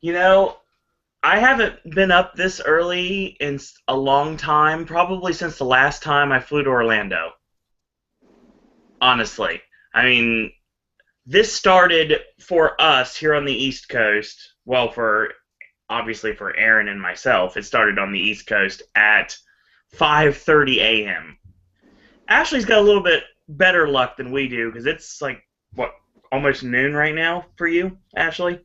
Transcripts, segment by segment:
You know, I haven't been up this early in a long time, probably since the last time I flew to Orlando. Honestly, I mean, this started for us here on the East Coast. Well, for obviously for Aaron and myself, it started on the East Coast at 5:30 a.m. Ashley's got a little bit better luck than we do because it's like what almost noon right now for you, Ashley.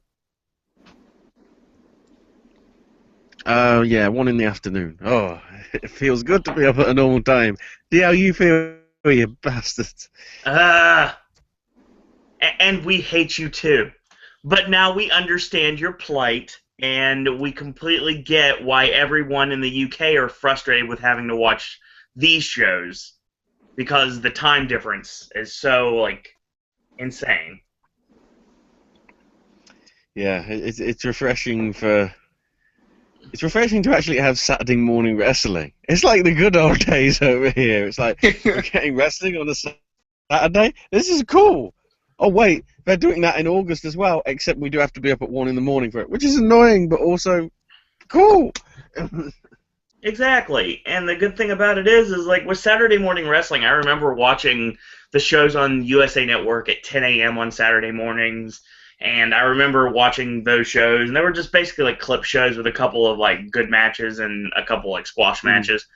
Yeah, 1 in the afternoon. Oh, it feels good to be up at a normal time. See how you feel, you bastards. Uh, and we hate you too. But now we understand your plight, and we completely get why everyone in the UK are frustrated with having to watch these shows because the time difference is so like insane. Yeah, it's refreshing for. It's refreshing to actually have Saturday morning wrestling. It's like the good old days over here. It's like we're getting wrestling on a Saturday. This is cool. Oh wait, they're doing that in August as well. Except we do have to be up at 1 in the morning for it, which is annoying, but also cool. Exactly. And the good thing about it is like with Saturday morning wrestling, I remember watching the shows on USA Network at 10 a.m. on Saturday mornings. And I remember watching those shows, and they were just basically like clip shows with a couple of like good matches and a couple like squash Mm. matches.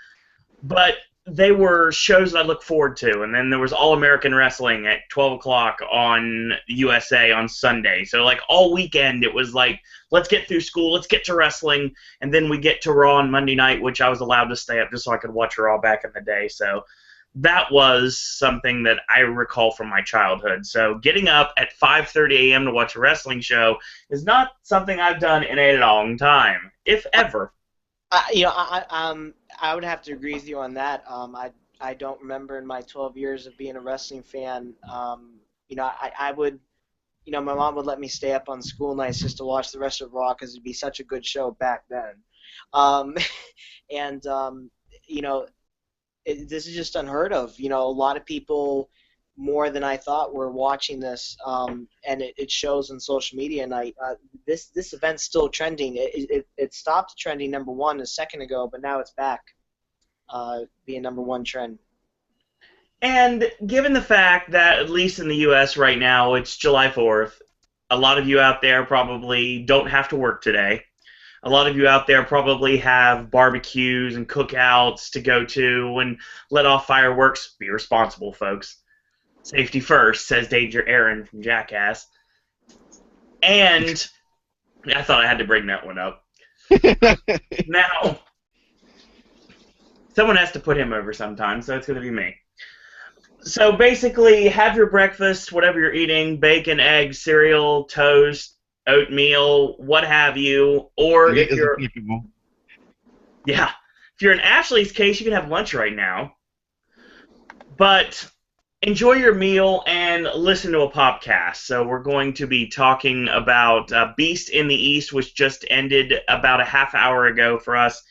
But they were shows that I look forward to. And then there was All American Wrestling at 12 o'clock on USA on Sunday. So like all weekend, it was like, let's get through school, let's get to wrestling, and then we get to Raw on Monday night, which I was allowed to stay up just so I could watch Raw back in the day. So that was something that I recall from my childhood. So getting up at 5:30 a.m. to watch a wrestling show is not something I've done in a long time, if ever. I would have to agree with you on that. I don't remember in my 12 years of being a wrestling fan. I would, my mom would let me stay up on school nights just to watch the rest of Raw because it'd be such a good show back then. Um, and this is just unheard of. A lot of people more than I thought were watching this, and it shows on social media. And this event's still trending. It stopped trending number one a second ago, but now it's back being number one trend. And given the fact that, at least in the U.S. right now, it's July 4th, a lot of you out there probably don't have to work today. A lot of you out there probably have barbecues and cookouts to go to and let off fireworks. Be responsible, folks. Safety first, says Danger Aaron from Jackass. And I thought I had to bring that one up. Now, someone has to put him over sometime, so it's going to be me. So basically, have your breakfast, whatever you're eating, bacon, eggs, cereal, toast, oatmeal, what have you, or if you're, yeah, if you're in Ashley's case, you can have lunch right now. But enjoy your meal and listen to a Popcast. So we're going to be talking about Beast in the East, which just ended about a half hour ago for us,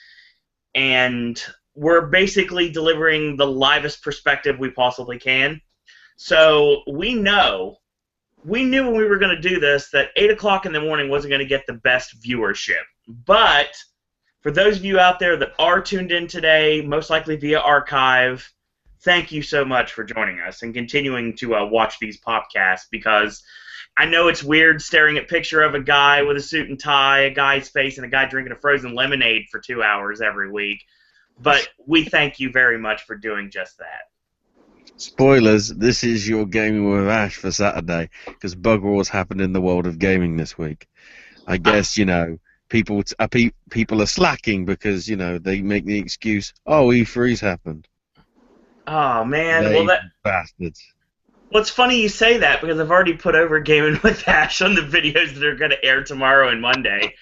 and we're basically delivering the livest perspective we possibly can. So we knew when we were going to do this that 8 o'clock in the morning wasn't going to get the best viewership. But for those of you out there that are tuned in today, most likely via archive, thank you so much for joining us and continuing to watch these podcasts, because I know it's weird staring at a picture of a guy with a suit and tie, a guy's face, and a guy drinking a frozen lemonade for 2 hours every week. But we thank you very much for doing just that. Spoilers, this is your Gaming with Ash for Saturday, because bug wars happened in the world of gaming this week. I guess, people are slacking because, they make the excuse, oh, E3's happened. Oh, man. They bastards. Well, it's funny you say that, because I've already put over Gaming with Ash on the videos that are going to air tomorrow and Monday.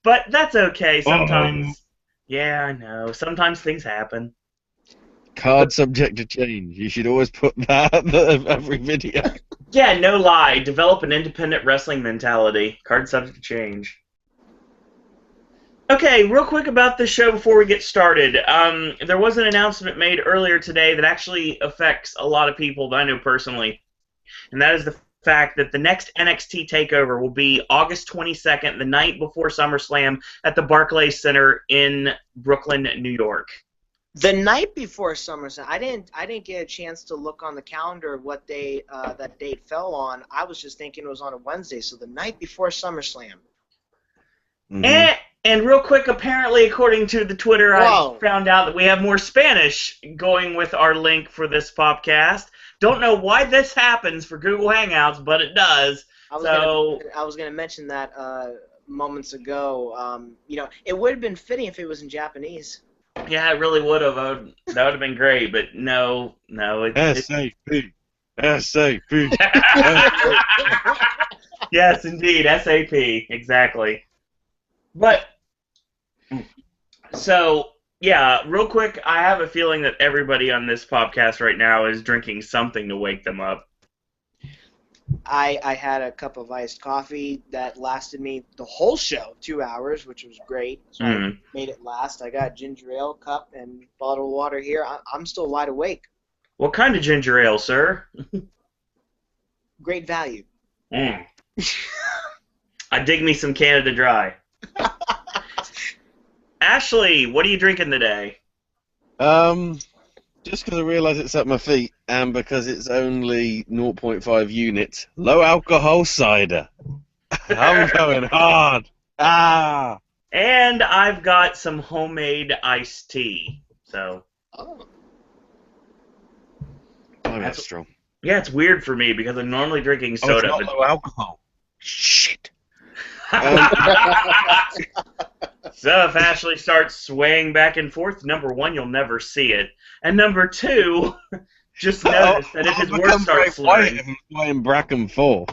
But that's okay. Sometimes... Yeah, I know. Sometimes things happen. Card subject to change. You should always put that at the end of every video. Yeah, no lie. Develop an independent wrestling mentality. Card subject to change. Okay, real quick about this show before we get started. There was an announcement made earlier today that actually affects a lot of people that I know personally, and that is the fact that the next NXT TakeOver will be August 22nd, the night before SummerSlam, at the Barclays Center in Brooklyn, New York. The night before SummerSlam, I didn't get a chance to look on the calendar of what day that date fell on. I was just thinking it was on a Wednesday, so the night before SummerSlam. Mhm. And real quick, apparently, according to the Twitter, Whoa. I found out that we have more Spanish going with our link for this podcast. Don't know why this happens for Google Hangouts, but it does. I So was gonna mention that moments ago. It would have been fitting if it was in Japanese. yeah, it really would have. That would have been great, but no. SAP. SAP. Yes, indeed, SAP, exactly. But so yeah, real quick, I have a feeling that everybody on this podcast right now is drinking something to wake them up. I had a cup of iced coffee that lasted me the whole show, 2 hours, which was great. So I made it last. I got ginger ale cup and bottle of water here. I'm still wide awake. What kind of ginger ale, sir? Great value. I dig me some Canada Dry. Ashley, what are you drinking today? Just because I realise it's at my feet, and because it's only 0.5 units, low alcohol cider. I'm going hard. Ah. And I've got some homemade iced tea. So Oh. Oh, that's strong. yeah, it's weird for me because I'm normally drinking Oh, it's soda. not low alcohol. Shit. So if Ashley starts swaying back and forth, number one, you'll never see it. And number two, just notice that if his words start slurring. If I'm playing Bracken 4.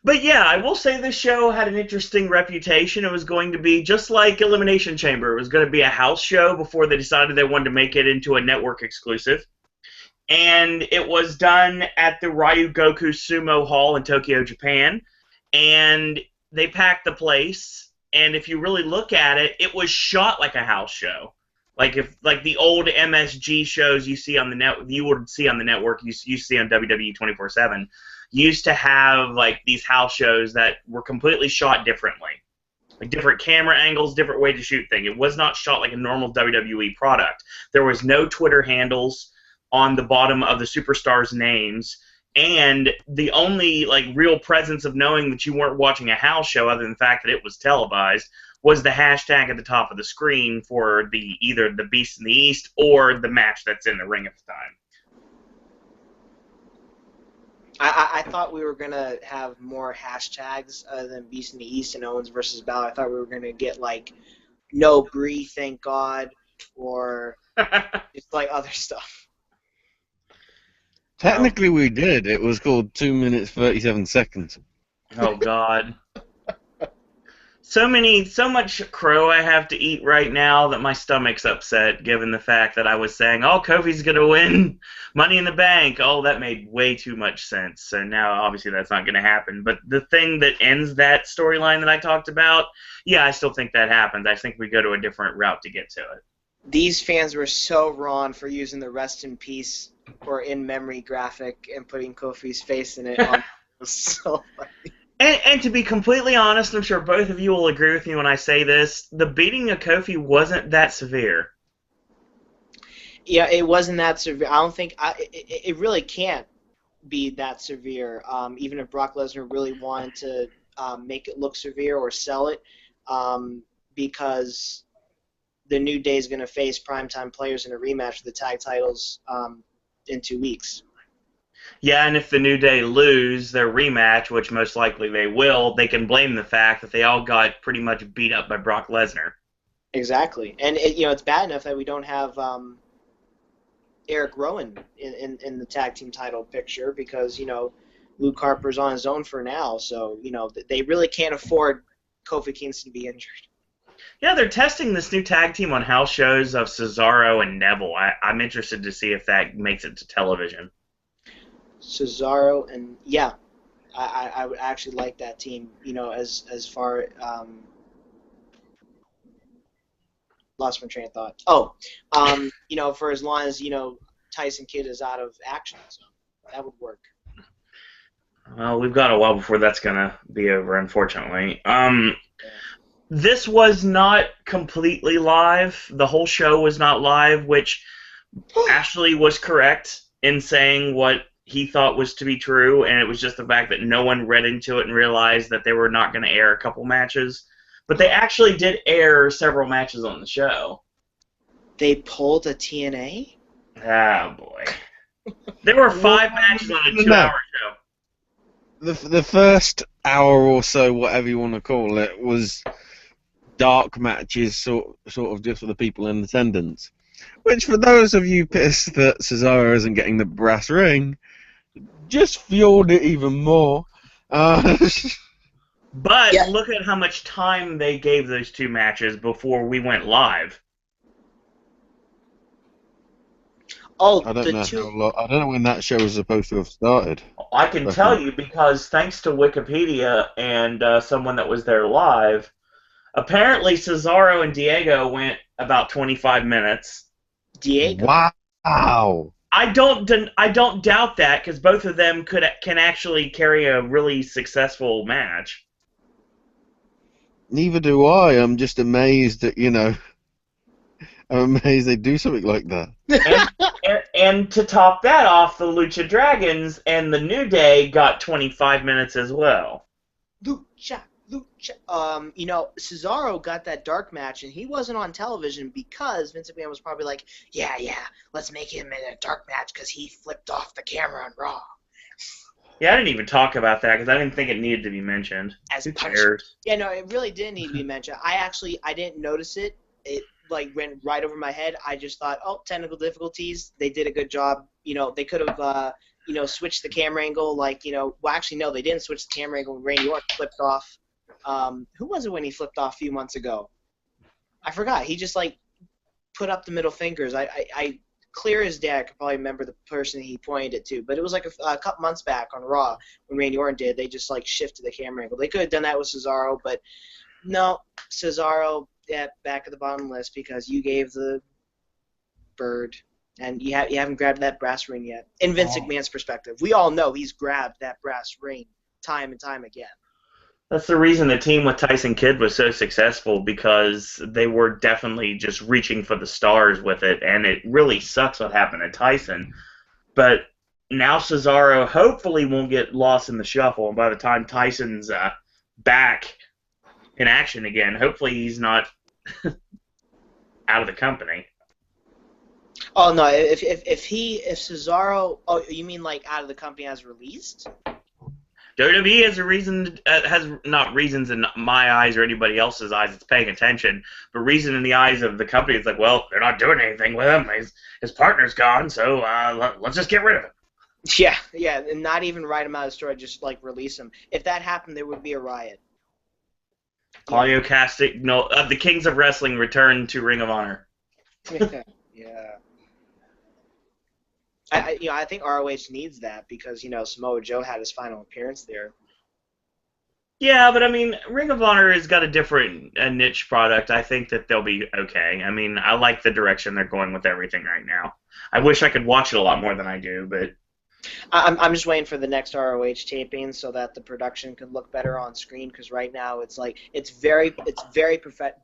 But yeah, I will say this show had an interesting reputation. It was going to be just like Elimination Chamber. It was going to be a house show before they decided they wanted to make it into a network exclusive. And it was done at the Ryugoku Sumo Hall in Tokyo, Japan. And they packed the place. And if you really look at it, it was shot like a house show. Like the old MSG shows you see on the you would see on the network, you see on WWE 24/7, used to have like these house shows that were completely shot differently. Like different camera angles, different way to shoot things. It was not shot like a normal WWE product. There was no Twitter handles on the bottom of the superstars' names, and the only like real presence of knowing that you weren't watching a house show, other than the fact that it was televised, was the hashtag at the top of the screen for either the Beast in the East or the match that's in the ring at the time. I thought we were going to have more hashtags other than Beast in the East and Owens versus Balor. I thought we were going to get, like, no Brie, thank God, or just, like, other stuff. Technically, we did. It was called 2 minutes 37 seconds. Oh God. So much crow I have to eat right now that my stomach's upset, given the fact that I was saying, oh, Kofi's going to win Money in the Bank. Oh, that made way too much sense. So now, obviously, that's not going to happen. But the thing that ends that storyline that I talked about, yeah, I still think that happens. I think we go to a different route to get to it. These fans were so wrong for using the rest in peace or in memory graphic and putting Kofi's face in it. It was so funny. And to be completely honest, I'm sure both of you will agree with me when I say this, the beating of Kofi wasn't that severe. Yeah, it wasn't that severe. I don't think it really can't be that severe, even if Brock Lesnar really wanted to make it look severe or sell it, because the New Day is going to face primetime players in a rematch for the tag titles in 2 weeks. Yeah, and if the New Day lose their rematch, which most likely they will, they can blame the fact that they all got pretty much beat up by Brock Lesnar. Exactly. And it's bad enough that we don't have Eric Rowan in the tag team title picture because, Luke Harper's on his own for now. So, they really can't afford Kofi Kingston to be injured. Yeah, they're testing this new tag team on house shows of Cesaro and Neville. I'm interested to see if that makes it to television. Cesaro and yeah, I would actually like that team. As far lost my train of thought. For as long as Tyson Kidd is out of action, so that would work. Well, we've got a while before that's gonna be over, unfortunately. This was not completely live. The whole show was not live, which Ashley was correct in saying what he thought was to be true, and it was just the fact that no one read into it and realized that they were not going to air a couple matches. But they actually did air several matches on the show. They pulled a TNA? Ah, boy. There were 5 matches on a 2-hour show. The first hour or so, whatever you want to call it, was dark matches, sort of just for the people in attendance. Which, for those of you pissed that Cesaro isn't getting the brass ring, just fueled it even more. But look at how much time they gave those 2 matches before we went live. Oh, I don't know how long. I don't know when that show was supposed to have started. I can tell you because thanks to Wikipedia and someone that was there live, apparently Cesaro and Diego went about 25 minutes. Diego. Wow. I don't doubt that because both of them can actually carry a really successful match. Neither do I. I'm just amazed that, I'm amazed they do something like that. And to top that off, the Lucha Dragons and the New Day got 25 minutes as well. Lucha. Cesaro got that dark match, and he wasn't on television because Vince McMahon was probably like, yeah, let's make him in a dark match because he flipped off the camera on Raw. Yeah, I didn't even talk about that because I didn't think it needed to be mentioned. Who cares? Yeah, no, it really didn't need to be mentioned. I didn't notice it. It went right over my head. I just thought, technical difficulties. They did a good job. They could have switched the camera angle. Well, actually, no, they didn't switch the camera angle. Randy Orton flipped off. Who was it when he flipped off a few months ago? I forgot. He just put up the middle fingers. I clear as day. I could probably remember the person he pointed it to, but it was a couple months back on Raw when Randy Orton did. They just shifted the camera angle. They could have done that with Cesaro, but no, Cesaro back at the bottom list because you gave the bird. And you haven't grabbed that brass ring yet. In Vince McMahon's perspective, we all know he's grabbed that brass ring time and time again. That's the reason the team with Tyson Kidd was so successful because they were definitely just reaching for the stars with it, and it really sucks what happened to Tyson. But now Cesaro hopefully won't get lost in the shuffle, and by the time Tyson's back in action again, hopefully he's not out of the company. Oh no! If Cesaro, you mean out of the company as released? WWE has not reasons in my eyes or anybody else's eyes that's paying attention, but reason in the eyes of the company. It's well, they're not doing anything with him. His partner's gone, so let's just get rid of him. Yeah, and not even write him out of the story, just release him. If that happened, there would be a riot. Claudio Castagnoli, the Kings of Wrestling return to Ring of Honor. Yeah. I think ROH needs that because Samoa Joe had his final appearance there. Yeah, but Ring of Honor has got a different niche product. I think that they'll be okay. I like the direction they're going with everything right now. I wish I could watch it a lot more than I do, but I'm just waiting for the next ROH taping so that the production can look better on screen. Because right now it's very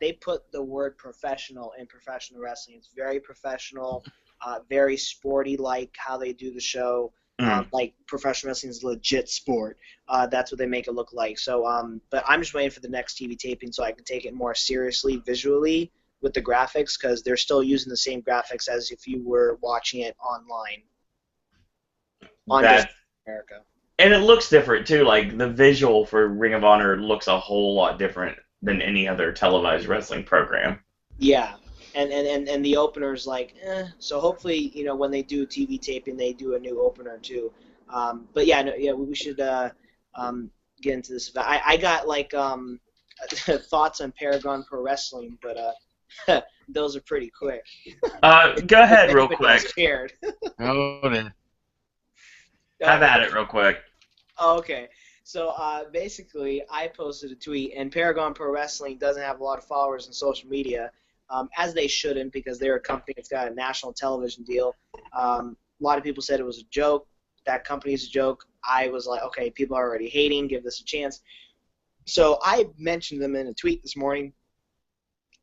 They put the word professional in professional wrestling. It's very professional. Very sporty, how they do the show. Professional wrestling is legit sport. That's what they make it look like. So, but I'm just waiting for the next TV taping so I can take it more seriously visually with the graphics because they're still using the same graphics as if you were watching it online. On America. And it looks different too. The visual for Ring of Honor looks a whole lot different than any other televised wrestling program. Yeah. And the opener's so hopefully when they do TV taping they do a new opener too, but we should get into this. I got thoughts on Paragon Pro Wrestling, but those are pretty quick. Go ahead real quick. Scared. Have at it real quick. Oh, okay. So basically I posted a tweet and Paragon Pro Wrestling doesn't have a lot of followers on social media. as they shouldn't, because they're a company that's got a national television deal. A lot of people said it was a joke. That company's a joke. I was like, okay, people are already hating. Give this a chance. So I mentioned them in a tweet this morning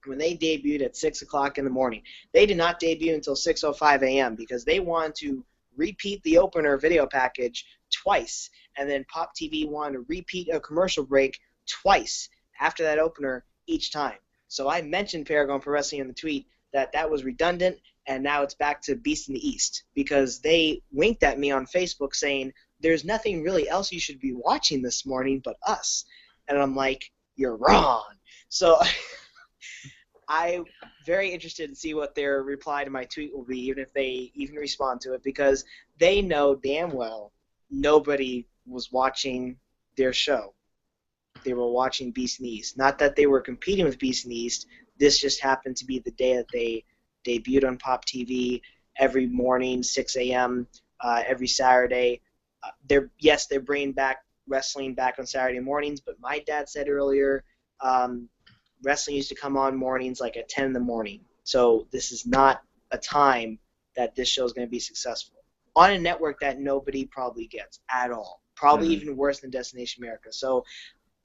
when they debuted at 6 o'clock in the morning. They did not debut until 6:05 a.m. because they wanted to repeat the opener video package twice, and then Pop TV wanted to repeat a commercial break twice after that opener each time. So I mentioned Paragon Pro Wrestling in the tweet that was redundant, and now it's back to Beast in the East because they winked at me on Facebook saying, there's nothing really else you should be watching this morning but us. And I'm like, you're wrong. So I'm very interested to see what their reply to my tweet will be, even if they even respond to it, because they know damn well nobody was watching their show. They were watching Beast in the East. Not that they were competing with Beast in the East. This just happened to be the day that they debuted on Pop TV every morning, 6 a.m., every Saturday. They're bringing back wrestling back on Saturday mornings, but my dad said earlier wrestling used to come on mornings like at 10 in the morning. So this is not a time that this show is going to be successful. On a network that nobody probably gets at all. Probably even worse than Destination America. So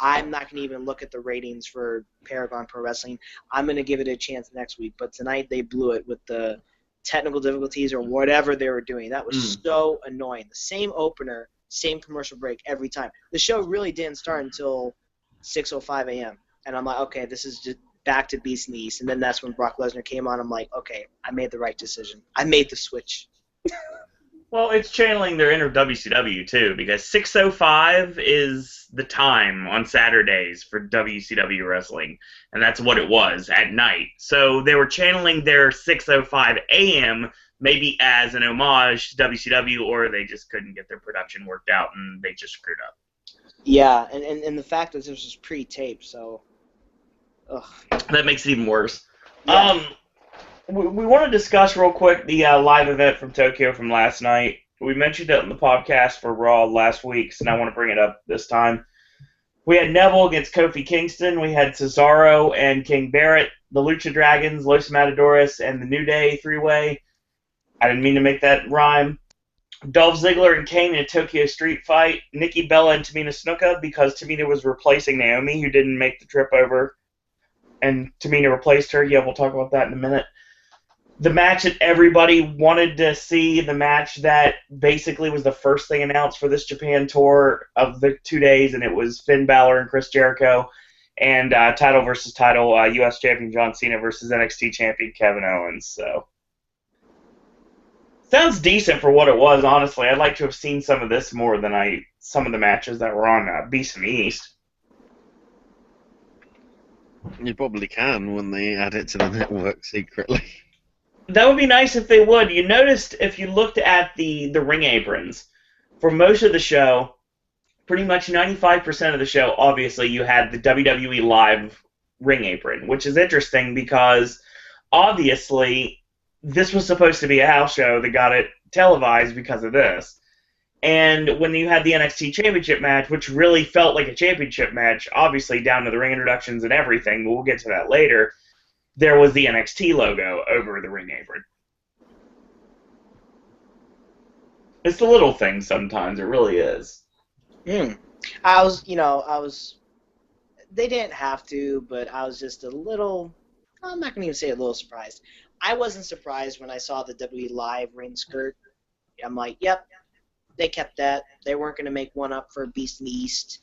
I'm not going to even look at the ratings for Paragon Pro Wrestling. I'm going to give it a chance next week. But tonight they blew it with the technical difficulties or whatever they were doing. That was so annoying. The same opener, same commercial break every time. The show really didn't start until 6:05 a.m. And I'm like, okay, this is just back to Beast in the East. And then that's when Brock Lesnar came on. I'm like, okay, I made the right decision. I made the switch. Well, it's channeling their inner WCW, too, because 6:05 is the time on Saturdays for WCW wrestling, and that's what it was at night. So they were channeling their 6:05 a.m. maybe as an homage to WCW, or they just couldn't get their production worked out, and they just screwed up. Yeah, and the fact that this was pre-taped, so... Ugh. That makes it even worse. Yeah. We want to discuss real quick the live event from Tokyo from last night. We mentioned it on the podcast for Raw last week, so now I want to bring it up this time. We had Neville against Kofi Kingston. We had Cesaro and King Barrett, the Lucha Dragons, Los Matadores, and the New Day three-way. I didn't mean to make that rhyme. Dolph Ziggler and Kane in a Tokyo street fight. Nikki Bella and Tamina Snuka because Tamina was replacing Naomi, who didn't make the trip over. And Tamina replaced her. Yeah, we'll talk about that in a minute. The match that everybody wanted to see, the match that basically was the first thing announced for this Japan tour of the 2 days, and it was Finn Balor and Chris Jericho, and title versus title, U.S. Champion John Cena versus NXT Champion Kevin Owens. So, sounds decent for what it was, honestly. I'd like to have seen some of this more than some of the matches that were on Beast in the East. You probably can when they add it to the network secretly. That would be nice if they would. You noticed if you looked at the ring aprons, for most of the show, pretty much 95% of the show, obviously, you had the WWE Live ring apron, which is interesting because, obviously, this was supposed to be a house show that got it televised because of this. And when you had the NXT Championship match, which really felt like a championship match, obviously down to the ring introductions and everything, but we'll get to that later, there was the NXT logo over the ring apron. It's the little things sometimes, it really is. They didn't have to, but I was just a little, I'm not going to even say a little surprised. I wasn't surprised when I saw the WWE Live ring skirt. I'm like, yep, they kept that. They weren't going to make one up for Beast in the East.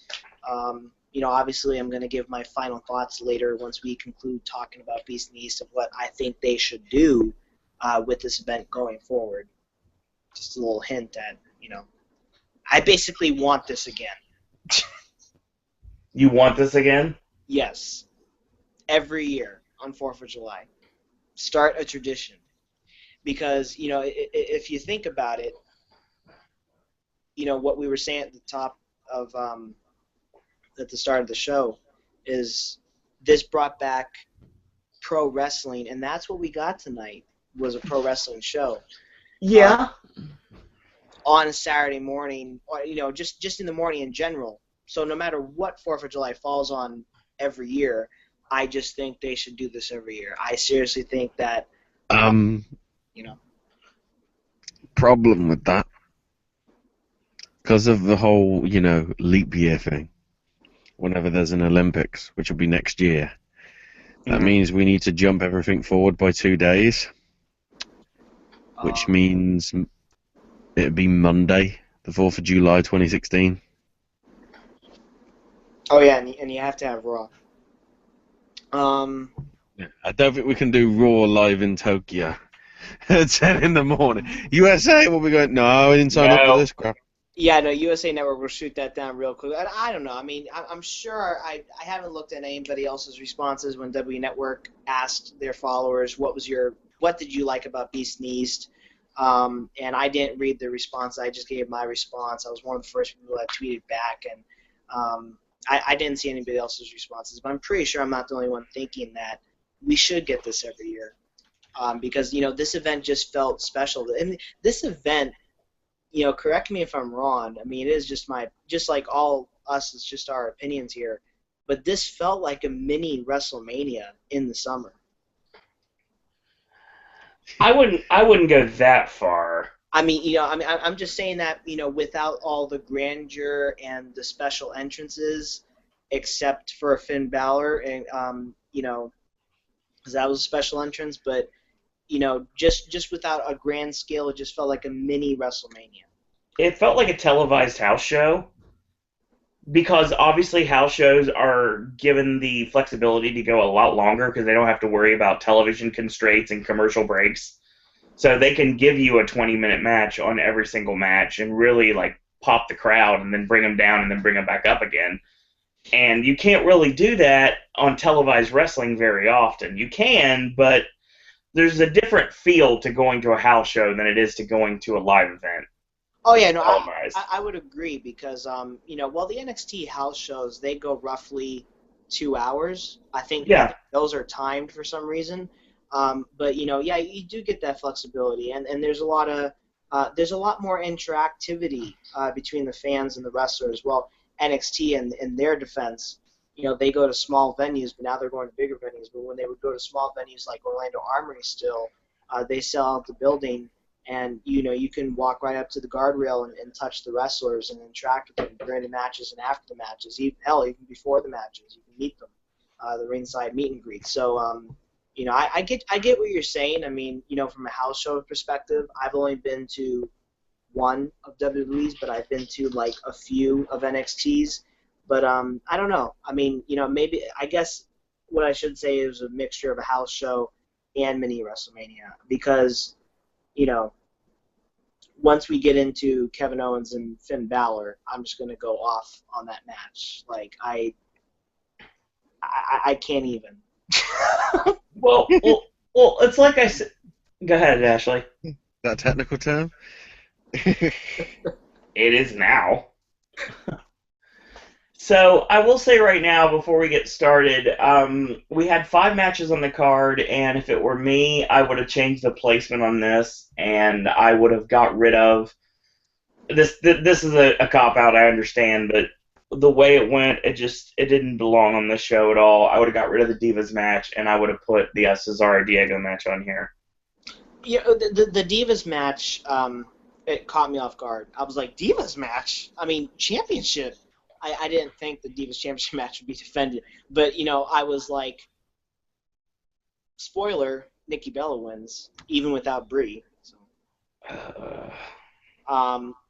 Obviously I'm going to give my final thoughts later once we conclude talking about Beast in the East of what I think they should do with this event going forward. Just a little hint that, I basically want this again. You want this again? Yes. Every year on 4th of July. Start a tradition. Because, if you think about it, what we were saying at the top of at the start of the show is this brought back pro wrestling, and that's what we got tonight was a pro wrestling show. Yeah. On a Saturday morning, or just in the morning in general. So no matter what 4th of July falls on every year, I just think they should do this every year. I seriously think that, you know. Problem with that, because of the whole, leap year thing. Whenever there's an Olympics, which will be next year, that means we need to jump everything forward by 2 days, which means it'd be Monday, the 4th of July, 2016. Oh yeah, and you have to have Raw. Yeah, I don't think we can do Raw live in Tokyo at 10 in the morning. USA will be going, no, I didn't sign up for this crap. Yeah, no, USA Network will shoot that down real quick. I don't know. I mean, I'm sure I haven't looked at anybody else's responses when WWE Network asked their followers what did you like about Beast and East, and I didn't read the response. I just gave my response. I was one of the first people that tweeted back, and I didn't see anybody else's responses. But I'm pretty sure I'm not the only one thinking that we should get this every year, because this event just felt special. And this event. Correct me if I'm wrong. I mean, it is just like all us, it's just our opinions here. But this felt like a mini WrestleMania in the summer. I wouldn't go that far. I mean, I'm just saying that, without all the grandeur and the special entrances, except for Finn Balor, and because that was a special entrance, but. Just without a grand scale, it just felt like a mini WrestleMania. It felt like a televised house show because obviously house shows are given the flexibility to go a lot longer because they don't have to worry about television constraints and commercial breaks. So they can give you a 20-minute match on every single match and really like pop the crowd and then bring them down and then bring them back up again. And you can't really do that on televised wrestling very often. You can, but there's a different feel to going to a house show than it is to going to a live event. Oh yeah, no, I would agree because well the NXT house shows they go roughly 2 hours. I think those are timed for some reason. But yeah, you do get that flexibility, and there's a lot more interactivity between the fans and the wrestlers. Well, NXT in their defense. They go to small venues, but now they're going to bigger venues. But when they would go to small venues like Orlando Armory still, they sell out the building, and, you can walk right up to the guardrail and touch the wrestlers and interact with them during the matches and after the matches. Even before the matches, you can meet them, the ringside meet and greet. So, I get what you're saying. I mean, from a house show perspective, I've only been to one of WWE's, but I've been to, like, a few of NXT's. But I don't know. I mean, maybe I guess what I should say is a mixture of a house show and mini WrestleMania because, once we get into Kevin Owens and Finn Balor, I'm just gonna go off on that match. Like I can't even. well, it's like I said. Go ahead, Ashley. That technical term? It is now. So I will say right now, before we get started, we had 5 matches on the card, and if it were me, I would have changed the placement on this, and I would have got rid of this. This is a cop-out, I understand, but the way it went, it didn't belong on this show at all. I would have got rid of the Divas match, and I would have put the Cesaro-Diego match on here. Yeah, the Divas match, it caught me off guard. I was like, Divas match? I mean, championship. I didn't think the Divas Championship match would be defended. But, I was like, spoiler, Nikki Bella wins, even without Brie. So.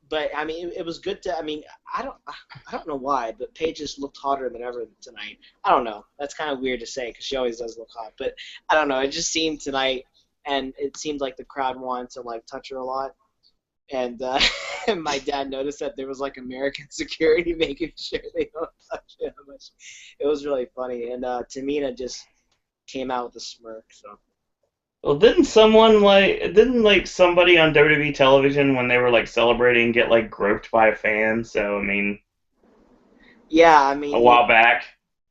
But, I mean, it was good to, I mean, I don't know why, but Paige just looked hotter than ever tonight. I don't know. That's kind of weird to say because she always does look hot. But, I don't know. It just seemed tonight, and it seemed like the crowd wanted to, like, touch her a lot. And my dad noticed that there was like American security making sure they don't touch him. It was really funny. And Tamina just came out with a smirk. So. Well, didn't somebody on WWE television when they were like celebrating get like groped by a fan? So I mean. Yeah, I mean. A while back.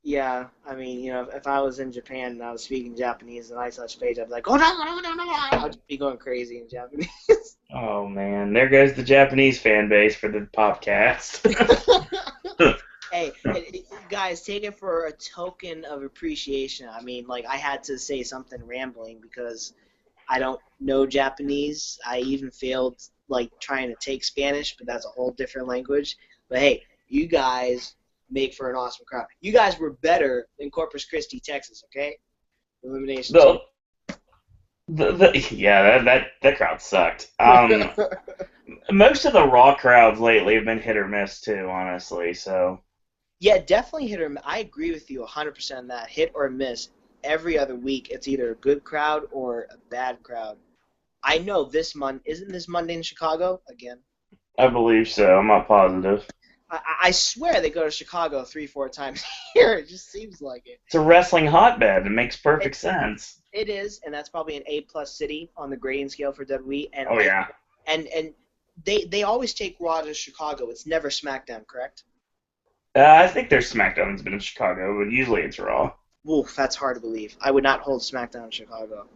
Yeah, I mean, if I was in Japan and I was speaking Japanese and I touched Paige, I'd be like, oh no, no, no, no, I'd just be going crazy in Japanese. Oh man, there goes the Japanese fan base for the Popcast. Hey, guys, take it for a token of appreciation. I mean, like, I had to say something rambling because I don't know Japanese. I even failed, like, trying to take Spanish, but that's a whole different language. But hey, you guys make for an awesome crowd. You guys were better than Corpus Christi, Texas, okay? Elimination The, yeah, that crowd sucked. Most of the Raw crowds lately have been hit or miss too, honestly. So Yeah, definitely hit or miss. I agree with you 100% on that. Hit or miss. Every other week, it's either a good crowd or a bad crowd. I know this month isn't this Monday in Chicago again. I believe so. I'm not positive. I swear they go to Chicago 3-4 times a year. It just seems like it. It's a wrestling hotbed. It makes perfect sense. It is, and that's probably an A+ city on the grading scale for WWE. And Oh yeah. and they always take Raw to Chicago. It's never SmackDown, correct? I think their SmackDown's been in Chicago, but usually it's Raw. Oof, that's hard to believe. I would not hold SmackDown in Chicago.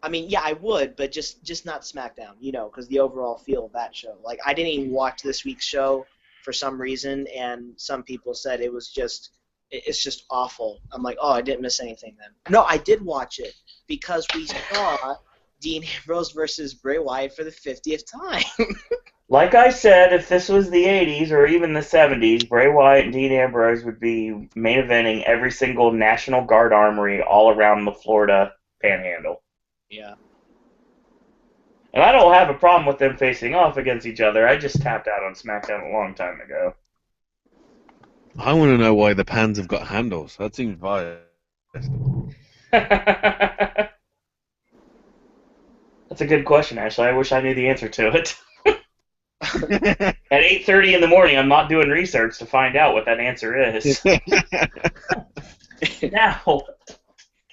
I mean, yeah, I would, but just not SmackDown, because the overall feel of that show. Like, I didn't even watch this week's show for some reason, and some people said it's just awful. I'm like, oh, I didn't miss anything then. No, I did watch it because we saw Dean Ambrose versus Bray Wyatt for the 50th time. Like I said, if this was the 80s or even the 70s, Bray Wyatt and Dean Ambrose would be main eventing every single National Guard armory all around the Florida Panhandle. Yeah. And I don't have a problem with them facing off against each other. I just tapped out on SmackDown a long time ago. I want to know why the pans have got handles. That seems biased. That's a good question, Ashley. I wish I knew the answer to it. At 8:30 in the morning, I'm not doing research to find out what that answer is. Now,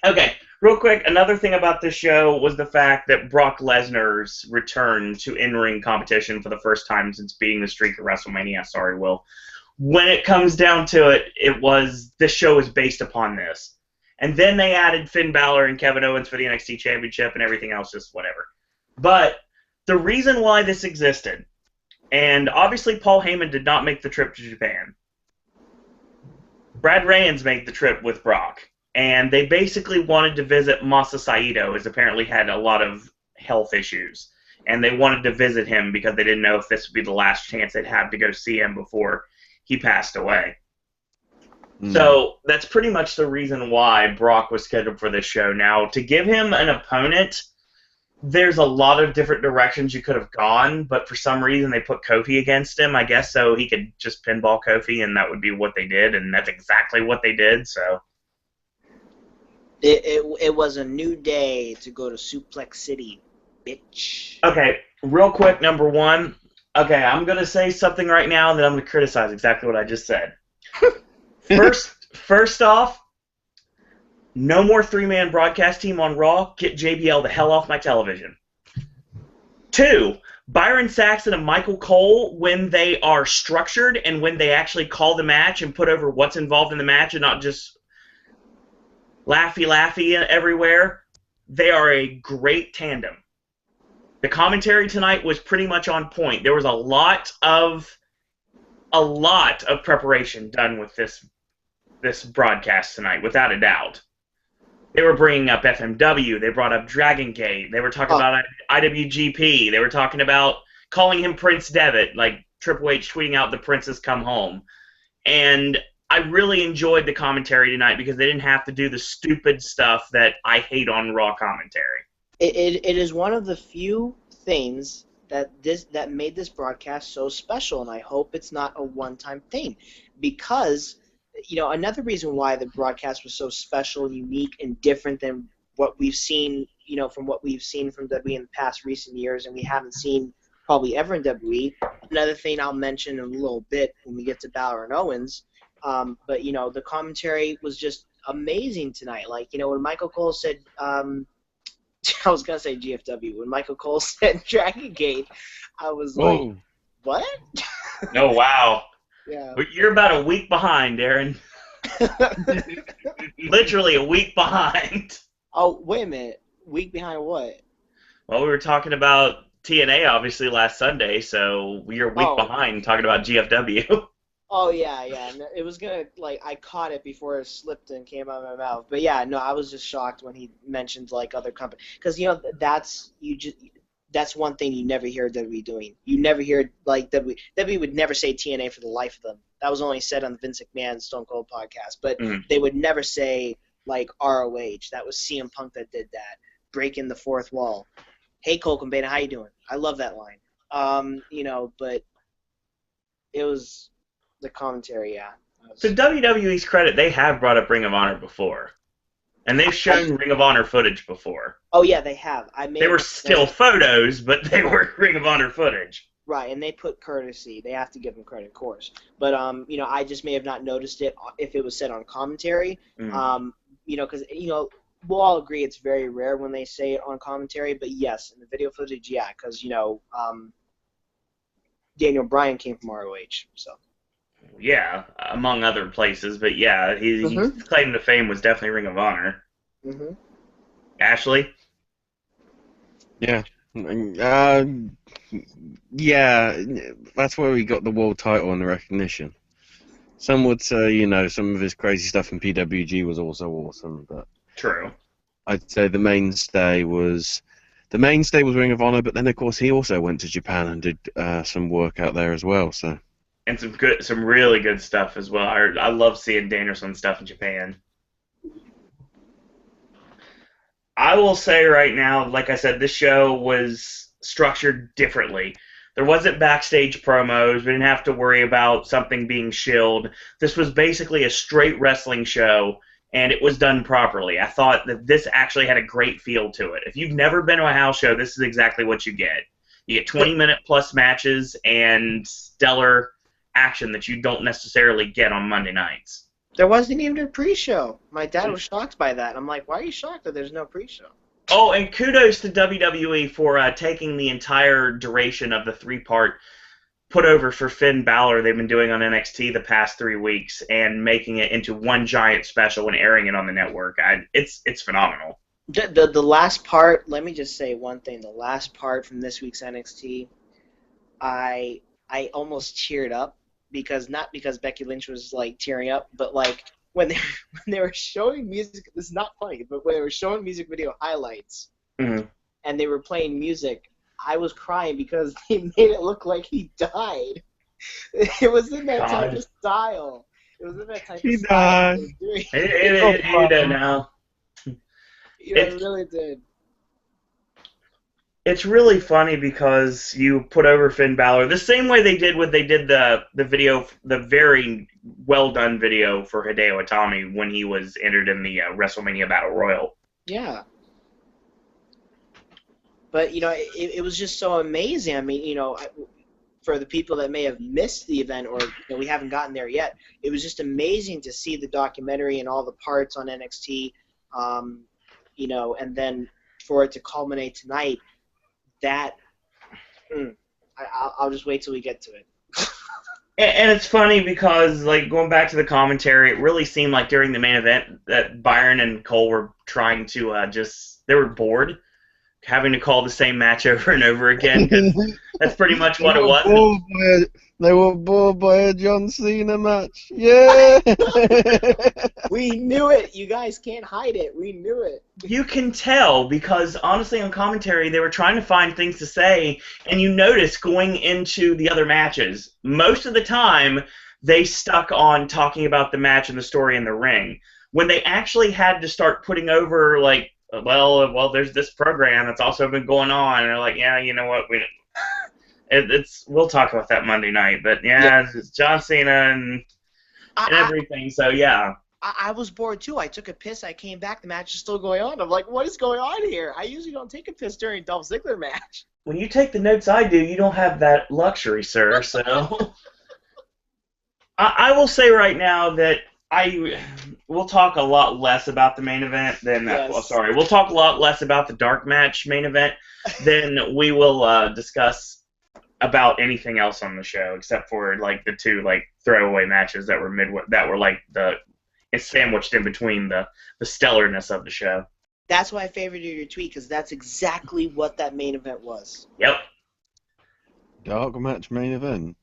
okay, real quick, another thing about this show was the fact that Brock Lesnar's return to in-ring competition for the first time since beating the streak at WrestleMania. Sorry, Will. When it comes down to it, this show is based upon this. And then they added Finn Balor and Kevin Owens for the NXT Championship and everything else, just whatever. But the reason why this existed, and obviously Paul Heyman did not make the trip to Japan. Brad Rheingans made the trip with Brock. And they basically wanted to visit Masa Saito, who's apparently had a lot of health issues. And they wanted to visit him because they didn't know if this would be the last chance they'd have to go see him before he passed away. So that's pretty much the reason why Brock was scheduled for this show. Now, to give him an opponent, there's a lot of different directions you could have gone, but for some reason they put Kofi against him, I guess, so he could just pinball Kofi, and that would be what they did, and that's exactly what they did, so... It was a new day to go to Suplex City, bitch. Okay, real quick, number one. Okay, I'm going to say something right now, and then I'm going to criticize exactly what I just said. First off, no more three-man broadcast team on Raw. Get JBL the hell off my television. 2, Byron Saxton and Michael Cole, when they are structured and when they actually call the match and put over what's involved in the match and not just laughy everywhere, they are a great tandem. The commentary tonight was pretty much on point. There was a lot of preparation done with this broadcast tonight, without a doubt. They were bringing up FMW. They brought up Dragon Gate. They were talking about IWGP. They were talking about calling him Prince Devitt, like Triple H tweeting out the Princes Come Home. And I really enjoyed the commentary tonight because they didn't have to do the stupid stuff that I hate on Raw commentary. It is one of the few things that made this broadcast so special, and I hope it's not a one-time thing, because another reason why the broadcast was so special, unique, and different than what we've seen, from what we've seen from WWE in the past recent years, and we haven't seen probably ever in WWE. Another thing I'll mention in a little bit when we get to Balor and Owens, but the commentary was just amazing tonight. Like, when Michael Cole said, I was gonna say GFW. When Michael Cole said Dragon Gate, I was like, what? Oh, wow. Yeah. But you're about a week behind, Aaron. Literally a week behind. Oh, wait a minute. Week behind what? Well, we were talking about TNA, obviously, last Sunday, so you're a week behind talking about GFW. Oh yeah, yeah. And it was gonna like I caught it before it slipped and came out of my mouth. But yeah, no, I was just shocked when he mentioned like other companies because that's one thing you never hear WWE doing. You never hear like WWE would never say TNA for the life of them. That was only said on the Vince McMahon Stone Cold podcast. But Mhm. they would never say like ROH. That was CM Punk that did that, breaking the fourth wall. Hey Cole Cabana, how you doing? I love that line. But it was the commentary, yeah. To WWE's credit, they have brought up Ring of Honor before, and they've shown Ring of Honor footage before. Oh yeah, they have. I may They have were not still noticed. photos, but they were Ring of Honor footage. Right, and they put courtesy. They have to give them credit, of course. But I just may have not noticed it if it was said on commentary. Mm. Because we'll all agree it's very rare when they say it on commentary. But yes, in the video footage, yeah, because Daniel Bryan came from ROH, so. Yeah, among other places, but yeah, his claim to fame was definitely Ring of Honor. Mm-hmm. Ashley? Yeah. Yeah, that's where he got the world title and the recognition. Some would say, some of his crazy stuff in PWG was also awesome, but True. I'd say the mainstay was Ring of Honor, but then of course he also went to Japan and did some work out there as well. So. And some really good stuff as well. I love seeing Danielson stuff in Japan. I will say right now, like I said, this show was structured differently. There wasn't backstage promos. We didn't have to worry about something being shilled. This was basically a straight wrestling show, and it was done properly. I thought that this actually had a great feel to it. If you've never been to a house show, this is exactly what you get. You get 20-minute plus matches and stellar action that you don't necessarily get on Monday nights. There wasn't even a pre-show. My dad was shocked by that. I'm like, why are you shocked that there's no pre-show? Oh, and kudos to WWE for taking the entire duration of the three-part put over for Finn Balor they've been doing on NXT the past 3 weeks and making it into one giant special and airing it on the network. It's phenomenal. The last part, let me just say one thing. The last part from this week's NXT, I almost teared up not because Becky Lynch was like tearing up, but like when they were showing music. This is not funny, but when they were showing music video highlights Mm-hmm. and they were playing music, I was crying because they made it look like he died. It was in that type of style. It was in that type of style. He did now. It really did. It's really funny because you put over Finn Balor the same way they did the video, the very well done video for Hideo Itami when he was entered in the WrestleMania Battle Royal. Yeah. But it was just so amazing. I mean, for the people that may have missed the event or we haven't gotten there yet, it was just amazing to see the documentary and all the parts on NXT, and then for it to culminate tonight. I'll just wait till we get to it. And it's funny because, like, going back to the commentary, it really seemed like during the main event that Byron and Cole were trying to they were bored having to call the same match over and over again. 'Cause that's pretty much what it was. They were bored by a John Cena match. Yeah! We knew it. You guys can't hide it. We knew it. You can tell because, honestly, on commentary, they were trying to find things to say, and you notice going into the other matches, most of the time, they stuck on talking about the match and the story in the ring. When they actually had to start putting over, like, well, there's this program that's also been going on, and they're like, yeah, you know what, we'll talk about that Monday night, but yeah. It's John Cena and everything, so yeah. I was bored too. I took a piss. I came back. The match is still going on. I'm like, what is going on here? I usually don't take a piss during a Dolph Ziggler match. When you take the notes I do, you don't have that luxury, sir. So I will say right now that we'll talk a lot less about the main event than we'll talk a lot less about the dark match main event than we will discuss about anything else on the show, except for like the two like throwaway matches that were like it's sandwiched in between the stellarness of the show. That's why I favorited your tweet, because that's exactly what that main event was. Yep. Dark match main event.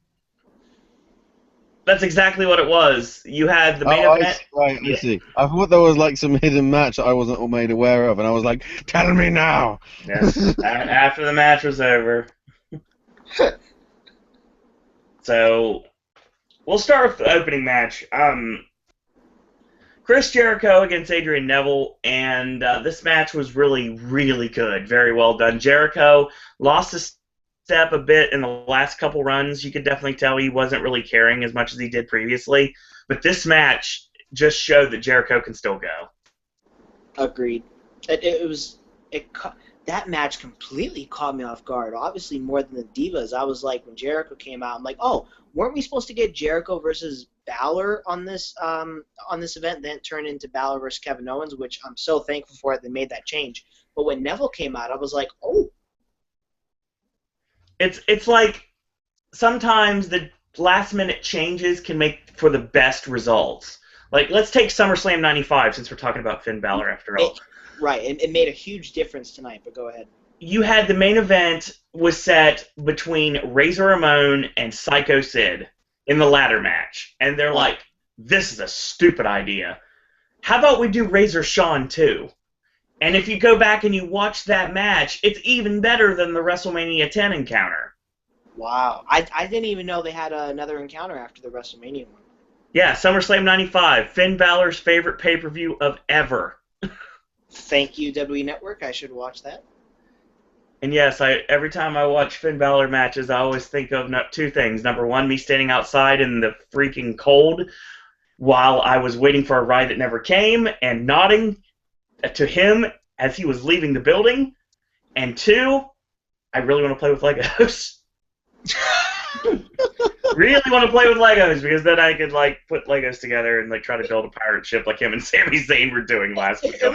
That's exactly what it was. You had the main Oh, event. I see. I thought there was like some hidden match that I wasn't made aware of, and I was like, "Tell me now." Yes. After the match was over. So we'll start with the opening match. Chris Jericho against Adrian Neville, and this match was really, really good. Very well done. Jericho lost a step a bit in the last couple runs. You could definitely tell he wasn't really caring as much as he did previously. But this match just showed that Jericho can still go. Agreed. That match completely caught me off guard. Obviously, more than the Divas. I was like, when Jericho came out, I'm like, oh, weren't we supposed to get Jericho versus Balor on this event? Then it turned into Balor versus Kevin Owens, which I'm so thankful for that they made that change. But when Neville came out, I was like, oh. It's like sometimes the last minute changes can make for the best results. Like, let's take SummerSlam 95 since we're talking about Finn Balor after all. Right, it made a huge difference tonight, but go ahead. You had the main event was set between Razor Ramon and Psycho Sid in the ladder match. And they're like, this is a stupid idea. How about we do Razor Shawn too? And if you go back and you watch that match, it's even better than the WrestleMania 10 encounter. Wow. I didn't even know they had another encounter after the WrestleMania one. Yeah, SummerSlam 95, Finn Balor's favorite pay-per-view of ever. Thank you, WWE Network. I should watch that. And yes, every time I watch Finn Balor matches, I always think of two things. Number one, me standing outside in the freaking cold while I was waiting for a ride that never came and nodding to him as he was leaving the building. And two, I really want to play with Legos. Really want to play with Legos because then I could like put Legos together and like try to build a pirate ship like him and Sami Zayn were doing last week. It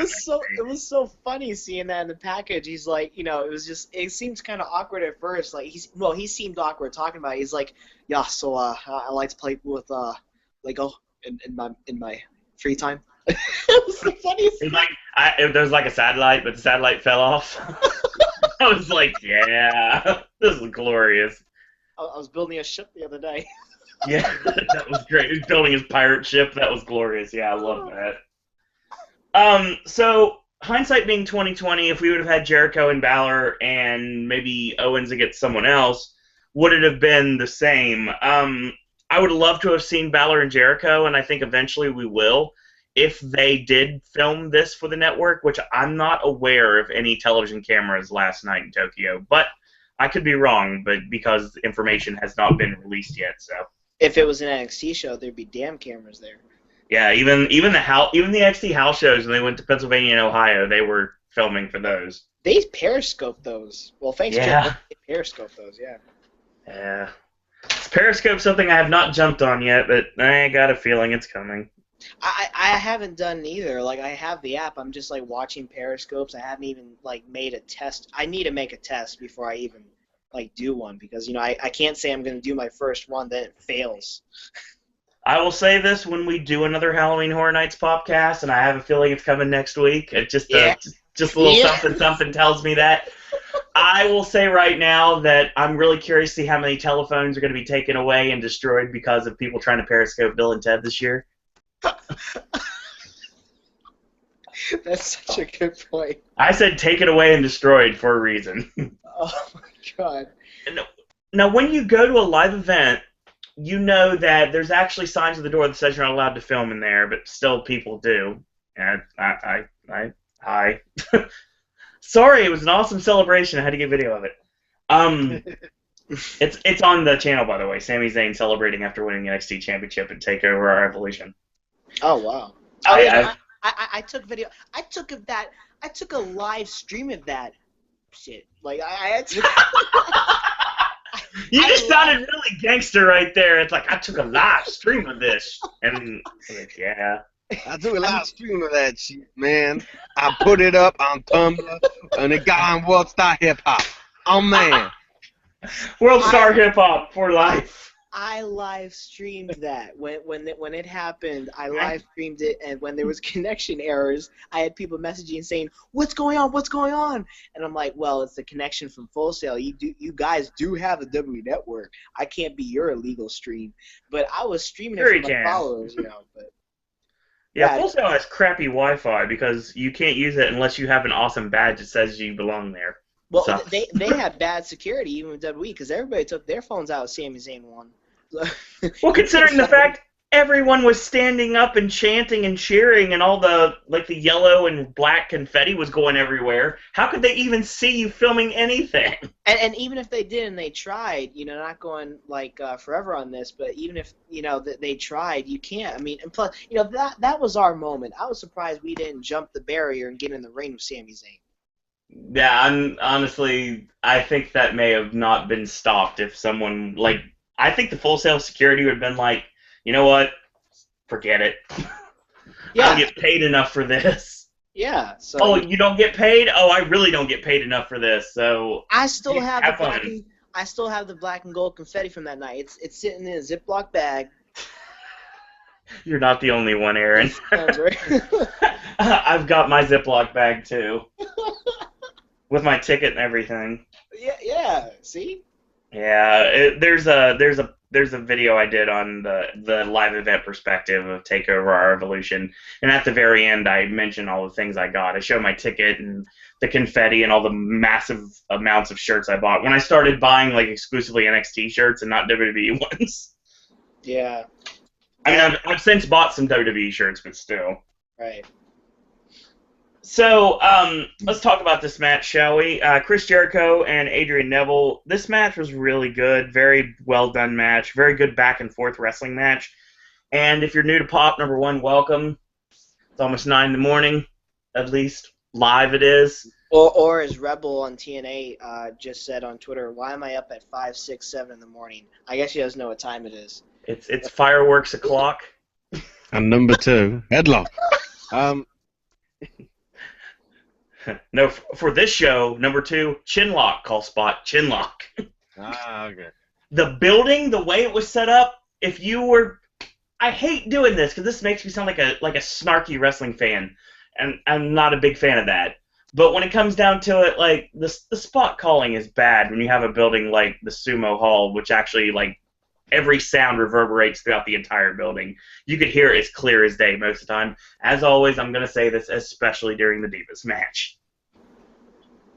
was so funny seeing that in the package. He's like, it seems kind of awkward at first. Like he seemed awkward talking about it. He's like, yeah, so I like to play with Lego in my free time. It was the funniest. It's like there was like a satellite, but the satellite fell off. I was like, yeah, this is glorious. I was building a ship the other day. Yeah, that was great. He was building his pirate ship. That was glorious. Yeah, I love that. So hindsight being 2020, if we would have had Jericho and Balor and maybe Owens against someone else, would it have been the same? I would love to have seen Balor and Jericho, and I think eventually we will, if they did film this for the network, which I'm not aware of any television cameras last night in Tokyo, but I could be wrong, but because information has not been released yet, so. If it was an NXT show, there'd be damn cameras there. Yeah, even the NXT house shows when they went to Pennsylvania and Ohio, they were filming for those. They Periscope those. Well, thanks, yeah. They Periscope those, yeah. Yeah. Is Periscope something I have not jumped on yet, but I got a feeling it's coming. I haven't done either. Like, I have the app. I'm just, like, watching Periscopes. I haven't even, like, made a test. I need to make a test before I even, like, do one because, I can't say I'm going to do my first one, then it fails. I will say this when we do another Halloween Horror Nights podcast, and I have a feeling it's coming next week. It just a little something tells me that. I will say right now that I'm really curious to see how many telephones are going to be taken away and destroyed because of people trying to Periscope Bill and Ted this year. That's such a good point. I said take it away and destroyed for a reason. Oh my god. Now, when you go to a live event, you know that there's actually signs at the door that says you're not allowed to film in there, but still people do. And hi. Sorry, it was an awesome celebration. I had to get video of it. It's on the channel, by the way. Sami Zayn celebrating after winning the NXT Championship and Takeover Our Evolution. Oh wow! I took video. I took a live stream of that shit. Like You just sounded really gangster right there. It's like I took a live stream of this, and like, yeah. I took a live stream of that shit, man. I put it up on Tumblr, and it got on World Star Hip Hop. Oh man, World Star Hip Hop for life. I live streamed that when it happened. I live streamed it, and when there was connection errors, I had people messaging saying, "What's going on? What's going on?" And I'm like, "Well, it's the connection from Full Sail. You guys do have a W network. I can't be your illegal stream." But I was streaming it Sure for you my can. followers, But Yeah, yeah, Full Sail has crappy Wi-Fi because you can't use it unless you have an awesome badge that says you belong there. well, Sucks. they had bad security even with WWE because everybody took their phones out. Sami Zayn won. Well, You can't considering the separate. fact everyone was standing up and chanting and cheering, and all the yellow and black confetti was going everywhere, how could they even see you filming anything? And even if they did and they tried, not going like forever on this, but even if they tried, you can't. I mean, and plus, that was our moment. I was surprised we didn't jump the barrier and get in the ring with Sami Zayn. Yeah, I think that may have not been stopped if someone like I think the Full Sail security would have been like, you know what, forget it. I don't Yeah, get paid enough for this. yeah. So Oh, you don't get paid? Oh, I really don't get paid enough for this. So I still have the have fun. I still have the black and gold confetti from that night. It's sitting in a Ziploc bag. You're not the only one, Aaron. Remember? I've got my Ziploc bag too, with my ticket and everything. Yeah, yeah. See? Yeah, there's a video I did on the live event perspective of Takeover Our Evolution, and at the very end I mention all the things I got. I show my ticket and the confetti and all the massive amounts of shirts I bought when I started buying like exclusively NXT shirts and not WWE ones. Yeah. I mean, I've since bought some WWE shirts, but still. Right. So, let's talk about this match, shall we? Chris Jericho and Adrian Neville. This match was really good. Very well done match. Very good back and forth wrestling match. And if you're new to Pop, number one, welcome. It's almost 9 in the morning, at least. Live it is. Or as Rebel on TNA just said on Twitter, why am I up at 5, 6, 7 in the morning? I guess he doesn't know what time it is. It's fireworks o'clock. And number 2, headlock. No, for this show, number 2, chinlock, call spot, chinlock. Okay. The building, the way it was set up, if you were... I hate doing this because this makes me sound like a snarky wrestling fan, and I'm not a big fan of that. But when it comes down to it, like the spot calling is bad when you have a building like the Sumo Hall, which actually like every sound reverberates throughout the entire building. You could hear it as clear as day most of the time. As always, I'm going to say this, especially during the Divas match.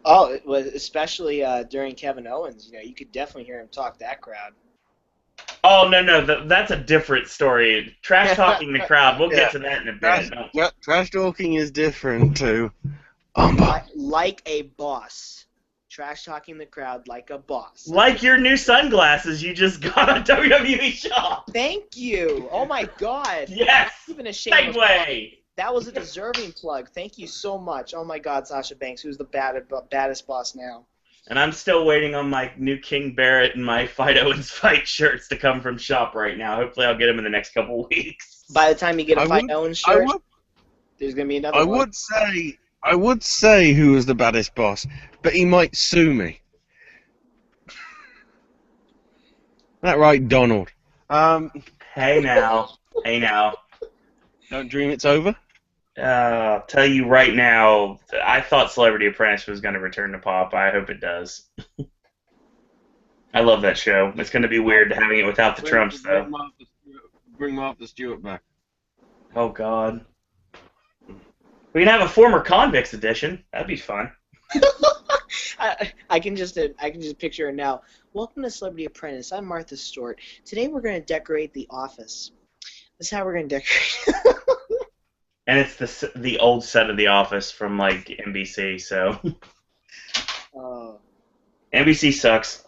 Oh, it was especially during Kevin Owens. You could definitely hear him talk to that crowd. Oh, no, that's a different story. Trash talking the crowd, we'll get to that in a bit. Trash talking is different too. Like a boss. Trash talking the crowd like a boss. Like your new sunglasses you just got on WWE Shop. Thank you. Oh my God. Yes. Not even a shameless plug. Segue. That was a deserving plug. Thank you so much. Oh my God, Sasha Banks, who's the baddest boss now? And I'm still waiting on my new King Barrett and my Fight Owens Fight shirts to come from shop right now. Hopefully I'll get them in the next couple weeks. By the time you get a Fight Owens shirt, there's gonna be another one. I would say who was the baddest boss, but he might sue me. That right, Donald? Hey now. Don't dream it's over. I'll tell you right now, I thought Celebrity Apprentice was going to return to Pop. I hope it does. I love that show. It's going to be weird having it without the Trumps, though. Bring Martha Stewart back. Oh, God. We can have a former convicts edition. That'd be fun. I can just picture her now. Welcome to Celebrity Apprentice. I'm Martha Stewart. Today we're going to decorate the office. This is how we're going to decorate. And it's the old set of The Office from like NBC, so NBC sucks.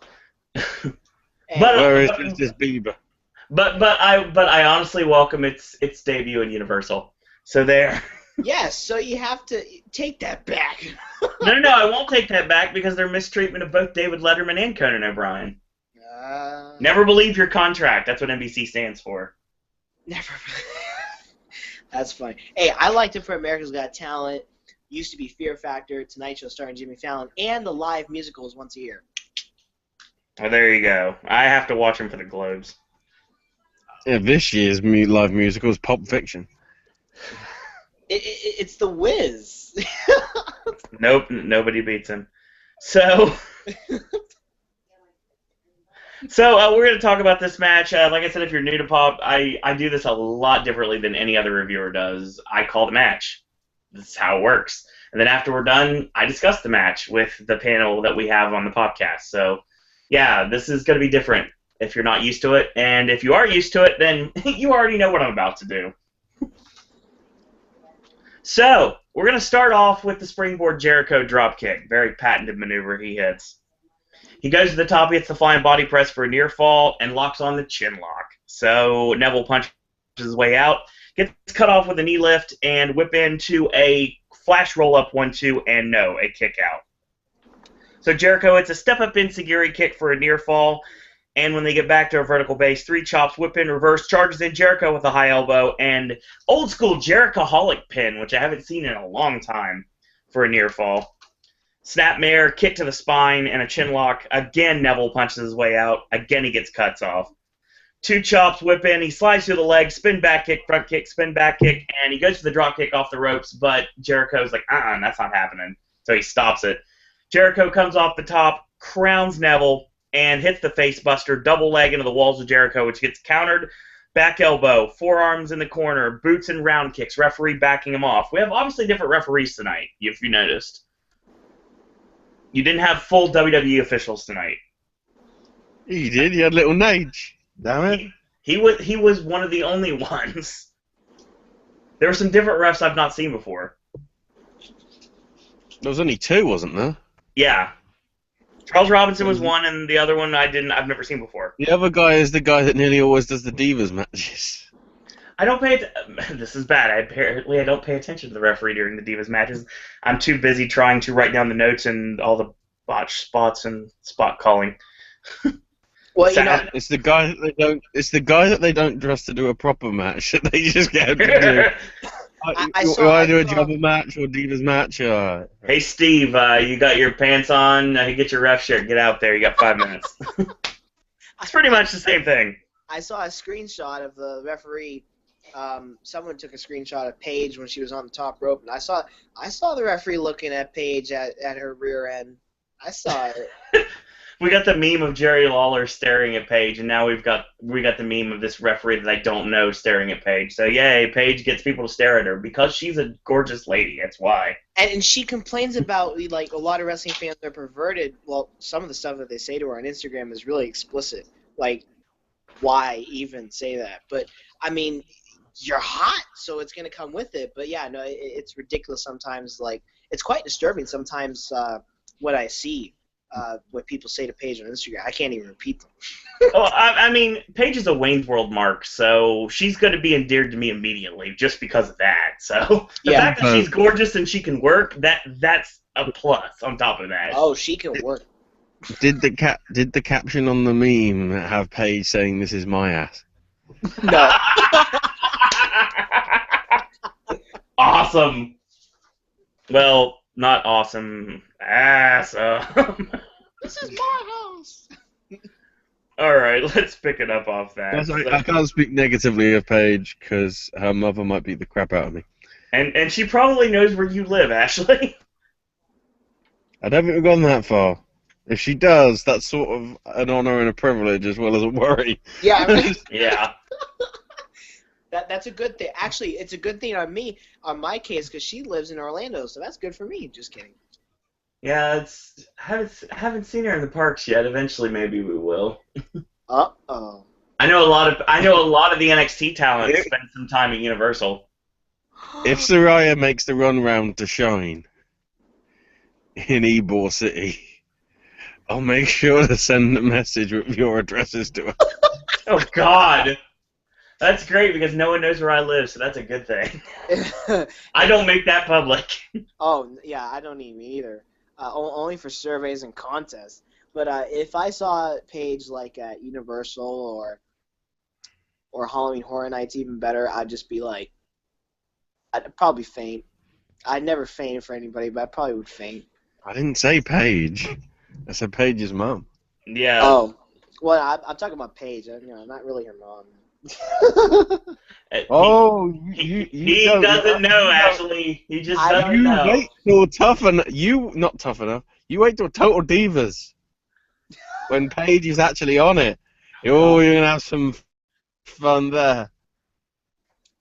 Where is Justice Bieber? But I honestly welcome its debut in Universal. So there. Yes, so you have to take that back. No, I won't take that back because they're mistreatment of both David Letterman and Conan O'Brien. Never believe your contract. That's what NBC stands for. Never. That's funny. Hey, I liked it for America's Got Talent. Used to be Fear Factor, Tonight Show starring Jimmy Fallon, and the live musicals once a year. Oh, there you go. I have to watch them for the Globes. Yeah, this year's live musical is Pulp Fiction. It's The Wiz. Nope, nobody beats him. So, we're going to talk about this match. Like I said, if you're new to Pop, I do this a lot differently than any other reviewer does. I call the match. This is how it works. And then after we're done, I discuss the match with the panel that we have on the podcast. So, yeah, this is going to be different if you're not used to it. And if you are used to it, then you already know what I'm about to do. So, we're going to start off with the springboard Jericho dropkick. Very patented maneuver he hits. He goes to the top, hits the flying body press for a near fall, and locks on the chin lock. So, Neville punches his way out, gets cut off with a knee lift, and whip into a flash roll-up 1-2, and no, a kick out. So, Jericho hits a step-up enziguri kick for a near fall, and when they get back to a vertical base, 3 chops, whip in reverse, charges in Jericho with a high elbow, and old school Jericho-holic pin, which I haven't seen in a long time for a near fall. Snapmare, kick to the spine, and a chin lock. Again, Neville punches his way out. Again, he gets cuts off. 2 chops, whip in, he slides through the leg, spin back kick, front kick, spin back kick, and he goes for the drop kick off the ropes, but Jericho's like, that's not happening. So he stops it. Jericho comes off the top, crowns Neville, and hits the face buster, double leg into the walls of Jericho, which gets countered. Back elbow, forearms in the corner, boots and round kicks, referee backing him off. We have obviously different referees tonight, if you noticed. You didn't have full WWE officials tonight. You did. You had little Nage. Damn it. He was one of the only ones. There were some different refs I've not seen before. There was only 2, wasn't there? Yeah. Charles Robinson was one, and the other one I've never seen before. The other guy is the guy that nearly always does the Divas matches. I don't pay. This is bad. I don't pay attention to the referee during the Divas matches. I'm too busy trying to write down the notes and all the botched spots and spot calling. Well, it's the guy that they don't. It's the guy that they don't trust to do a proper match. They just get him to do. I do a jobber match or Divas match. Hey Steve, you got your pants on? Get your ref shirt. Get out there. You got 5 minutes. It's pretty much the same thing. I saw a screenshot of the referee. Someone took a screenshot of Paige when she was on the top rope, and I saw the referee looking at Paige at her rear end. I saw it. We got the meme of Jerry Lawler staring at Paige, and now we got the meme of this referee that I don't know staring at Paige. So yay, Paige gets people to stare at her because she's a gorgeous lady. That's why. And she complains about, like, a lot of wrestling fans are perverted. Well, some of the stuff that they say to her on Instagram is really explicit. Like, why even say that? But I mean, you're hot, so it's gonna come with it. But yeah, no, it's ridiculous sometimes. Like, it's quite disturbing sometimes what I see. What people say to Paige on Instagram, I can't even repeat them. Well, I mean, Paige is a Wayne's World mark, so she's going to be endeared to me immediately just because of that. So the fact that she's gorgeous and she can work, that's a plus on top of that. Oh, she can work. Did the caption on the meme have Paige saying, "This is my ass"? No. Awesome. Well, not awesome. Awesome. This is my house. All right, let's pick it up off that. I can't speak negatively of Paige because her mother might beat the crap out of me. And she probably knows where you live, Ashley. I don't think we've gone that far. If she does, that's sort of an honor and a privilege as well as a worry. Yeah. I mean, yeah. That's a good thing. Actually, it's a good thing on my case, because she lives in Orlando, so that's good for me. Just kidding. Yeah, haven't seen her in the parks yet. Eventually, maybe we will. Uh-oh. I know a lot of the NXT talent spend some time at Universal. If Saraya makes the run round to Shine in Ybor City, I'll make sure to send a message with your addresses to her. Oh God. That's great because no one knows where I live, so that's a good thing. I don't make that public. Oh, yeah, I don't even either. Only for surveys and contests. But if I saw Paige like at Universal or Halloween Horror Nights, even better, I'd just be like, I'd probably faint. I'd never faint for anybody, but I probably would faint. I didn't say Paige. I said Paige's mom. Yeah. Oh, well, I'm talking about Paige. I'm not really her mom. Oh, He don't doesn't know, you Ashley. He just I doesn't don't know. wait till tough enough. Not tough enough. You wait till Total Divas when Paige is actually on it. Oh, you're gonna have some fun there.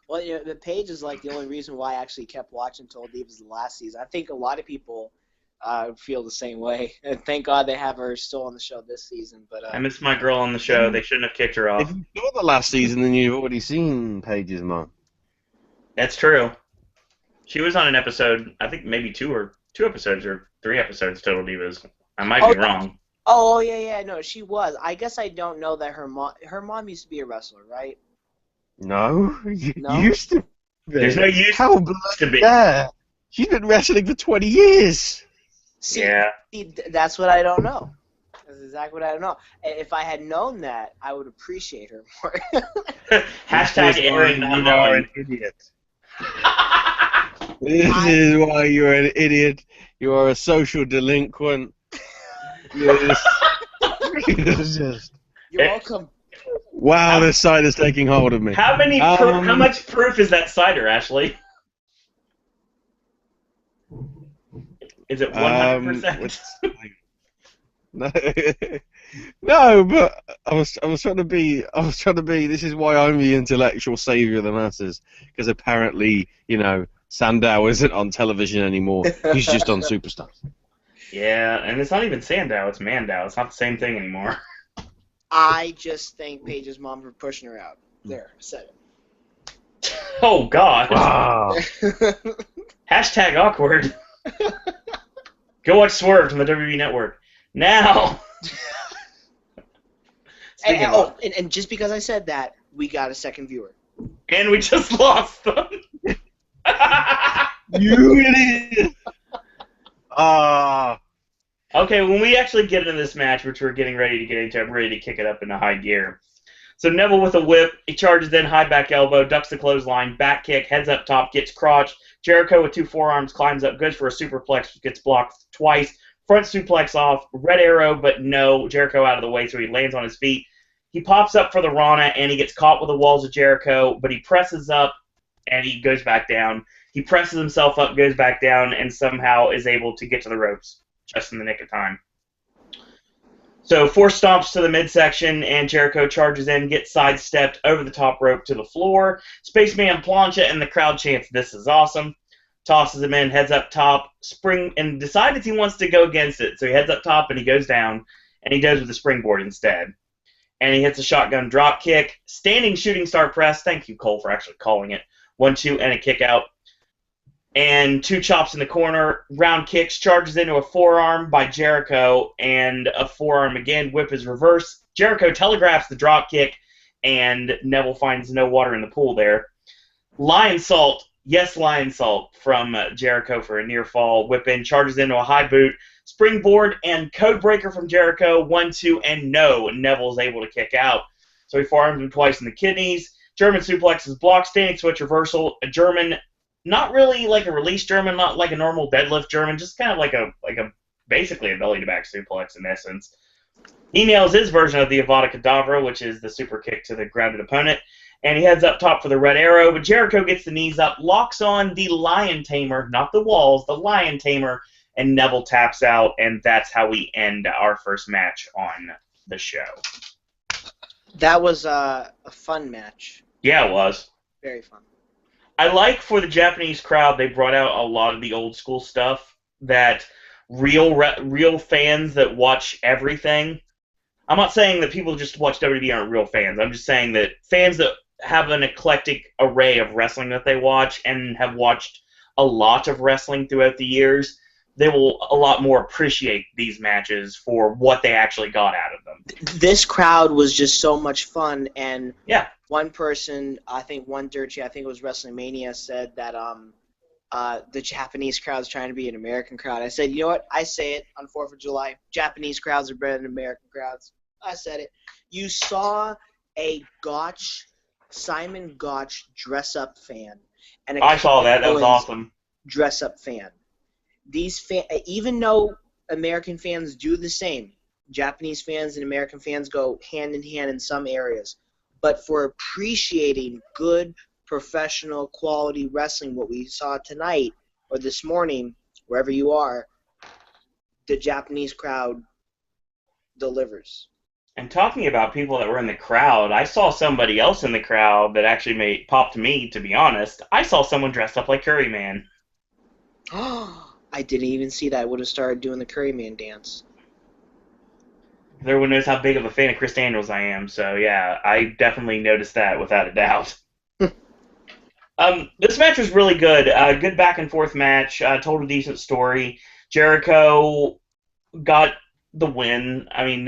Well, the Page is like the only reason why I actually kept watching Total Divas the last season. I think a lot of people feel the same way, and thank God they have her still on the show this season. But I miss my girl on the show. They shouldn't have kicked her If off. you saw the last season, then you've already seen Paige's mom. That's true. She was on an episode, I think maybe two episodes or 3 episodes, Total Divas. I might be wrong. Oh yeah, no, she was. I guess I don't know that her mom used to be a wrestler, right? No, you No? used to be. There's no use How to bloody be. dare. She's been wrestling for 20 years. See, Yeah. that's what I don't know. That's exactly what I don't know. If I had known that, I would appreciate her more. Hashtag This is Aaron why not you are knowing. an idiot. This is why you're an idiot. You are a social delinquent. You're just... You're welcome. Wow, this side is taking hold of me. How much proof is that cider, Ashley? Is it 100%? No, but I was trying to be. This is why I'm the intellectual savior of the masses, because apparently, Sandow isn't on television anymore. He's just on Superstars. Yeah, and it's not even Sandow, it's Mandow. It's not the same thing anymore. I just thank Paige's mom for pushing her out. There, said it. Oh, God. Wow. Hashtag awkward. Go watch Swerve on the WWE Network. Now. And just because I said that, we got a second viewer. And we just lost them. You idiot. Okay, when we actually get into this match, which we're getting ready to get into, I'm ready to kick it up into high gear. So Neville with a whip, he charges in, high back elbow, ducks the clothesline, back kick, heads up top, gets crotch. Jericho with 2 forearms climbs up, goes for a superplex, gets blocked twice. Front suplex off, red arrow, but no, Jericho out of the way, so he lands on his feet. He pops up for the Rana, and he gets caught with the walls of Jericho, but he presses up, and he goes back down. He presses himself up, goes back down, and somehow is able to get to the ropes just in the nick of time. So 4 stomps to the midsection, and Jericho charges in, gets sidestepped over the top rope to the floor. Spaceman plancha, and the crowd chants, "This is awesome." Tosses him in, heads up top, and decides he wants to go against it. So he heads up top, and he goes down, and he does with the springboard instead. And he hits a shotgun drop kick, standing shooting star press. Thank you, Cole, for actually calling it. 1-2, and a kick out. And 2 chops in the corner, round kicks, charges into a forearm by Jericho, and a forearm again, whip is reverse. Jericho telegraphs the drop kick, and Neville finds no water in the pool there. Lion Salt, yes, Lion Salt from Jericho for a near fall, whip in, charges into a high boot, springboard, and code breaker from Jericho, 1-2, and no, Neville's able to kick out. So he forearms him twice in the kidneys. German suplex is blocked, standing switch reversal, a German. Not really like a release German, not like a normal deadlift German, just kind of like a basically a belly-to-back suplex in essence. He nails his version of the Avada Kedavra, which is the super kick to the grounded opponent, and he heads up top for the red arrow, but Jericho gets the knees up, locks on the Lion Tamer, not the walls, the Lion Tamer, and Neville taps out, and that's how we end our first match on the show. That was a fun match. Yeah, it was. Very fun. I like for the Japanese crowd, they brought out a lot of the old school stuff that real fans that watch everything. I'm not saying that people just watch WWE aren't real fans. I'm just saying that fans that have an eclectic array of wrestling that they watch and have watched a lot of wrestling throughout the years, they will a lot more appreciate these matches for what they actually got out of them. This crowd was just so much fun, and yeah. One person, I think it was Wrestling Mania, said that the Japanese crowd's trying to be an American crowd. I said, you know what? I say it on 4th of July. Japanese crowds are better than American crowds. I said it. You saw a Simon Gotch dress-up fan. And I saw that. That was awesome. Dress-up fan. Even though American fans do the same, Japanese fans and American fans go hand in hand in some areas. but for appreciating good, professional, quality wrestling, what we saw tonight or this morning, wherever you are, the Japanese crowd delivers. And talking about people that were in the crowd, I saw somebody else in the crowd that actually popped me, to be honest. I saw someone dressed up like Curry Man. I didn't even see that. I would have started doing the Curry Man dance. Everyone knows how big of a fan of Chris Daniels I am, so yeah, I definitely noticed that without a doubt. This match was really good. Good back and forth match. Told a decent story. Jericho got the win. I mean,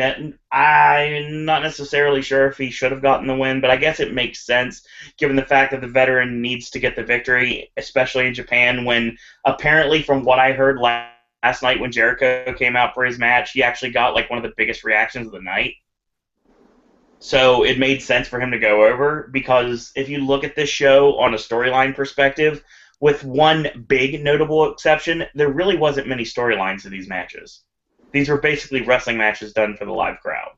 I'm not necessarily sure if he should have gotten the win, but I guess it makes sense given the fact that the veteran needs to get the victory, especially in Japan, when apparently, from what I heard last night when Jericho came out for his match, he actually got like one of the biggest reactions of the night. So it made sense for him to go over, because if you look at this show on a storyline perspective, with one big notable exception, there really wasn't many storylines to these matches. These were basically wrestling matches done for the live crowd.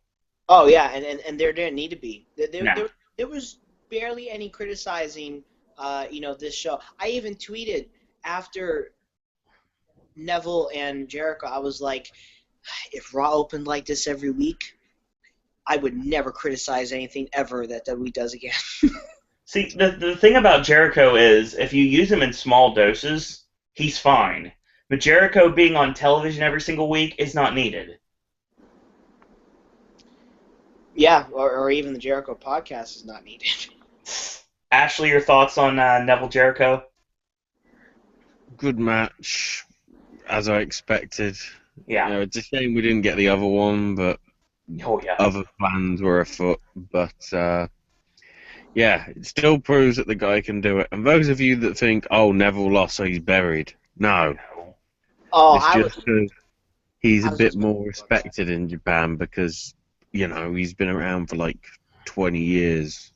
Oh, yeah, and there didn't need to be. No. There was barely any criticizing, this show. I even tweeted after Neville and Jericho, I was like, if Raw opened like this every week, I would never criticize anything ever that WWE does again. See, the thing about Jericho is, if you use him in small doses, he's fine. But Jericho being on television every single week is not needed. Yeah, or even the Jericho podcast is not needed. Ashley, your thoughts on Neville Jericho? Good match, as I expected. Yeah. You know, it's a shame we didn't get the other one, but Oh, yeah. other plans were afoot. But yeah, it still proves that the guy can do it. And those of you that think, oh, Neville lost, so he's buried. No. Oh, It's just he's a bit more respected in Japan because, you know, he's been around for like 20 years.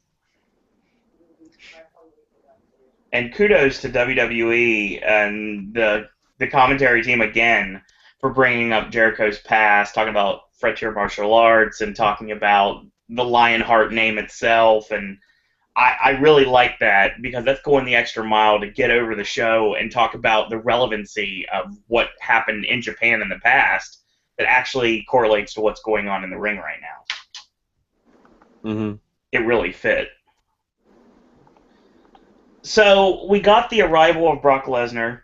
And kudos to WWE and the commentary team again for bringing up Jericho's past, talking about frontier martial arts and talking about the Lionheart name itself. And I really like that, because that's going the extra mile to get over the show and talk about the relevancy of what happened in Japan in the past that actually correlates to what's going on in the ring right now. Mm-hmm. It really fit. So we got the arrival of Brock Lesnar,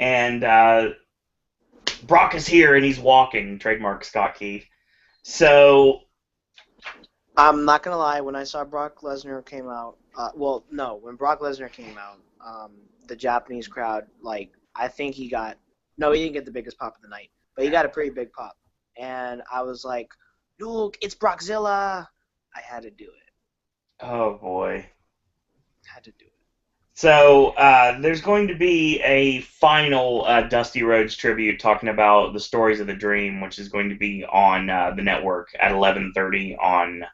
and Brock is here and he's walking, trademark Scott Keith. So I'm not gonna lie. When I saw Brock Lesnar came out, when Brock Lesnar came out, the Japanese crowd, like, I think he didn't get the biggest pop of the night, but he got a pretty big pop, and I was like, look, it's Brockzilla. I had to do it. oh boy. Had to do it. So there's going to be a final Dusty Rhodes tribute talking about the stories of the Dream, which is going to be on the network at 11:30 on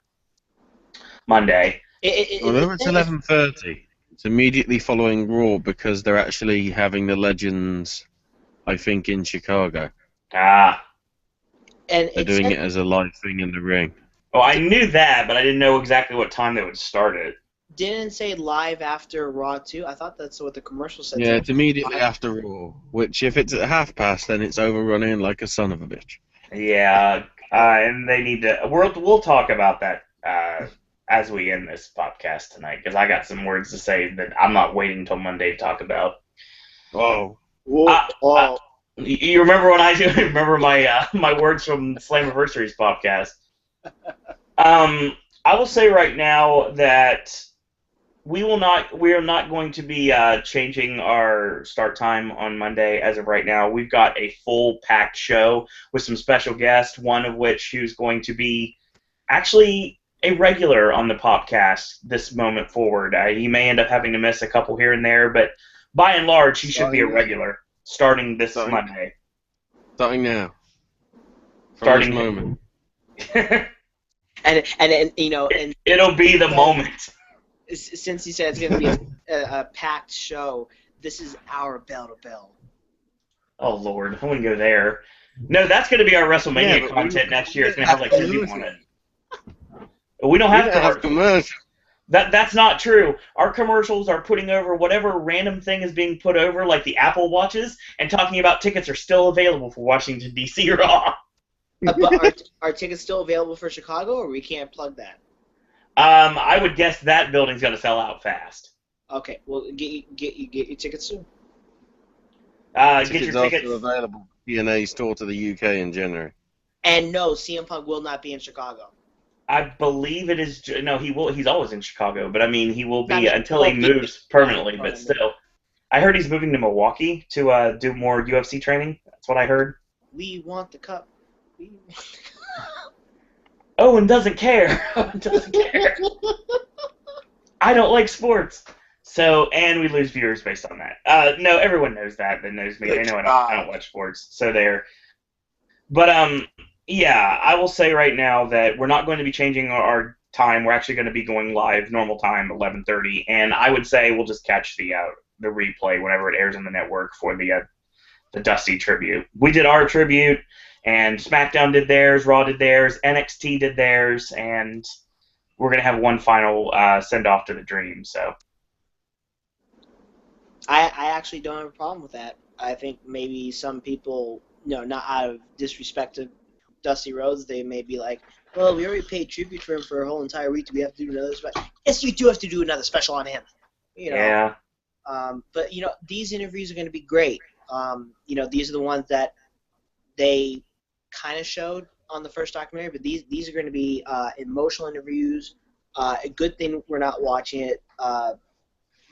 Monday. Although it's 11:30, it's immediately following Raw because they're actually having the Legends, I think, in Chicago. Ah. And They're doing it as a live thing in the ring. Oh, I knew that, but I didn't know exactly what time they would start it. Didn't say live after Raw 2. I thought that's what the commercial said. Yeah, it's immediately after Raw, which if it's at 1:30 then it's overrunning like a son of a bitch. Yeah, and they need to. We'll talk about that as we end this podcast tonight, because I got some words to say that I'm not waiting until Monday to talk about. Oh. You remember when I remember my words from Slammiversary's podcast? I will say right now that we are not going to be changing our start time on Monday as of right now. We've got a full packed show with some special guests, one of which who's going to be actually a regular on the Popcast this moment forward. He may end up having to miss a couple here and there, but by and large, he should be a regular starting this Monday. Starting now. Starting this moment. and you know, and it'll be the moment. Since you said it's going to be a packed show, this is our bell to bell. Oh Lord, I wouldn't go there. No, that's going to be our WrestleMania content next year. It's going to have like 2 people on it. We don't We have don't have commercials. commercials. That's not true. Our commercials are putting over whatever random thing is being put over, like the Apple Watches, and talking about tickets are still available for Washington D.C. Raw. But are tickets still available for Chicago, or we can't plug that? I would guess that building's gonna sell out fast. Okay, well, get your tickets soon. Get Tickets your are tickets. still available. P&A store to the UK in January. And no, CM Punk will not be in Chicago. I believe it is. No, he will. He's always in Chicago, but I mean, he will I be mean, until he he'll be moves permanently. But permanently. still, I heard he's moving to Milwaukee to do more UFC training. That's what I heard. We want the cup. We want the Owen doesn't care. Owen doesn't care. I don't like sports. So, and we lose viewers based on that. No, everyone knows that knows me. They know I don't watch sports. So there. But yeah, I will say right now that we're not going to be changing our time. We're actually going to be going live normal time, 11:30, and I would say we'll just catch the replay whenever it airs on the network for the Dusty tribute. We did our tribute, and SmackDown did theirs, Raw did theirs, NXT did theirs, and we're going to have one final send off to the Dream. So. I actually don't have a problem with that. I think maybe some people, not out of disrespect to Dusty Rhodes, they may be like, well, we already paid tribute for him for a whole entire week. Do we have to do another special? Yes, you do have to do another special on him. Yeah. But, these interviews are going to be great. These are the ones that they kind of showed on the first documentary, but these are going to be emotional interviews. A good thing we're not watching it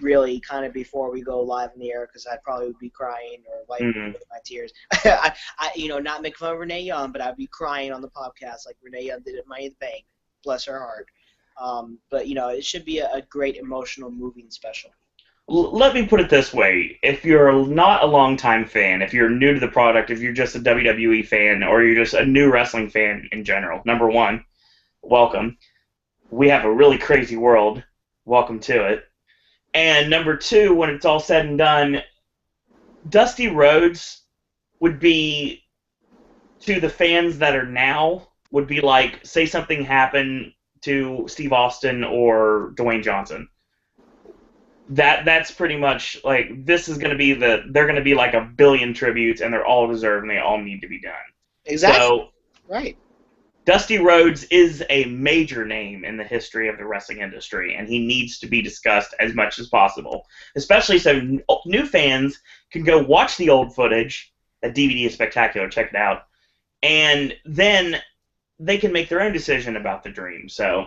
really kind of before we go live in the air, because I probably would be crying or wiping my tears. Not making fun of Renee Young, but I'd be crying on the podcast like Renee Young did at Money in the Bank. Bless her heart. But it should be a great emotional, moving special. Let me put it this way. If you're not a longtime fan, if you're new to the product, if you're just a WWE fan, or you're just a new wrestling fan in general, number one, welcome. We have a really crazy world. Welcome to it. And number two, when it's all said and done, Dusty Rhodes would be, to the fans that are now, would be like, say something happened to Steve Austin or Dwayne Johnson. That's pretty much, like, this is going to be they're going to be like a billion tributes, and they're all deserved, and they all need to be done. Exactly. So, right. Dusty Rhodes is a major name in the history of the wrestling industry, and he needs to be discussed as much as possible, especially so new fans can go watch the old footage. That DVD is spectacular. Check it out. And then they can make their own decision about the Dream. So,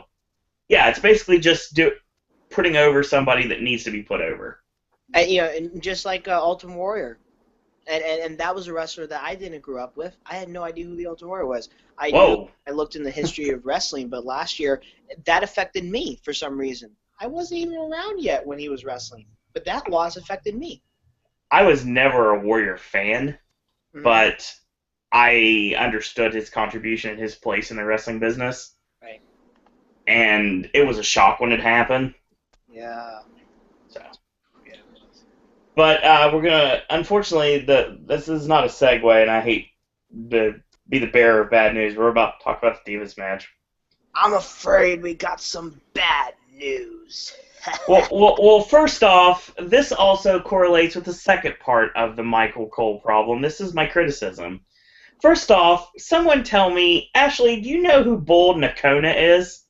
yeah, it's basically just putting over somebody that needs to be put over. And just like Ultimate Warrior. And that was a wrestler that I didn't grow up with. I had no idea who the Ultimate Warrior was. I looked in the history of wrestling, but last year, that affected me for some reason. I wasn't even around yet when he was wrestling, but that loss affected me. I was never a Warrior fan, but I understood his contribution and his place in the wrestling business. Right. And it was a shock when it happened. Yeah. So. But we're gonna, unfortunately, this is not a segue, and I hate to be the bearer of bad news. We're about to talk about the Divas match. I'm afraid we got some bad news. well, first off, this also correlates with the second part of the Michael Cole problem. This is my criticism. First off, someone tell me, Ashley, do you know who Bull Nakona is?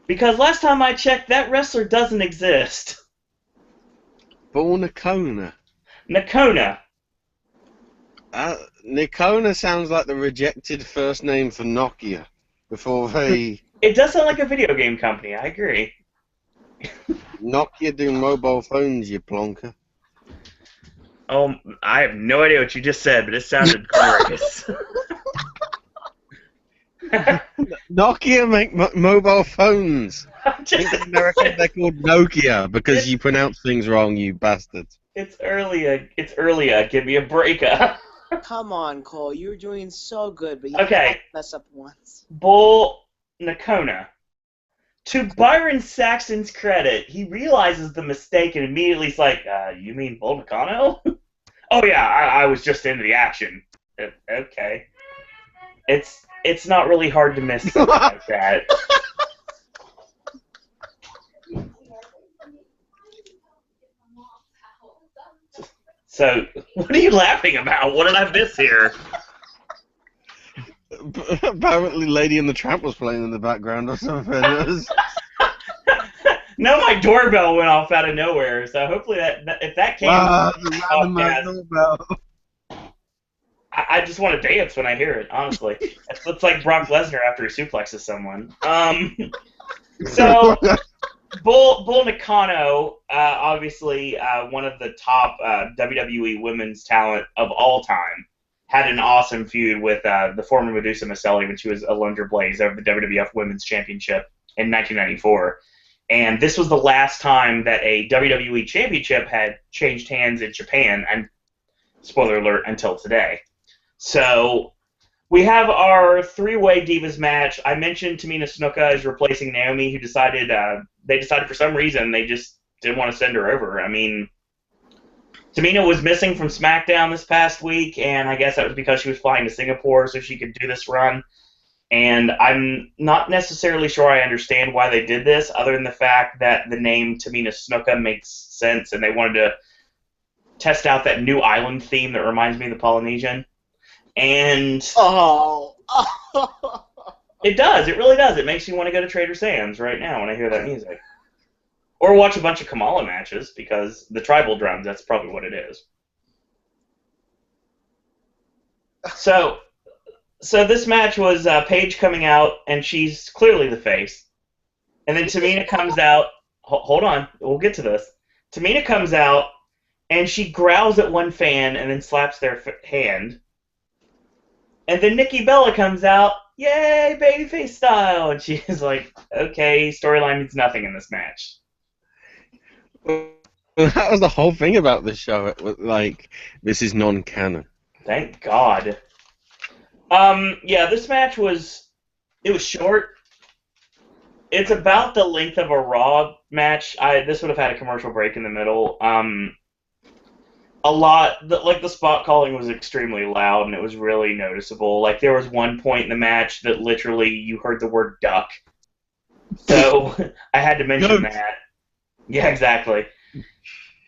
Because last time I checked, that wrestler doesn't exist. Bull Nakona. Nakona. Nakona sounds like the rejected first name for Nokia before they... It does sound like a video game company, I agree. Nokia do mobile phones, you plonker. Oh, I have no idea what you just said, but it sounded glorious. Nokia make mobile phones. In America, they're called Nokia because you pronounce things wrong, you bastards. It's earlier. Give me a break. Come on, Cole. You were doing so good, but you okay. Mess up once. Bull Nakona. To Byron Saxton's credit, he realizes the mistake and immediately is like, you mean Bull Nakano? Oh, yeah, I was just into the action. Okay. it's not really hard to miss something like that. So, what are you laughing about? What did I miss here? Apparently, Lady and the Tramp was playing in the background or something. It was... No, my doorbell went off out of nowhere. So hopefully if that came Wow, from the the random podcast, doorbell. I just want to dance when I hear it. Honestly, it's like Brock Lesnar after he suplexes someone. So Bull Nakano, obviously one of the top WWE women's talent of all time, had an awesome feud with the former Medusa Maselli when she was Alundra Blaze over the WWF Women's Championship in 1994. And this was the last time that a WWE Championship had changed hands in Japan, and spoiler alert, until today. So we have our three-way Divas match. I mentioned Tamina Snuka is replacing Naomi, who decided they decided for some reason they just didn't want to send her over. I mean, Tamina was missing from SmackDown this past week, and I guess that was because she was flying to Singapore so she could do this run. And I'm not necessarily sure I understand why they did this, other than the fact that the name Tamina Snuka makes sense, and they wanted to test out that new island theme that reminds me of the Polynesian. And it does. It really does. It makes you want to go to Trader Sam's right now when I hear that music. Or watch a bunch of Kamala matches, because the tribal drums, that's probably what it is. So this match was Paige coming out, and she's clearly the face. And then Tamina comes out. Hold on. We'll get to this. Tamina comes out, and she growls at one fan and then slaps their hand. And then Nikki Bella comes out, yay, babyface style. And she's like, okay, storyline means nothing in this match. Well, that was the whole thing about this show. It was like, this is non-canon. Thank God. Yeah, this match was short. It's about the length of a Raw match. This would have had a commercial break in the middle. The spot calling was extremely loud, and it was really noticeable. Like, there was one point in the match that literally you heard the word duck. So I had to mention that. Yeah, exactly.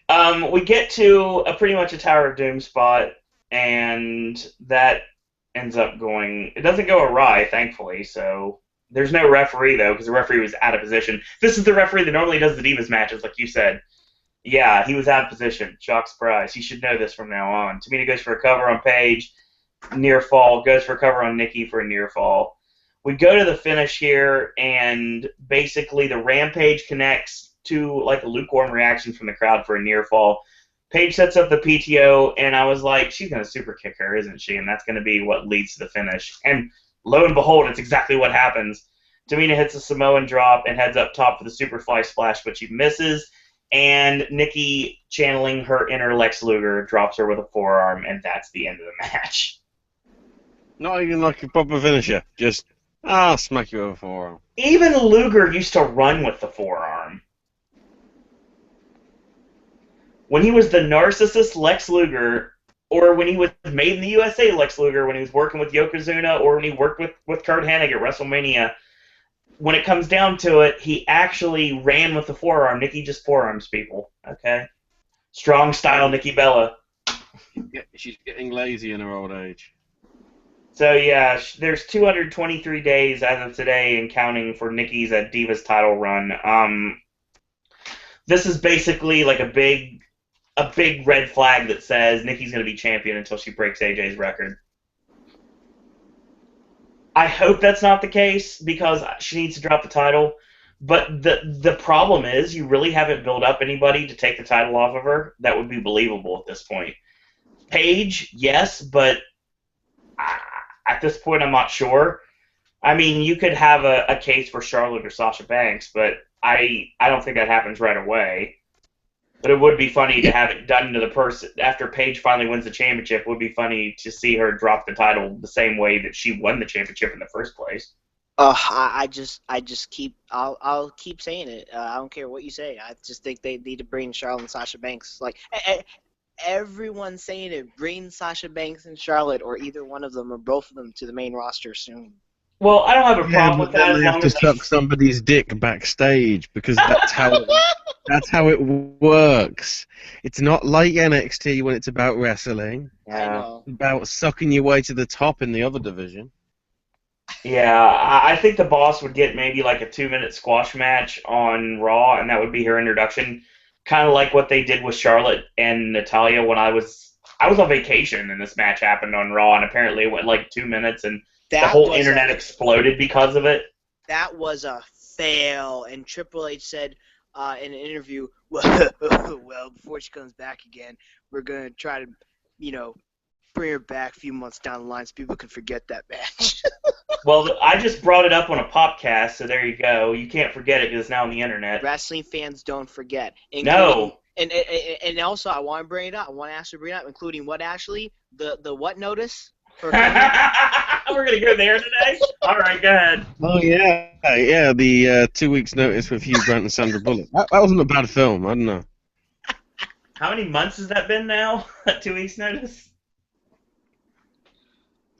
We get to pretty much a Tower of Doom spot, and that ends up going... It doesn't go awry, thankfully, so... There's no referee, though, because the referee was out of position. This is the referee that normally does the Divas matches, like you said. Yeah, he was out of position. Shock, surprise. He should know this from now on. Tamina goes for a cover on Paige, near fall. Goes for a cover on Nikki for a near fall. We go to the finish here, and basically the Rampage connects to like a lukewarm reaction from the crowd for a near fall. Paige sets up the PTO, and I was like, she's going to super kick her, isn't she? And that's going to be what leads to the finish. And lo and behold, it's exactly what happens. Tamina hits a Samoan drop and heads up top for the Superfly Splash, but she misses. And Nikki, channeling her inner Lex Luger, drops her with a forearm, and that's the end of the match. Not even like a proper finisher. Just, smack you with a forearm. Even Luger used to run with the forearm. When he was the narcissist Lex Luger, or when he was made in the USA Lex Luger, when he was working with Yokozuna, or when he worked with Kurt Hennig at WrestleMania, when it comes down to it, he actually ran with the forearm. Nikki just forearms people, okay? Strong style Nikki Bella. She's getting lazy in her old age. So, yeah, there's 223 days as of today and counting for Nikki's Divas title run. This is basically like a big red flag that says Nikki's going to be champion until she breaks AJ's record. I hope that's not the case because she needs to drop the title. But the problem is you really haven't built up anybody to take the title off of her that would be believable at this point. Paige, yes, but at this point I'm not sure. I mean, you could have a case for Charlotte or Sasha Banks, but I don't think that happens right away. But it would be funny to have it done to the person after Paige finally wins the championship. It would be funny to see her drop the title the same way that she won the championship in the first place. I'll keep saying it. I don't care what you say. I just think they need to bring Charlotte and Sasha Banks. Like everyone's saying it, bring Sasha Banks and Charlotte, or either one of them or both of them to the main roster soon. Well, I don't have a Yeah, problem but with then that as they have long to as suck somebody's dick backstage because that's how it works. It's not like NXT when it's about wrestling. I Yeah. know. It's about sucking your way to the top in the other division. Yeah, I think the boss would get maybe like a 2-minute squash match on Raw, and that would be her introduction. Kind of like what they did with Charlotte and Natalia when I was on vacation and this match happened on Raw, and apparently it went like 2 minutes, and the That whole was internet exploded because of it. that was a fail, and Triple H said in an interview, well, before she comes back again, we're gonna try to, bring her back a few months down the line so people can forget that match. Well, I just brought it up on a Popcast, so there you go. You can't forget it because it's now on the internet. Wrestling fans don't forget. No. And also, I want to bring it up. I want to ask her to bring it up, including what, Ashley? The what notice? We're going to go there today? All right, go ahead. Oh yeah, the 2 weeks notice with Hugh Grant and Sandra Bullock. That wasn't a bad film. I don't know. How many months has that been now? 2 weeks notice?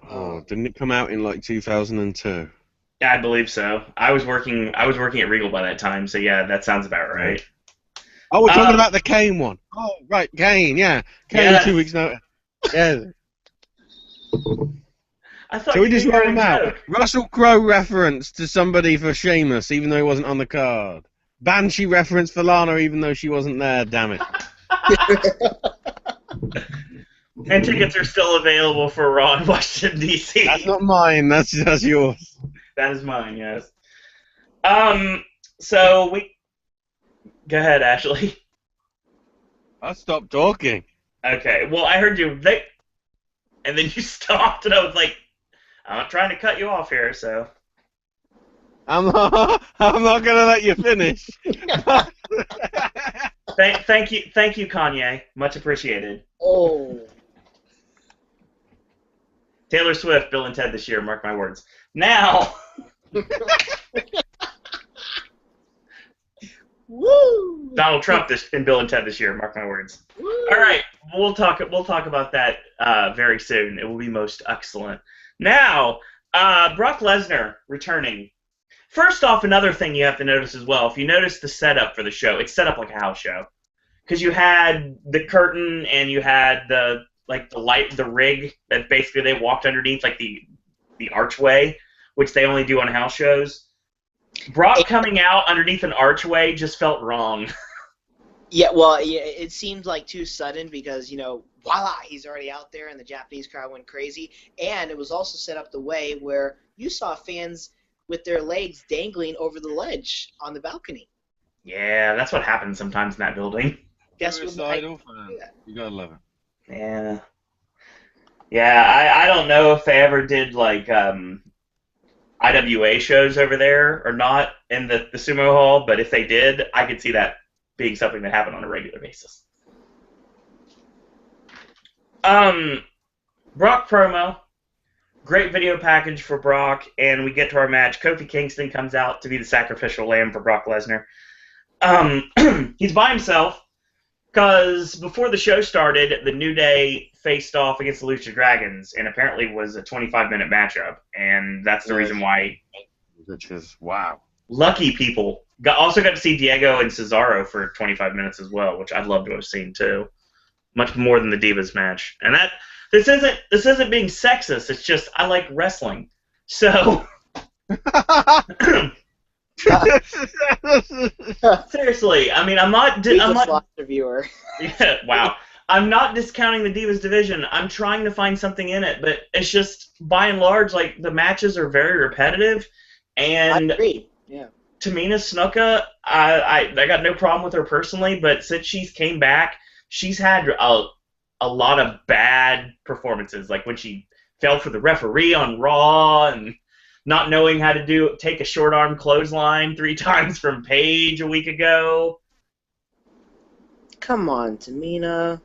Oh, didn't it come out in like 2002? Yeah, I believe so. I was working at Regal by that time, so yeah, that sounds about right. Oh, we're talking about the Kane one. Oh, right, Kane, yeah. Kane, yes. 2 weeks notice. Yeah. I thought So we you just knew wrote your him out. joke. Russell Crowe reference to somebody for Sheamus, even though he wasn't on the card. Banshee reference for Lana, even though she wasn't there. Damn it. And tickets are still available for Raw in Washington, D.C. That's not mine. That's yours. That is mine, yes. So we... Go ahead, Ashley. I stopped talking. Okay, well, I heard you, and then you stopped, and I was like, I'm not trying to cut you off here, so... I'm not gonna let you finish. Thank you, Kanye. Much appreciated. Oh. Taylor Swift, Bill and Ted this year, mark my words. Now... Woo! Donald Trump in Bill and Ted this year, mark my words. Woo! All right, we'll talk about that very soon. It will be most excellent. Now, Brock Lesnar returning. First off, another thing you have to notice as well. If you notice the setup for the show, it's set up like a house show because you had the curtain and you had the light, the rig that basically they walked underneath, like the archway, which they only do on house shows. Brock coming out underneath an archway just felt wrong. Yeah, well, it seemed like too sudden because, voila, he's already out there and the Japanese crowd went crazy. And it was also set up the way where you saw fans with their legs dangling over the ledge on the balcony. Yeah, that's what happens sometimes in that building. Guess what? You gotta love it. Yeah. Yeah, I don't know if they ever did, like, IWA shows over there or not in the sumo hall, but if they did, I could see that being something that happened on a regular basis. Brock promo, great video package for Brock, and we get to our match. Kofi Kingston comes out to be the sacrificial lamb for Brock Lesnar. He's by himself because before the show started, the New Day faced off against the Lucha Dragons, and apparently was a 25-minute matchup, and that's the reason why. Which is wow. Lucky people also got to see Diego and Cesaro for 25 minutes as well, which I'd love to have seen too, much more than the Divas match. And this isn't being sexist. It's just I like wrestling, so. Seriously, I mean, I'm not. Lost a viewer. Yeah, wow. I'm not discounting the Divas division. I'm trying to find something in it, but it's just by and large, like the matches are very repetitive. And I agree. Yeah. Tamina Snuka, I got no problem with her personally, but since she's came back, she's had a lot of bad performances, like when she fell for the referee on Raw and not knowing how to take a short arm clothesline 3 times from Paige a week ago. Come on, Tamina.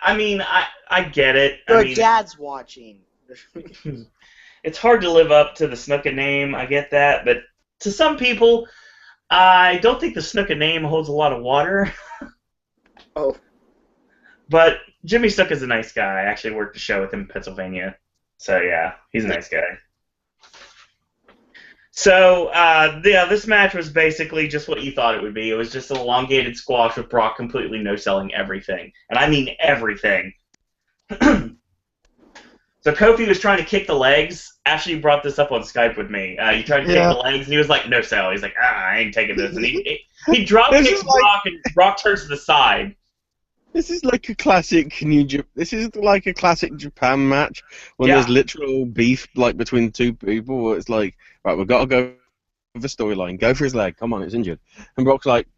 I get it. Your dad's watching. It's hard to live up to the Snuka name, I get that, but to some people, I don't think the Snuka name holds a lot of water. Oh. But Jimmy Snuka's a nice guy. I actually worked a show with him in Pennsylvania. So, yeah, he's a nice guy. So, yeah, this match was basically just what you thought it would be. It was just an elongated squash with Brock completely no-selling everything. And I mean everything. So Kofi was trying to kick the legs. Ashley brought this up on Skype with me. He tried to kick Yeah. the legs, and he was like, no sell. He's like, I ain't taking this. And he drop This kicks is like- Brock, and Brock turns to the side. This is like a classic This is like a classic Japan match when Yeah. there's literal beef like between two people. Where it's like, right, we've got to go for the storyline. Go for his leg. Come on, it's injured. And Brock's like,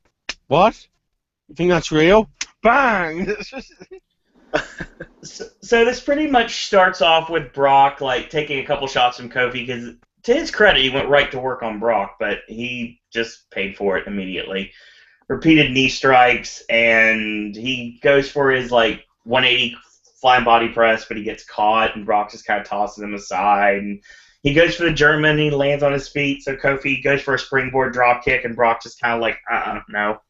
what? You think that's real? Bang! It's just- So this pretty much starts off with Brock like taking a couple shots from Kofi because, to his credit, he went right to work on Brock, but he just paid for it immediately. Repeated knee strikes, and he goes for his like 180 flying body press, but he gets caught, and Brock just kind of tosses him aside. And he goes for the German, and he lands on his feet. So Kofi goes for a springboard drop kick, and Brock just kind of like, no.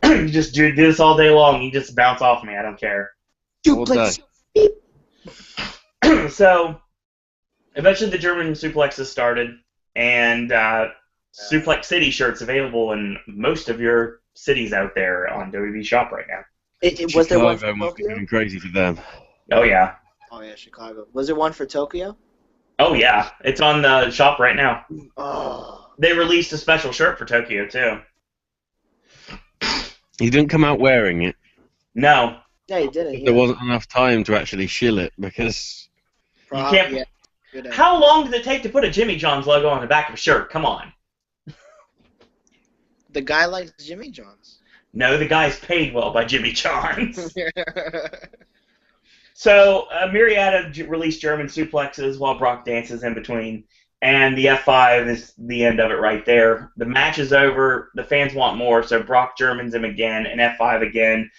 You just do this all day long. You just bounce off me. I don't care. All day. So eventually the German suplexes started, and Suplex City shirts available in most of your cities out there on WWE Shop right now. Was there one for Chicago must be Tokyo? going crazy for them. Oh yeah, Oh yeah, Chicago. Was there one for Tokyo? oh yeah, it's on the shop right now. Oh. They released a special shirt for Tokyo too. He didn't come out wearing it. No, Yeah, you didn't. There wasn't enough time to actually shill it because you can't. Yeah. Good idea. How long did it take to put a Jimmy John's logo on the back of a shirt? Come on. The guy likes Jimmy John's. No, the guy's paid well by Jimmy John's. So, a myriad of released German suplexes while Brock dances in between, and the F5 is the end of it right there. The match is over. The fans want more, so Brock Germans him again, and F5 again.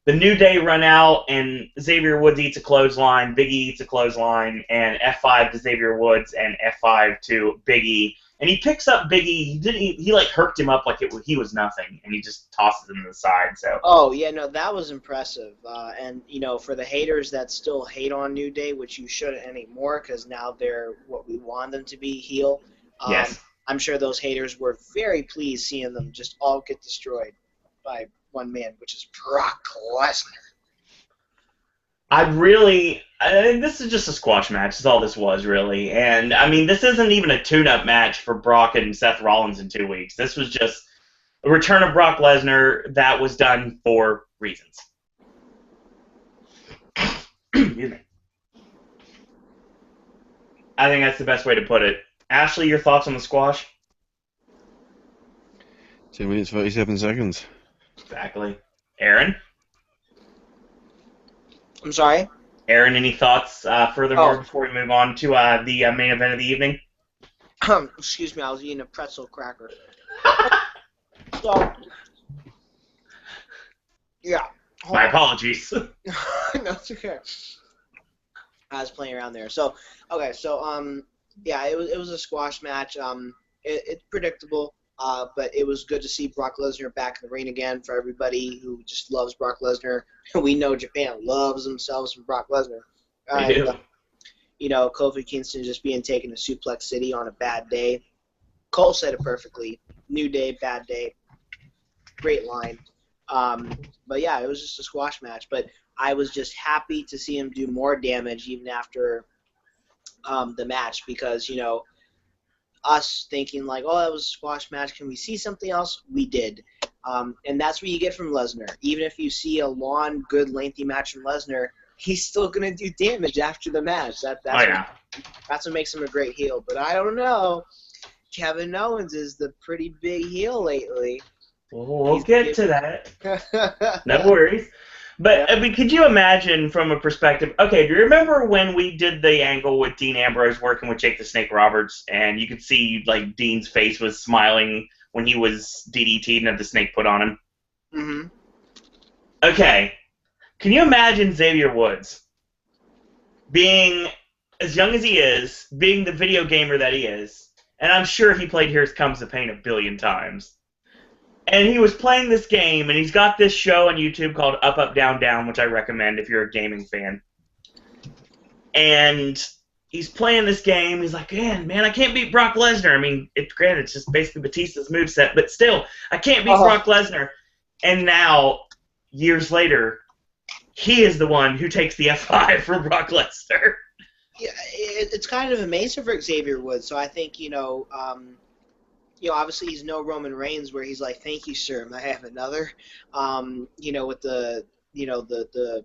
The New Day run out, and Xavier Woods eats a clothesline, Big E eats a clothesline, and F5 to Xavier Woods, and F5 to Big E. And he picks up Big E. He like herked him up like he was nothing, and he just tosses him to the side. So. Oh yeah, no, that was impressive. And you know, for the haters that still hate on New Day, which you shouldn't anymore, because now they're what we want them to be, heel. Yes. I'm sure those haters were very pleased seeing them just all get destroyed by one man, which is Brock Lesnar. This is just a squash match, is all this was, really. And, I mean, this isn't even a tune-up match for Brock and Seth Rollins in 2 weeks. This was just a return of Brock Lesnar that was done for reasons. Excuse me. I think that's the best way to put it. Ashley, your thoughts on the squash? 2 minutes 37 seconds. Exactly. Aaron? I'm sorry. Aaron, any thoughts furthermore Oh. before we move on to the main event of the evening? Excuse me, I was eating a pretzel cracker. So, yeah. My apologies. No, it's okay. I was playing around there. So, okay, so yeah, it was a squash match. It's predictable, but it was good to see Brock Lesnar back in the ring again. For everybody who just loves Brock Lesnar, we know Japan loves themselves from Brock Lesnar. They do. You know, Kofi Kingston just being taken to Suplex City on a bad day. Cole said it perfectly. New day, bad day. Great line. But yeah, it was just a squash match. But I was just happy to see him do more damage even after the match because, you know, us thinking like, oh, that was a squash match. Can we see something else? We did. And that's what you get from Lesnar. Even if you see a long, good, lengthy match from Lesnar, he's still going to do damage after the match. That's what makes him a great heel. But I don't know. Kevin Owens is the pretty big heel lately. We'll get to that. No worries. But, I mean, could you imagine from a perspective... Okay, do you remember when we did the angle with Dean Ambrose working with Jake the Snake Roberts, and you could see, like, Dean's face was smiling when he was DDT'd and had the snake put on him? Mm-hmm. Okay. Can you imagine Xavier Woods being as young as he is, being the video gamer that he is, and I'm sure he played Here Comes the Pain a billion times, and he was playing this game, and he's got this show on YouTube called Up, Up, Down, Down, which I recommend if you're a gaming fan. And he's playing this game. He's like, man, I can't beat Brock Lesnar. I mean, granted, it's just basically Batista's moveset, but still, I can't beat Brock Lesnar. And now, years later, he is the one who takes the F5 from Brock Lesnar. Yeah, it's kind of amazing for Xavier Woods. So I think obviously he's no Roman Reigns where he's like, "Thank you, sir. I have another." With the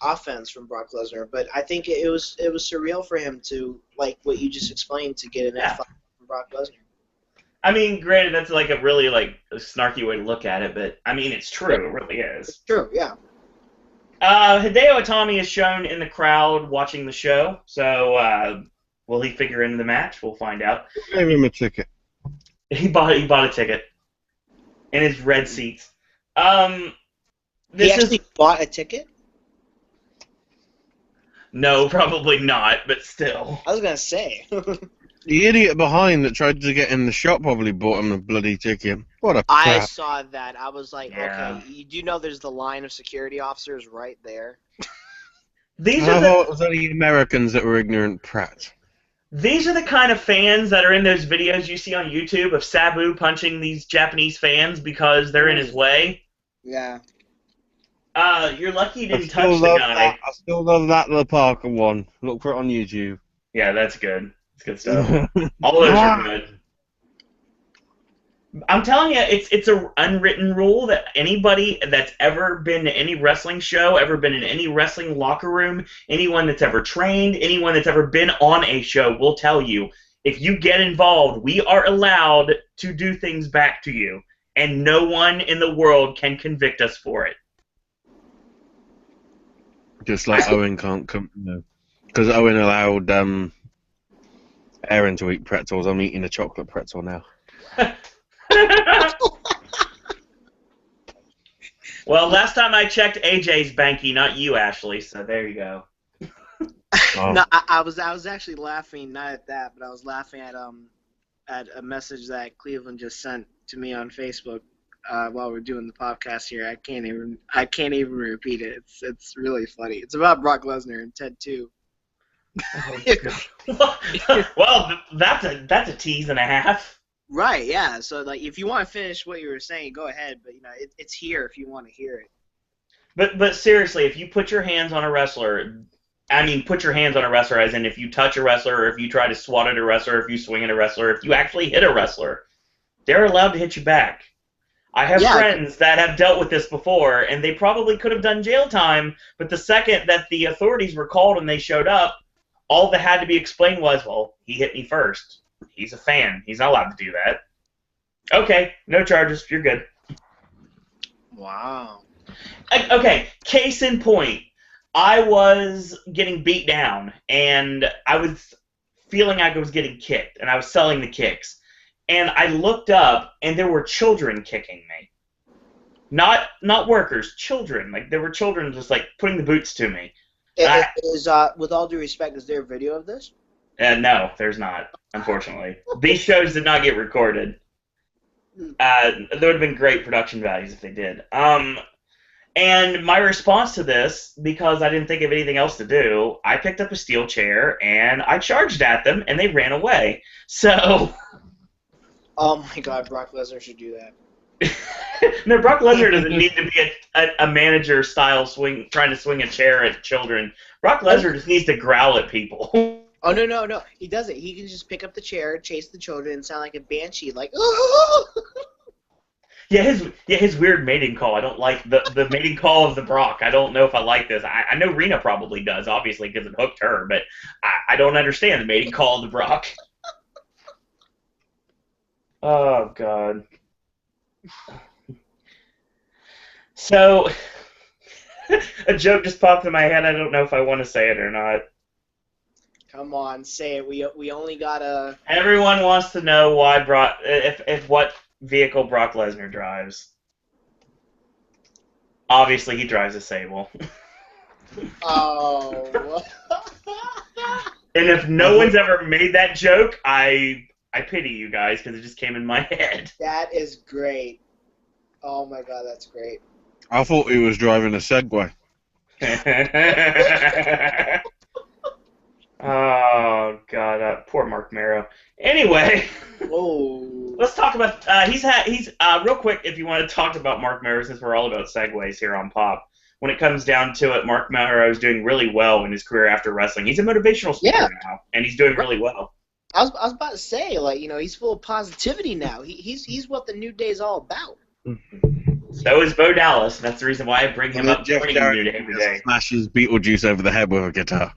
offense from Brock Lesnar, but I think it was surreal for him to, like what you just explained, to get an F5 from Brock Lesnar. I mean, granted, that's like a really a snarky way to look at it, but I mean, it's true. It really is. It's true, yeah. Hideo Itami is shown in the crowd watching the show, so will he figure into the match? We'll find out. Gave him a ticket. He bought a ticket in his red seats. He actually bought a ticket? No, probably not, but still. I was gonna say. The idiot behind that tried to get in the shop probably bought him a bloody ticket. What a I crap. saw that. I was like, okay, you do know there's the line of security officers right there? I thought it was only Americans that were ignorant prats. These are the kind of fans that are in those videos you see on YouTube of Sabu punching these Japanese fans because they're in his way. Yeah. You're lucky you didn't touch the guy. I still love that the Parker one. Look for it on YouTube. Yeah, that's good. It's good stuff. All those are good. I'm telling you, it's an unwritten rule that anybody that's ever been to any wrestling show, ever been in any wrestling locker room, anyone that's ever trained, anyone that's ever been on a show will tell you, if you get involved, we are allowed to do things back to you, and no one in the world can convict us for it. Just like Owen can't come, because Owen allowed Aaron to eat pretzels. I'm eating a chocolate pretzel now. Well, last time I checked, AJ's banky, not you, Ashley. So there you go. Oh. No, I was actually laughing not at that, but I was laughing at a message that Cleveland just sent to me on Facebook while we're doing the podcast here. I can't even repeat it. It's really funny. It's about Brock Lesnar and Ted 2. Well, that's a tease and a half. Right, yeah. So, like, if you want to finish what you were saying, go ahead. But it's here if you want to hear it. But seriously, if you put your hands on a wrestler, I mean, put your hands on a wrestler, as in if you touch a wrestler, or if you try to swat at a wrestler, if you swing at a wrestler, if you actually hit a wrestler, they're allowed to hit you back. I have friends that have dealt with this before, and they probably could have done jail time, but the second that the authorities were called and they showed up, all that had to be explained was, well, he hit me first. He's a fan. He's not allowed to do that. Okay, no charges. You're good. Wow. Okay, case in point. I was getting beat down, and I was feeling like I was getting kicked, and I was selling the kicks. And I looked up, and there were children kicking me. Not workers, children. Like, there were children just, like, putting the boots to me. With all due respect, is there a video of this? No, there's not, unfortunately. These shows did not get recorded. There would have been great production values if they did. And my response to this, because I didn't think of anything else to do, I picked up a steel chair and I charged at them, and they ran away. So. Oh my God, Brock Lesnar should do that. No, Brock Lesnar doesn't need to be a manager style trying to swing a chair at children. Brock Lesnar just needs to growl at people. Oh, no. He doesn't. He can just pick up the chair, chase the children, and sound like a banshee, like, Yeah, his weird mating call. I don't like the mating call of the Brock. I don't know if I like this. I know Rena probably does, obviously, because it hooked her, but I don't understand the mating call of the Brock. Oh, God. So, a joke just popped in my head. I don't know if I want to say it or not. Come on, say it. We only gotta. Everyone wants to know why if what vehicle Brock Lesnar drives. Obviously, he drives a Sable. Oh. And if no one's ever made that joke, I pity you guys because it just came in my head. That is great. Oh my God, that's great. I thought he was driving a Segway. Oh God, poor Mark Marrow. Anyway, Whoa. let's talk about. He's real quick. If you want to talk about Mark Marrow, since we're all about segues here on Pop. When it comes down to it, Mark Marrow is doing really well in his career after wrestling. He's a motivational speaker Yeah. now, and he's doing really well. I was about to say, like, he's full of positivity now. He's what the New Day is all about. So is Bo Dallas. And that's the reason why I bring him And then up Jeff joining Jarrett New Day every just day. smashes Beetlejuice over the head with a guitar.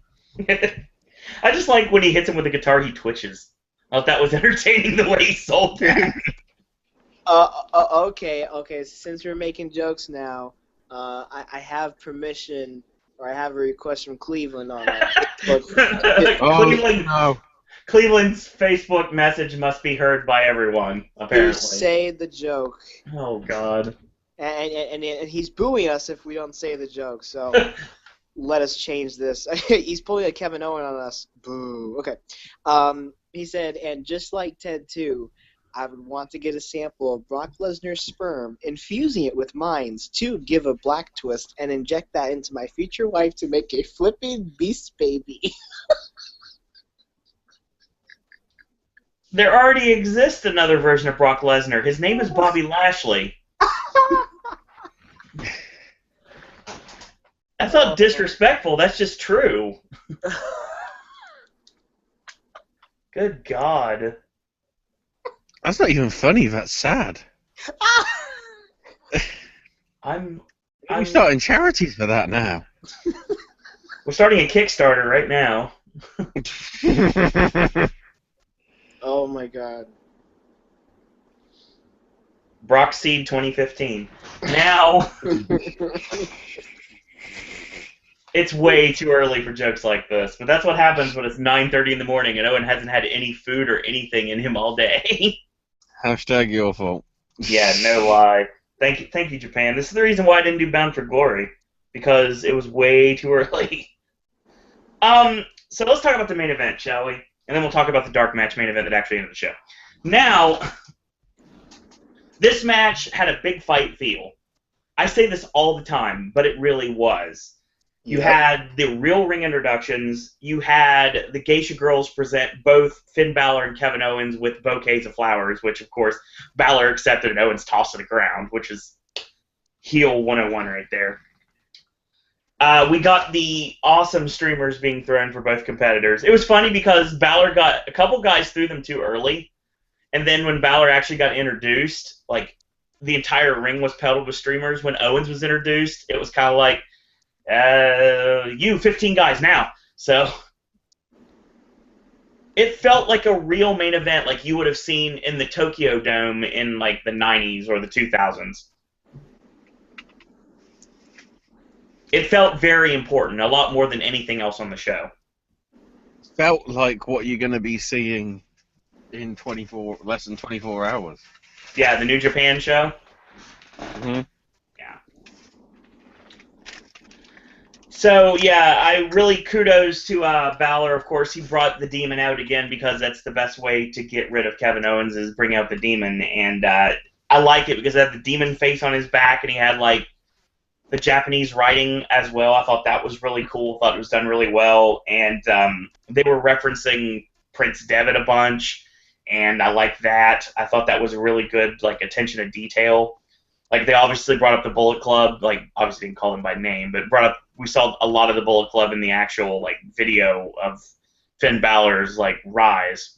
I just like when he hits him with a guitar, he twitches. I thought that was entertaining the way he sold that. Okay. Since we're making jokes now, I have permission, or I have a request from Cleveland on Facebook. Cleveland, no. Cleveland's Facebook message must be heard by everyone, To apparently. say the joke, Oh, God. and he's booing us if we don't say the joke. So let us change this. He's pulling a Kevin Owen on us. Boo. Okay. He said, and just like Ted 2, I would want to get a sample of Brock Lesnar's sperm, infusing it with mines to give a black twist, and inject that into my future wife to make a flipping beast baby. There already exists another version of Brock Lesnar. His name is Bobby Lashley. That's not disrespectful. That's just true. Good God. That's not even funny. That's sad. I'm We're starting charities for that now. We're starting a Kickstarter right now. Oh my God. Brock Seed 2015. Now, it's way too early for jokes like this, but that's what happens when it's 9:30 in the morning and Owen hasn't had any food or anything in him all day. Hashtag your fault. Yeah, no lie. Thank you, Japan. This is the reason why I didn't do Bound for Glory, because it was way too early. So let's talk about the main event, shall we? And then we'll talk about the dark match main event that actually ended the show. Now, this match had a big fight feel. I say this all the time, but it really was. You had the real ring introductions. You had the Geisha Girls present both Finn Balor and Kevin Owens with bouquets of flowers, which, of course, Balor accepted and Owens tossed to the ground, which is heel 101 right there. We got the awesome streamers being thrown for both competitors. It was funny because Balor got a couple guys threw them too early, and then when Balor actually got introduced, like, the entire ring was peddled with streamers. When Owens was introduced, it was kind of like, you 15 guys now. So it felt like a real main event like you would have seen in the Tokyo Dome in like the 90s or the 2000s. It felt very important, a lot more than anything else on the show. Felt like what you're going to be seeing in less than 24 hours. Yeah, the New Japan show. Mm-hmm. Yeah. So, yeah, I really kudos to Balor. Of course, he brought the Demon out again because that's the best way to get rid of Kevin Owens is bring out the Demon. And I like it because it had the Demon face on his back and he had, like, the Japanese writing as well. I thought that was really cool. Thought it was done really well. And they were referencing Prince Devitt a bunch, and I liked that. I thought that was a really good, like, attention to detail. Like, they obviously brought up the Bullet Club, like, obviously didn't call them by name, but we saw a lot of the Bullet Club in the actual, like, video of Finn Balor's, like, rise.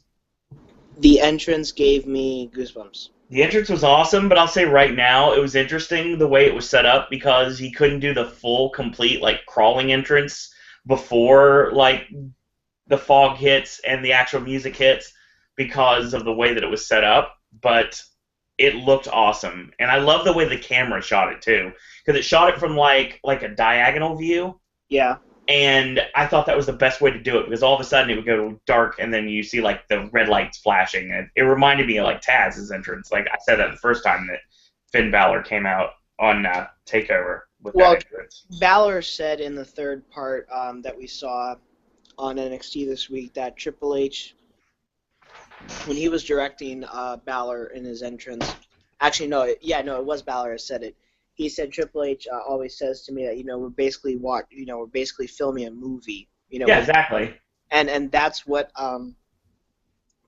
The entrance gave me goosebumps. The entrance was awesome, but I'll say right now it was interesting the way it was set up because he couldn't do the full, complete, like, crawling entrance before, like, the fog hits and the actual music hits because of the way that it was set up, but it looked awesome. And I love the way the camera shot it, too, because it shot it from, like a diagonal view. Yeah. And I thought that was the best way to do it because all of a sudden it would go dark and then you see like the red lights flashing. And it reminded me of like Taz's entrance. Like I said that the first time that Finn Balor came out on TakeOver with that entrance. Balor said in the third part that we saw on NXT this week that Triple H, when he was directing Balor in his entrance, actually it was Balor who said it. He said Triple H always says to me that we're basically filming a movie. Yeah, exactly. And that's what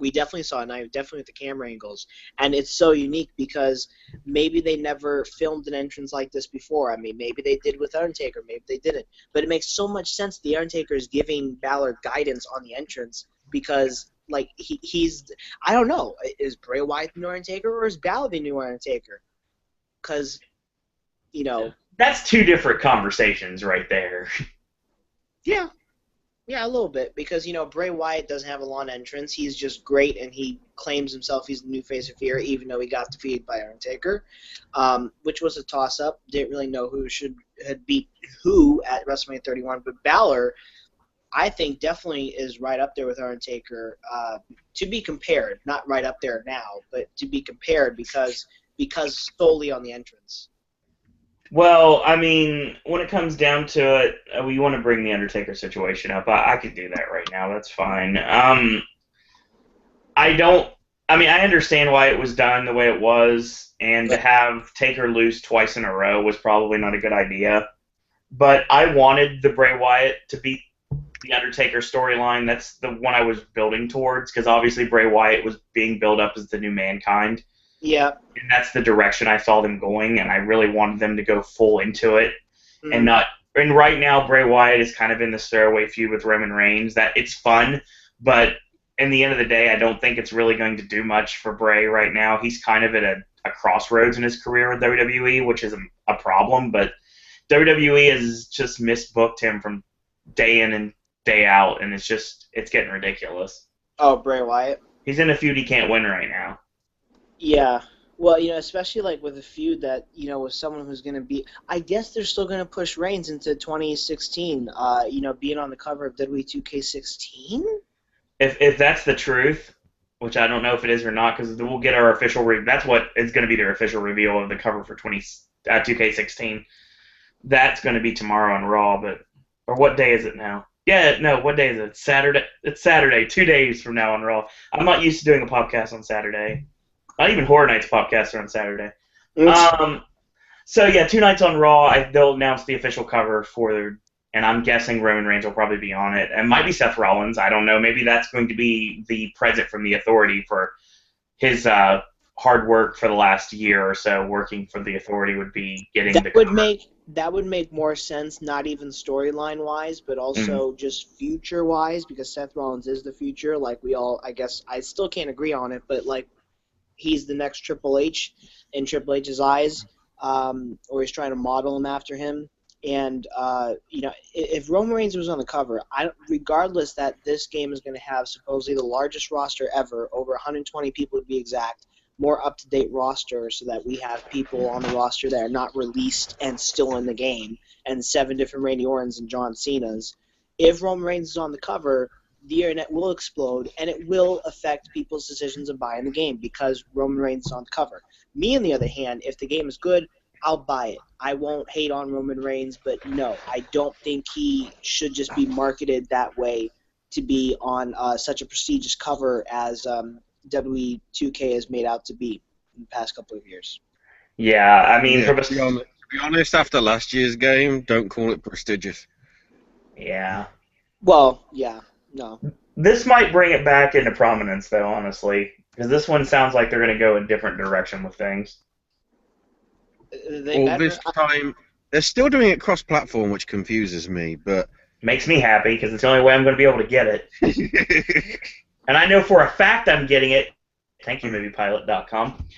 we definitely saw tonight, definitely with the camera angles. And it's so unique because maybe they never filmed an entrance like this before. I mean, maybe they did with Undertaker, maybe they didn't. But it makes so much sense the Undertaker is giving Balor guidance on the entrance because, like, he's, I don't know, is Bray Wyatt the new Undertaker or is Balor the new Undertaker? Because, you know. That's two different conversations right there. Yeah. Yeah, a little bit, because, you know, Bray Wyatt doesn't have a long entrance. He's just great, and he claims himself he's the new face of fear, even though he got defeated by Undertaker, which was a toss-up. Didn't really know who had beat who at WrestleMania 31, but Balor, I think, definitely is right up there with Undertaker, to be compared. Not right up there now, but to be compared because solely on the entrance. Well, I mean, when it comes down to it, we want to bring the Undertaker situation up. I could do that right now. That's fine. I don't. I mean, I understand why it was done the way it was, and to have Taker lose twice in a row was probably not a good idea. But I wanted the Bray Wyatt to beat the Undertaker storyline. That's the one I was building towards, because obviously Bray Wyatt was being built up as the new Mankind. Yeah. And that's the direction I saw them going, and I really wanted them to go full into it, and not. And right now, Bray Wyatt is kind of in this throwaway feud with Roman Reigns. That it's fun, but in the end of the day, I don't think it's really going to do much for Bray right now. He's kind of at a crossroads in his career with WWE, which is a problem. But WWE has just misbooked him from day in and day out, and it's getting ridiculous. Oh, Bray Wyatt. He's in a feud he can't win right now. Yeah. Well, you know, especially like with a feud that, you know, with someone who's going to be, I guess they're still going to push Reigns into 2016, you know, being on the cover of WWE 2K16? If that's the truth, which I don't know if it is or not, because we'll get our official that's what is going to be their official reveal of the cover for 2K16. That's going to be tomorrow on Raw, or what day is it now? Yeah, no, what day is it? Saturday. It's Saturday, 2 days from now on Raw. I'm not used to doing a podcast on Saturday. Not even Horror Nights podcasts are on Saturday. So yeah, 2 nights on Raw. They'll announce the official cover and I'm guessing Roman Reigns will probably be on it. It might be Seth Rollins. I don't know. Maybe that's going to be the present from the Authority for his hard work for the last year or so. Working for the Authority would be getting the cover. That would make more sense, not even storyline wise, but also just future wise, because Seth Rollins is the future. Like I guess I still can't agree on it, but like. He's the next Triple H in Triple H's eyes, or he's trying to model him after him. And, you know, if Roman Reigns was on the cover, regardless that this game is going to have supposedly the largest roster ever, over 120 people to be exact, more up-to-date roster so that we have people on the roster that are not released and still in the game, and 7 different Randy Ortons and John Cena's. If Roman Reigns is on the cover, the internet will explode, and it will affect people's decisions of buying the game because Roman Reigns is on the cover. Me, on the other hand, if the game is good, I'll buy it. I won't hate on Roman Reigns, but no, I don't think he should just be marketed that way to be on such a prestigious cover as WWE 2K has made out to be in the past couple of years. Yeah, I mean, to be honest, after last year's game, don't call it prestigious. Yeah. Well, yeah. No. This might bring it back into prominence, though, honestly, because this one sounds like they're going to go a different direction with things. This time, they're still doing it cross-platform, which confuses me, but... Makes me happy, because it's the only way I'm going to be able to get it. And I know for a fact I'm getting it. Thank you, moviepilot.com.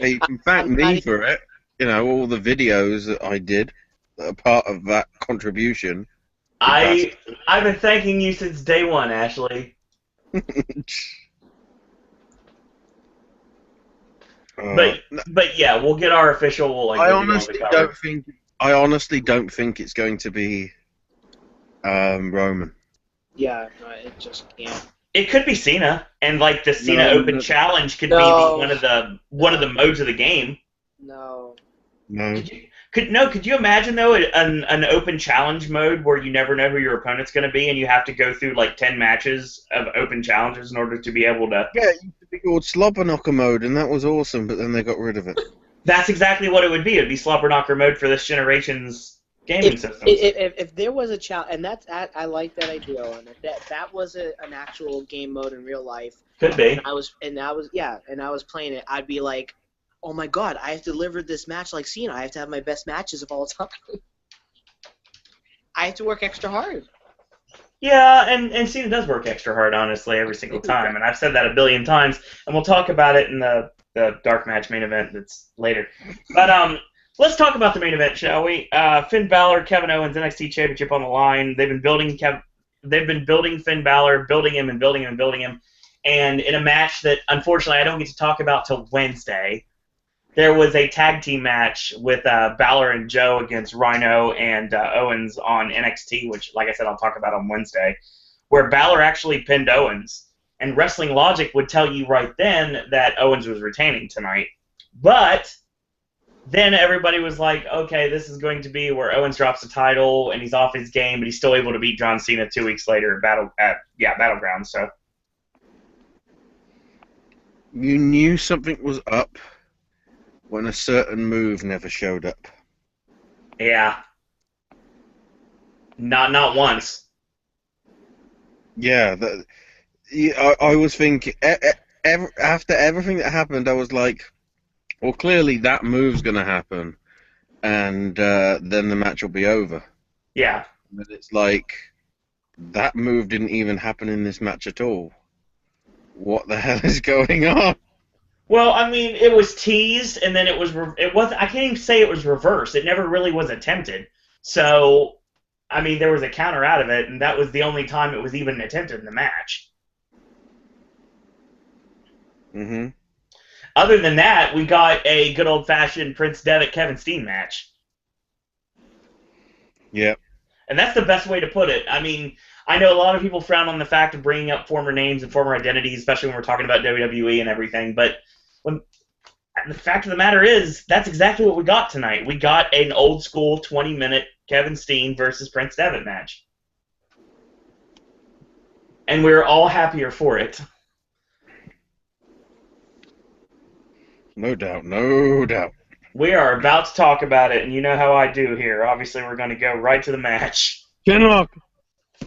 They thank me for it. You know, all the videos that I did that are part of that contribution... I've been thanking you since day one, Ashley. But yeah, we'll get our official. Like, I honestly don't think it's going to be Roman. Yeah, no, it just can't. It could be Cena, and like the Cena Open Challenge could be one of the modes of the game. No. Could you imagine though an open challenge mode where you never know who your opponent's going to be and you have to go through like 10 matches of open challenges in order to be able to? Yeah, it used to be called Slobber Knocker mode, and that was awesome. But then they got rid of it. That's exactly what it would be. It'd be Slobber Knocker mode for this generation's gaming systems. If there was a challenge, and I like that idea, and if that was an actual game mode in real life, Could be. and I was playing it, I'd be like, oh my god, I have delivered this match like Cena. I have to have my best matches of all time. I have to work extra hard. Yeah, and Cena does work extra hard, honestly, every single time, and I've said that a billion times, and we'll talk about it in the dark match main event that's later. But let's talk about the main event, shall we? Finn Balor, Kevin Owens, NXT Championship on the line. They've been building Finn Balor, building him, and in a match that unfortunately I don't get to talk about till Wednesday, there was a tag team match with Balor and Joe against Rhino and Owens on NXT, which, like I said, I'll talk about on Wednesday, where Balor actually pinned Owens. And Wrestling Logic would tell you right then that Owens was retaining tonight. But then everybody was like, okay, this is going to be where Owens drops the title and he's off his game, but he's still able to beat John Cena 2 weeks later at Battleground. So You knew something was up when a certain move never showed up. yeah, not once. Yeah, I was thinking, after everything that happened, I was like, well, clearly that move's going to happen, and then the match will be over. Yeah. But it's like, that move didn't even happen in this match at all. What the hell is going on? Well, I mean, it was teased, and then it was I can't even say it was reversed. It never really was attempted. So, I mean, there was a counter out of it, and that was the only time it was even attempted in the match. Mm-hmm. Other than that, we got a good old-fashioned Prince Devitt Kevin Steen match. Yep. And that's the best way to put it. I mean, I know a lot of people frown on the fact of bringing up former names and former identities, especially when we're talking about WWE and everything, but the fact of the matter is, that's exactly what we got tonight. We got an old-school 20-minute Kevin Steen versus Prince Devitt match. And we're all happier for it. No doubt, no doubt. We are about to talk about it, and you know how I do here. Obviously, we're going to go right to the match. Chinlock!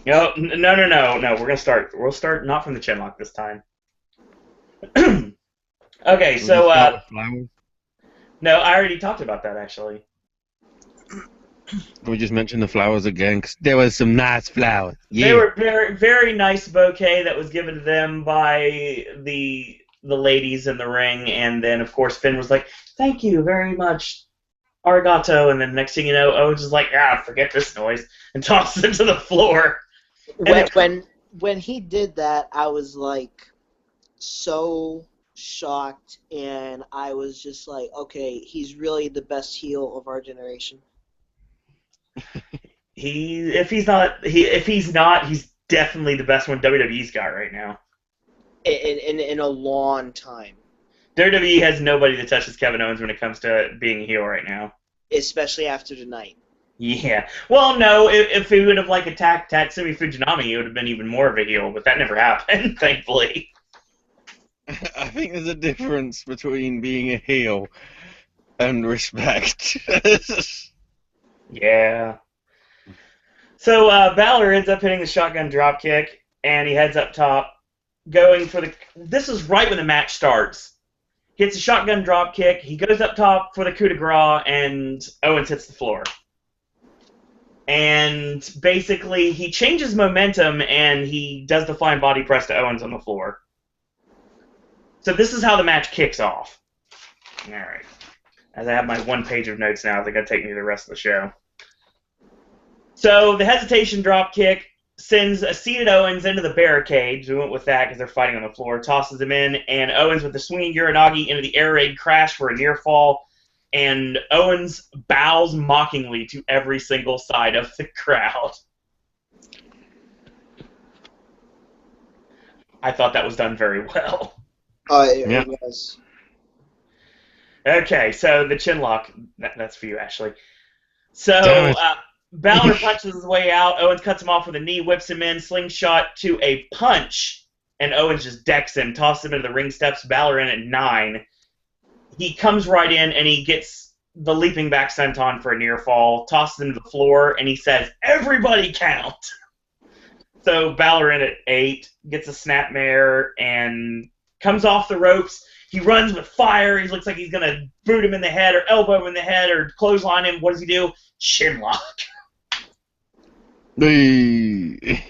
No. We're going to start. We'll start not from the chinlock this time. Okay, so no, I already talked about that actually. Can we just mention the flowers again? 'Cause there was some nice flowers. Yeah. They were very, very nice bouquet that was given to them by the ladies in the ring, and then of course Finn was like, "Thank you very much, arigato," and then next thing you know, Owens is like, forget this noise," and tosses it to the floor. When he did that, I was like so shocked, and I was just like, okay, he's really the best heel of our generation. If he's not, he's definitely the best one WWE's got right now. In a long time. WWE has nobody that touches Kevin Owens when it comes to being a heel right now. Especially after tonight. Yeah. Well, no, if he would have attacked Tatsumi Fujinami, it would have been even more of a heel, but that never happened, thankfully. I think there's a difference between being a heel and respect. Yeah. So Balor ends up hitting the shotgun dropkick, and he heads up top, going for the... This is right when the match starts. Hits a shotgun dropkick, he goes up top for the coup de grace, and Owens hits the floor. And basically, he changes momentum, and he does the flying body press to Owens on the floor. So this is how the match kicks off. Alright. As I have my one page of notes now, they're going to take me to the rest of the show. So the hesitation drop kick sends a seated Owens into the barricades. We went with that because they're fighting on the floor. Tosses him in, and Owens with the swinging Uranagi into the air raid crash for a near fall. And Owens bows mockingly to every single side of the crowd. I thought that was done very well. It was. Okay, so the chinlock. That's for you, Ashley. So Balor punches his way out. Owens cuts him off with a knee, whips him in, slingshot to a punch, and Owens just decks him, tosses him into the ring steps. Balor in at 9. He comes right in, and he gets the leaping back senton for a near fall, tosses him to the floor, and he says, "Everybody count." So Balor in at 8, gets a snapmare, and comes off the ropes. He runs with fire. He looks like he's going to boot him in the head or elbow him in the head or clothesline him. What does he do? Chinlock.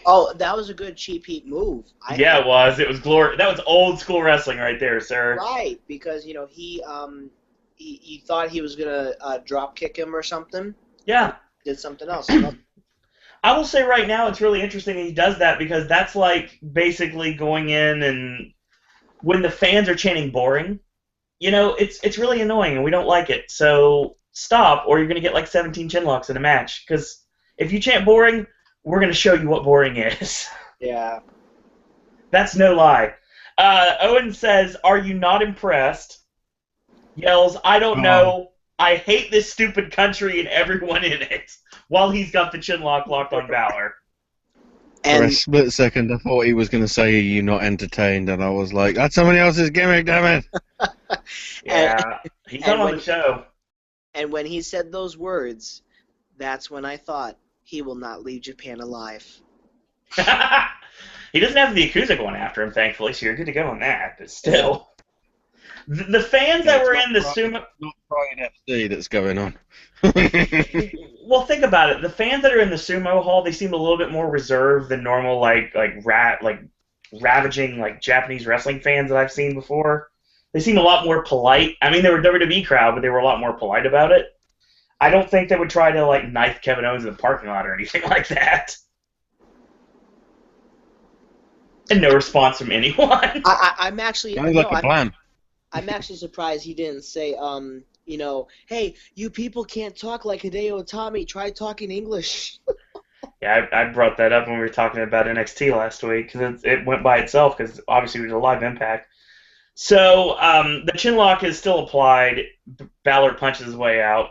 Oh, that was a good cheap heat move. Yeah, it was. It was glory. That was old school wrestling right there, sir. Right, because he thought he was gonna drop kick him or something. Yeah. Did something else. I will say right now it's really interesting that he does that because that's like basically going in and when the fans are chanting boring, it's really annoying and we don't like it. So stop or you're going to get like 17 chinlocks in a match because if you chant boring, we're going to show you what boring is. Yeah. That's no lie. Owen says, "Are you not impressed?" Yells, "I don't know. I hate this stupid country and everyone in it," while he's got the chinlock locked on Balor. For a split second, I thought he was going to say, "Are you not entertained?" And I was like, "That's somebody else's gimmick, damn it!" Yeah, he's on the show. And when he said those words, that's when I thought he will not leave Japan alive. He doesn't have the Yakuza going after him, thankfully, so you're good to go on that. But still, the fans that were in the sumo. Not Pride FC that's going on. Well, think about it. The fans that are in the sumo hall, they seem a little bit more reserved than normal, like ravaging like Japanese wrestling fans that I've seen before. They seem a lot more polite. I mean, they were a WWE crowd, but they were a lot more polite about it. I don't think they would try to like knife Kevin Owens in the parking lot or anything like that. And no response from anyone. I'm actually. Sounds like a plan. I'm actually surprised he didn't say, hey, you people can't talk like Hideo Itami. Try talking English. Yeah, I brought that up when we were talking about NXT last week because it went by itself because obviously it was a live Impact. So the chinlock is still applied. Balor punches his way out.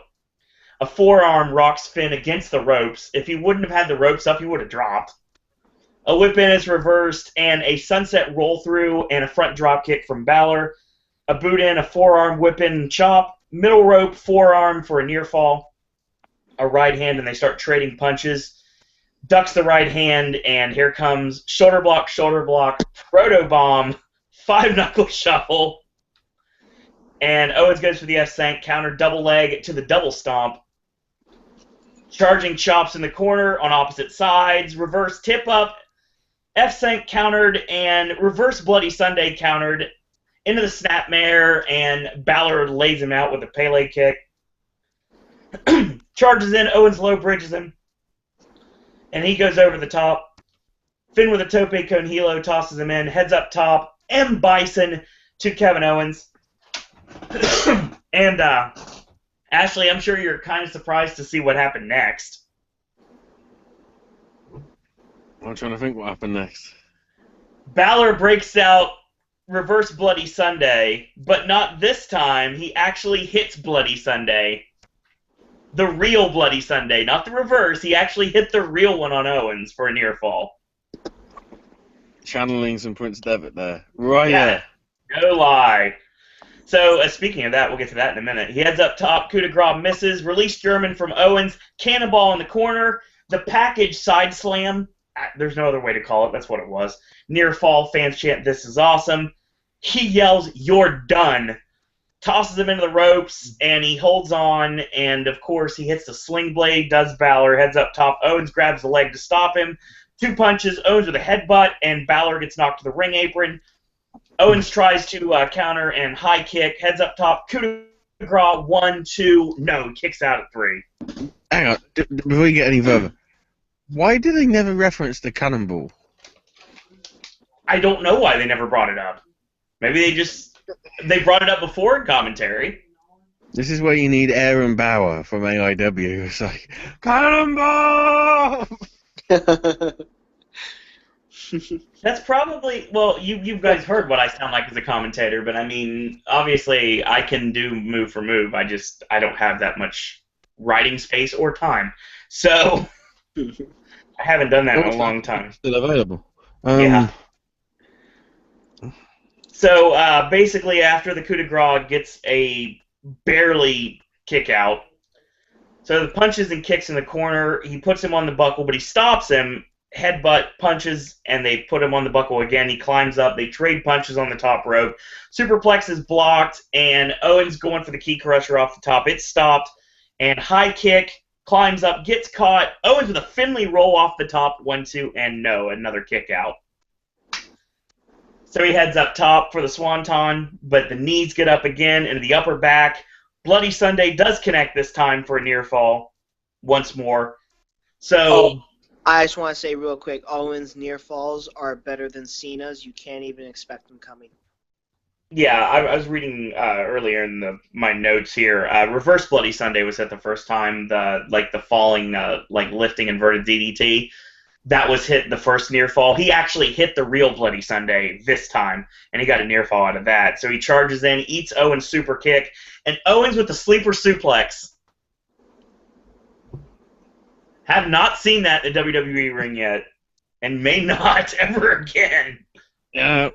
A forearm rocks Finn against the ropes. If he wouldn't have had the ropes up, he would have dropped. A whip-in is reversed, and a sunset roll-through and a front dropkick from Balor. A boot-in, a forearm whip-in chop. Middle rope, forearm for a near fall. A right hand, and they start trading punches. Ducks the right hand, and here comes shoulder block, proto-bomb, 5-knuckle shuffle. And Owens goes for the F-Sank, counter double leg to the double stomp. Charging chops in the corner on opposite sides. Reverse tip-up. F-Sank countered, and reverse Bloody Sunday countered into the snapmare, and Balor lays him out with a Pele kick. Charges in, Owens low bridges him, and he goes over the top. Finn with a tope con hilo tosses him in, heads up top, M. Bison to Kevin Owens. And Ashley, I'm sure you're kind of surprised to see what happened next. I'm trying to think what happened next. Balor breaks out reverse Bloody Sunday, but not this time. He actually hits Bloody Sunday. The real Bloody Sunday, not the reverse. He actually hit the real one on Owens for a near fall. Channeling some Prince Devitt there. Right, yeah. No lie. So, speaking of that, we'll get to that in a minute. He heads up top, coup de grace misses, release German from Owens, cannonball in the corner, the package side slam. There's no other way to call it. That's what it was. Near fall, fans chant, "This is awesome." He yells, "You're done." Tosses him into the ropes, and he holds on, and of course he hits the sling blade, does Balor, heads up top. Owens grabs the leg to stop him. 2 punches, Owens with a headbutt, and Balor gets knocked to the ring apron. Owens tries to counter and high kick, heads up top, coup de grace, 1, 2, no, he kicks out at 3. Hang on, before you get any further, why did they never reference the cannonball? I don't know why they never brought it up. Maybe they brought it up before in commentary. This is where you need Aaron Bauer from AIW. It's like, cannonball! That's probably, well, you guys heard what I sound like as a commentator, but I mean, obviously I can do move for move. I don't have that much writing space or time. So I haven't done that in a long time. Still available. Yeah. So basically, after the coup de grace gets a barely kick out. So the punches and kicks in the corner. He puts him on the buckle, but he stops him. Headbutt punches, and they put him on the buckle again. He climbs up. They trade punches on the top rope. Superplex is blocked, and Owens going for the key crusher off the top. It's stopped, and high kick, climbs up, gets caught. Owens with a Finley roll off the top, 1-2, and no, another kick out. So he heads up top for the swanton, but the knees get up again into the upper back. Bloody Sunday does connect this time for a near fall once more. So I just want to say real quick, Owens' near falls are better than Cena's. You can't even expect them coming. yeah, I was reading earlier in my notes here. Reverse Bloody Sunday was at the first time. The falling, lifting inverted DDT. That was hit the first near fall. He actually hit the real Bloody Sunday this time, and he got a near fall out of that. So he charges in, eats Owens' super kick, and Owens with the sleeper suplex. Have not seen that in the WWE ring yet, and may not ever again. Yeah,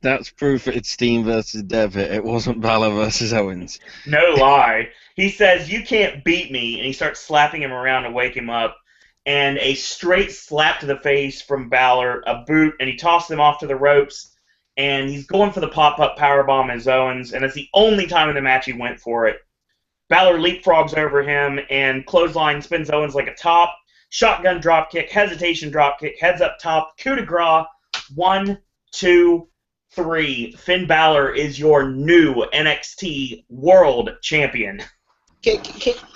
that's proof it's Steen versus Devitt. It wasn't Balor versus Owens. No lie. He says, "You can't beat me," and he starts slapping him around to wake him up. And a straight slap to the face from Balor, a boot, and he tosses him off to the ropes. And he's going for the pop-up powerbomb as Owens, and it's the only time in the match he went for it. Balor leapfrogs over him and clothesline spins Owens like a top. Shotgun dropkick, hesitation dropkick, heads up top, coup de grace. 1, 2, 3. Finn Balor is your new NXT World Champion. I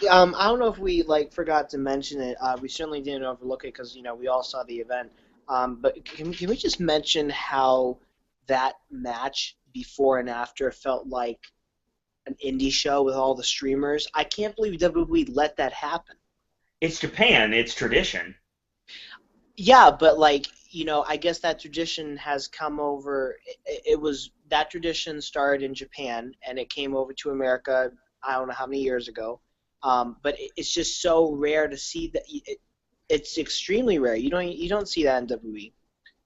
don't know if we forgot to mention it. We certainly didn't overlook it because we all saw the event. But can we just mention how that match before and after felt like an indie show with all the streamers? I can't believe WWE let that happen. It's Japan. It's tradition. Yeah, but I guess that tradition has come over. That tradition started in Japan and it came over to America. I don't know how many years ago, but it's just so rare to see that. It's extremely rare. You don't see that in WWE.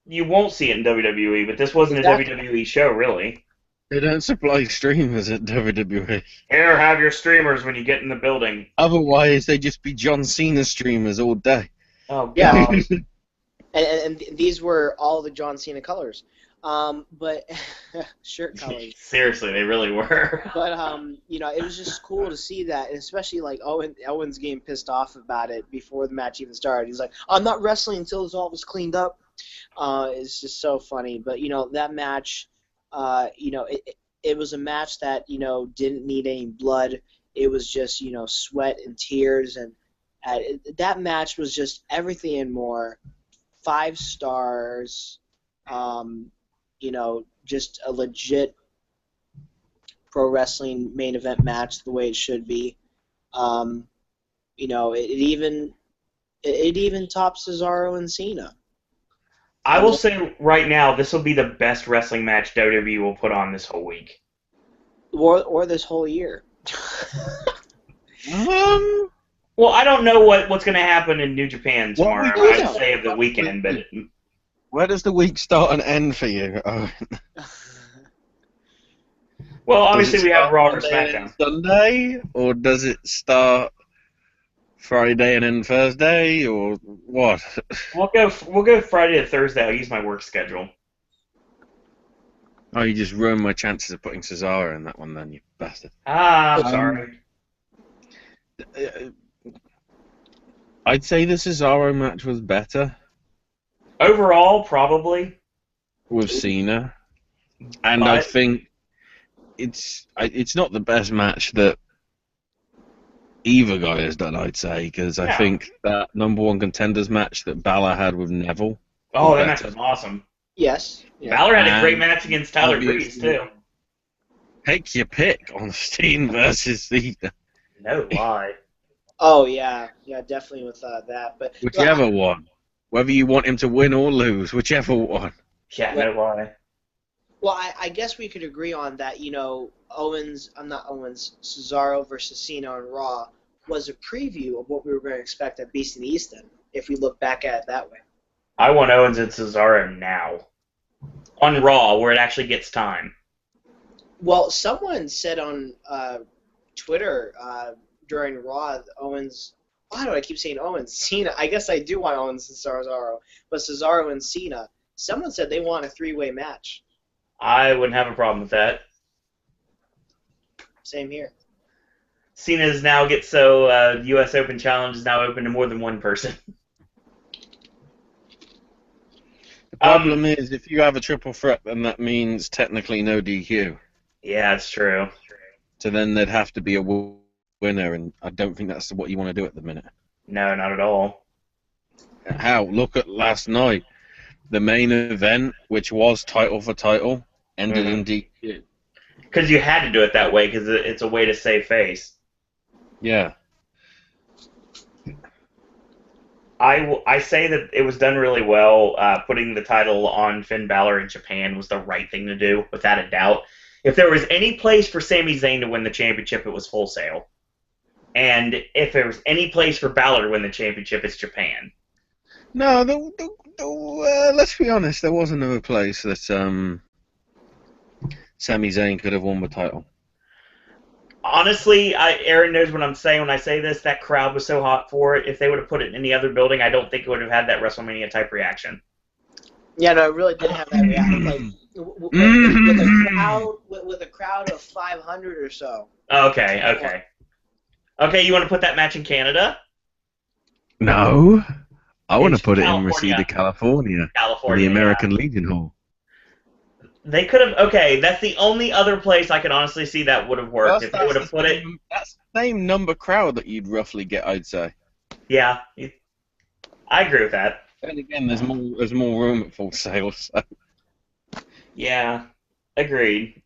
You won't see it in WWE, but this wasn't Exactly. a WWE show, really. They don't supply streamers at WWE. Here, have your streamers when you get in the building. Otherwise, they'd just be John Cena streamers all day. Oh, Yeah. God. And these were all the John Cena colors, but shirt colors. Seriously, they really were. But it was just cool to see that, and especially Owens getting pissed off about it before the match even started. He's like, "I'm not wrestling until this all was cleaned up." It's just so funny. But that match, it was a match that didn't need any blood. It was just sweat and tears, and that match was just everything and more. 5 stars. Just a legit pro wrestling main event match the way it should be. It even tops Cesaro and Cena. I will say right now, this will be the best wrestling match WWE will put on this whole week. Or this whole year. Well, I don't know what's going to happen in New Japan tomorrow. we do I'd know. say of the weekend, but Where does the week start and end for you? well, obviously Does it we have start Raw or Monday SmackDown. and Sunday, or does it start Friday and then Thursday, or what? We'll go Friday to Thursday. I'll use my work schedule. Oh, you just ruined my chances of putting Cesaro in that one, then, you bastard. I'm sorry. I'd say the Cesaro match was better Overall, probably. with Cena, and But I think it's not the best match that either guy has done, I'd say, because I Yeah. think that number one contenders match that Balor had with Neville. Oh, was that match better. was awesome. Yes. Yeah. Balor had a great And match against Tyler Breeze, obviously- too. Take your pick on Steen versus Cena. No lie. Oh yeah, definitely with that. But Whichever one. Whether you want him to win or lose, whichever one. Yeah, no lie. Well, I guess we could agree on that. Cesaro versus Cena on Raw was a preview of what we were going to expect at Beast in the East. Then, if we look back at it that way. I want Owens and Cesaro now. On Raw, where it actually gets time. Well, someone said on Twitter during Raw, Owens. Why do I keep saying Owens? Cena. I guess I do want Owens and Cesaro, but Cesaro and Cena. Someone said they want a three-way match. I wouldn't have a problem with that. Same here. Cena's now gets so U.S. Open Challenge is now open to more than one person. The problem is, if you have a triple threat, then that means technically no DQ. Yeah, it's true. So then there'd have to be a winner, and I don't think that's what you want to do at the minute. No, not at all. How? Look at last night. The main event, which was title for title, ended in DQ. Because you had to do it that way, because it's a way to save face. Yeah. I say that it was done really well. Putting the title on Finn Balor in Japan was the right thing to do, without a doubt. If there was any place for Sami Zayn to win the championship, it was Full Sail. And if there was any place for Balor to win the championship, it's Japan. No, let's be honest. There was another place that Sami Zayn could have won the title. Honestly, Aaron knows what I'm saying when I say this. That crowd was so hot for it. If they would have put it in any other building, I don't think it would have had that WrestleMania type reaction. Yeah, no, it really didn't have that reaction. Like with a crowd of 500 or so. Okay. You want to put that match in Canada? No, I want to It's put it in California. Reseda, California, California, the American Legion Hall. They could have. Okay, that's the only other place I can honestly see that would have worked. If they would have put it. That's the same number crowd that you'd roughly get, I'd say. Yeah, I agree with that. And again, there's more room at Full Sail. So. Yeah, agreed.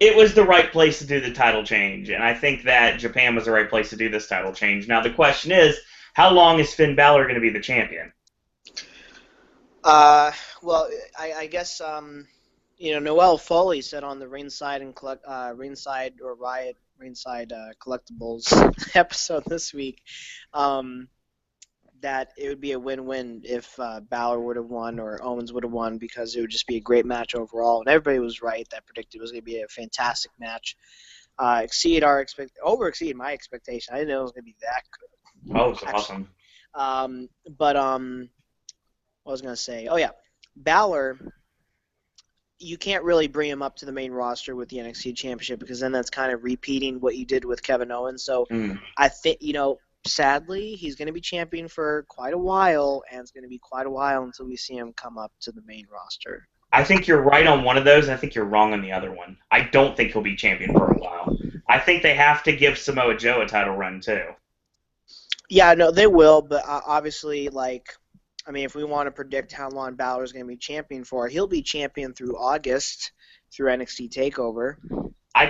It was the right place to do the title change, and I think that Japan was the right place to do this title change. Now the question is, how long is Finn Balor going to be the champion? Well, I guess Noel Foley said on the Ringside Collectibles episode this week that it would be a win-win if Balor would have won or Owens would have won, because it would just be a great match overall. And everybody was right that predicted it was going to be a fantastic match. Exceed my expectation. I didn't know it was going to be that good. Oh, it's awesome. What I was going to say? Oh, yeah. Balor, you can't really bring him up to the main roster with the NXT Championship, because then that's kind of repeating what you did with Kevin Owens. So I think, sadly, he's going to be champion for quite a while, and it's going to be quite a while until we see him come up to the main roster. I think you're right on one of those, and I think you're wrong on the other one. I don't think he'll be champion for a while. I think they have to give Samoa Joe a title run, too. Yeah, no, they will, but obviously, if we want to predict how long Balor's going to be champion for, he'll be champion through August, through NXT TakeOver. I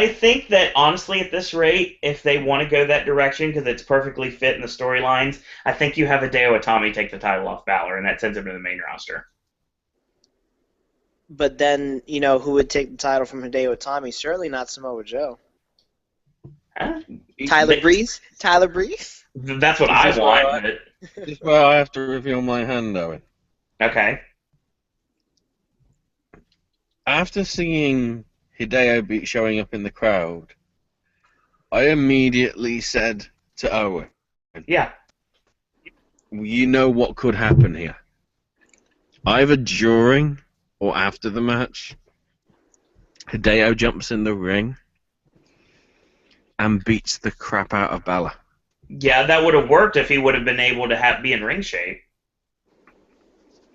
think that, honestly, at this rate, if they want to go that direction, because it's perfectly fit in the storylines, I think you have Hideo Itami take the title off Balor, and that sends him to the main roster. But then, who would take the title from Hideo Itami? Certainly not Samoa Joe. Huh? Tyler Breeze? That's what I want. This is where I have to reveal my hand, Owen. Okay. After seeing Hideo showing up in the crowd, I immediately said to Owen, yeah, you know what could happen here. Either during or after the match, Hideo jumps in the ring and beats the crap out of Balor. Yeah, that would have worked if he would have been able to be in ring shape.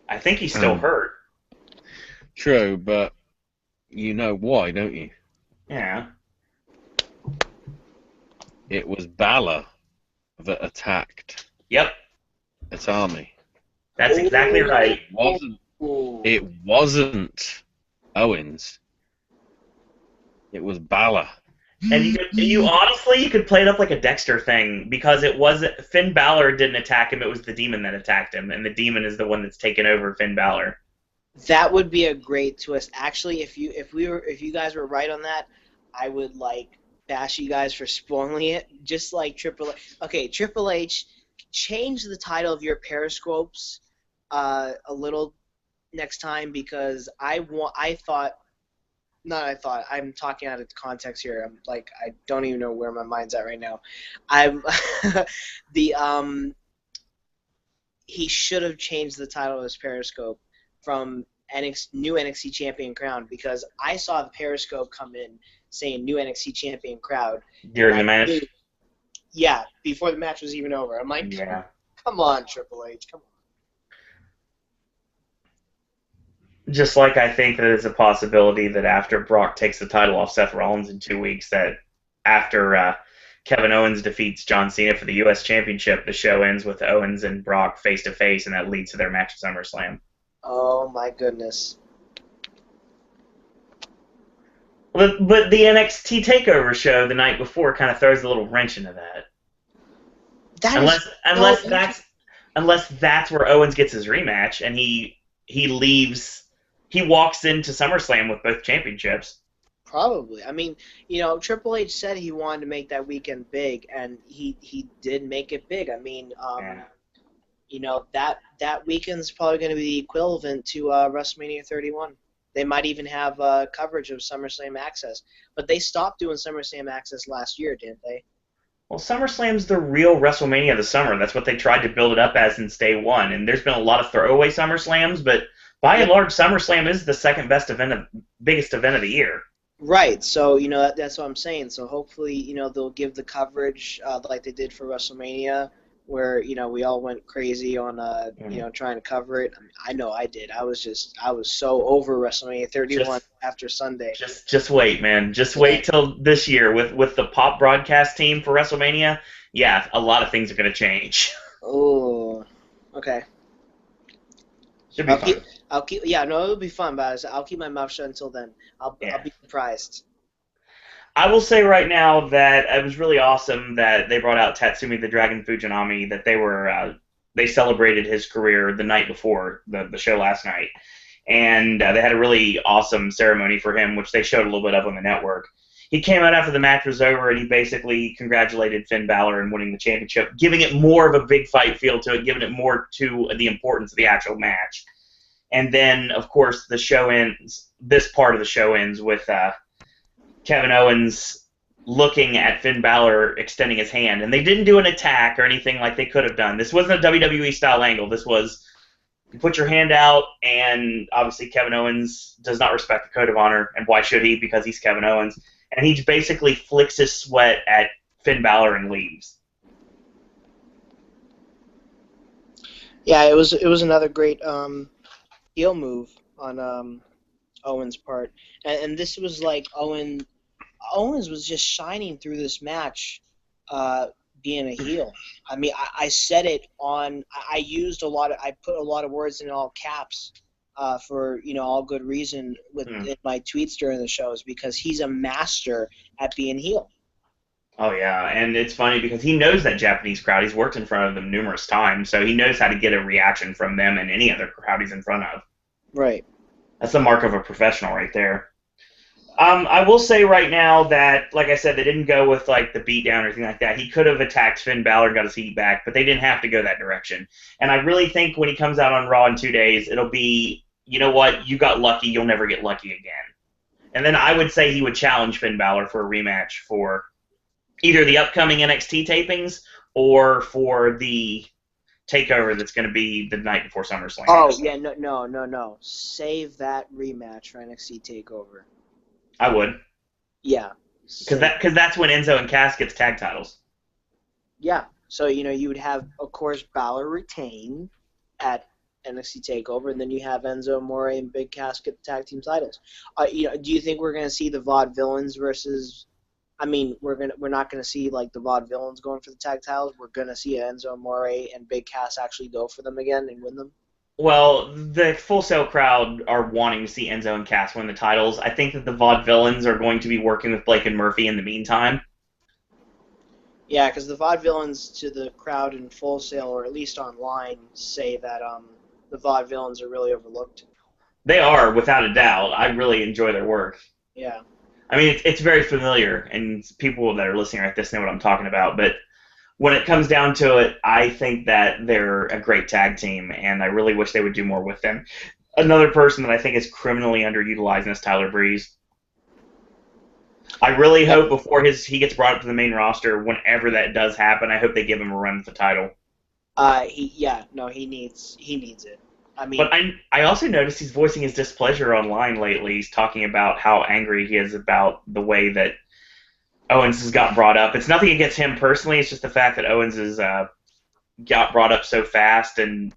I think he's still hurt. True, but you know why, don't you? Yeah. It was Balor that attacked. Yep. Itami. That's exactly right. It wasn't Owens. It was Balor. And you honestly could play it up like a Dexter thing, because it wasn't Finn Balor didn't attack him, it was the Demon that attacked him, and the Demon is the one that's taken over Finn Balor. That would be a great twist. Actually, if you guys were right on that, I would bash you guys for spoiling it. Just like Triple H. Okay, Triple H, change the title of your Periscopes a little next time, because I thought not I thought. I'm talking out of context here. I'm like, I don't even know where my mind's at right now. I'm the he should have changed the title of his Periscope from new NXT Champion Crown, because I saw the Periscope come in saying new NXT Champion Crowd. During the match? Yeah, before the match was even over. I'm like, Yeah. come on, Triple H, come on. Just like I think that it's a possibility that after Brock takes the title off Seth Rollins in 2 weeks, that after Kevin Owens defeats John Cena for the U.S. Championship, the show ends with Owens and Brock face-to-face, and that leads to their match at SummerSlam. Oh, my goodness. But the NXT TakeOver show the night before kind of throws a little wrench into that. Unless that's where Owens gets his rematch, and he leaves, he walks into SummerSlam with both championships. Probably. I mean, Triple H said he wanted to make that weekend big, and he did make it big. I mean, that weekend's probably going to be the equivalent to WrestleMania 31. They might even have coverage of SummerSlam Access, but they stopped doing SummerSlam Access last year, didn't they? Well, SummerSlam's the real WrestleMania of the summer. That's what they tried to build it up as since day one, and there's been a lot of throwaway SummerSlams, but by and large, SummerSlam is the second biggest event of the year. Right. So that's what I'm saying. So hopefully they'll give the coverage like they did for WrestleMania, where we all went crazy on trying to cover it. I know I did. I was so over WrestleMania 31 after Sunday. Just wait, man. Just wait till this year with the Pop broadcast team for WrestleMania. Yeah, a lot of things are going to change. Oh, okay. Should be fun. It'll be fun, but I'll keep my mouth shut until then. I'll be surprised. I will say right now that it was really awesome that they brought out Tatsumi the Dragon Fujinami, that they celebrated his career the night before the show last night. And they had a really awesome ceremony for him, which they showed a little bit of on the network. He came out after the match was over, and he basically congratulated Finn Balor in winning the championship, giving it more of a big fight feel to it, giving it more to the importance of the actual match. And then, of course, this part of the show ends with Kevin Owens looking at Finn Balor extending his hand. And they didn't do an attack or anything like they could have done. This wasn't a WWE-style angle. This was, you put your hand out, and obviously Kevin Owens does not respect the code of honor, and why should he? Because he's Kevin Owens. And he basically flicks his sweat at Finn Balor and leaves. Yeah, it was another great heel move on Owens' part, and this was like Owens was just shining through this match, being a heel. I mean, I said it on. I put a lot of words in all caps. For all good reason in my tweets during the shows, because he's a master at being heel. Oh yeah, and it's funny because he knows that Japanese crowd. He's worked in front of them numerous times, so he knows how to get a reaction from them and any other crowd he's in front of. Right. That's the mark of a professional right there. I will say right now that, like I said, they didn't go with like the beatdown or anything like that. He could have attacked Finn Balor and got his heat back, but they didn't have to go that direction. And I really think when he comes out on Raw in 2 days, it'll be, you know what, you got lucky, you'll never get lucky again. And then I would say he would challenge Finn Balor for a rematch for either the upcoming NXT tapings or for the takeover that's going to be the night before SummerSlam. Oh, yeah, no. Save that rematch for NXT TakeOver. I would. Yeah. Because that's when Enzo and Cass gets tag titles. Yeah. So, you would have, of course, Balor retain at NXT TakeOver, and then you have Enzo Amore and Big Cass get the tag team titles. Do you think we're going to see the Vaudevillains versus... I mean, we're not going to see like the Vaudevillains going for the tag titles. We're going to see Enzo Amore and Big Cass actually go for them again and win them. Well, the Full Sail crowd are wanting to see Enzo and Cass win the titles. I think that the Vaudevillains are going to be working with Blake and Murphy in the meantime. Yeah, because the Vaudevillains to the crowd in Full Sail, or at least online, say that the Vaudevillains are really overlooked. They are, without a doubt. I really enjoy their work. Yeah. I mean, it's very familiar, and people that are listening at this know what I'm talking about, but when it comes down to it, I think that they're a great tag team, and I really wish they would do more with them. Another person that I think is criminally underutilized is Tyler Breeze. I really hope before he gets brought up to the main roster, whenever that does happen, I hope they give him a run with the title. He needs it. I mean, But I also noticed he's voicing his displeasure online lately. He's talking about how angry he is about the way that Owens has got brought up. It's nothing against him personally. It's just the fact that Owens has got brought up so fast, and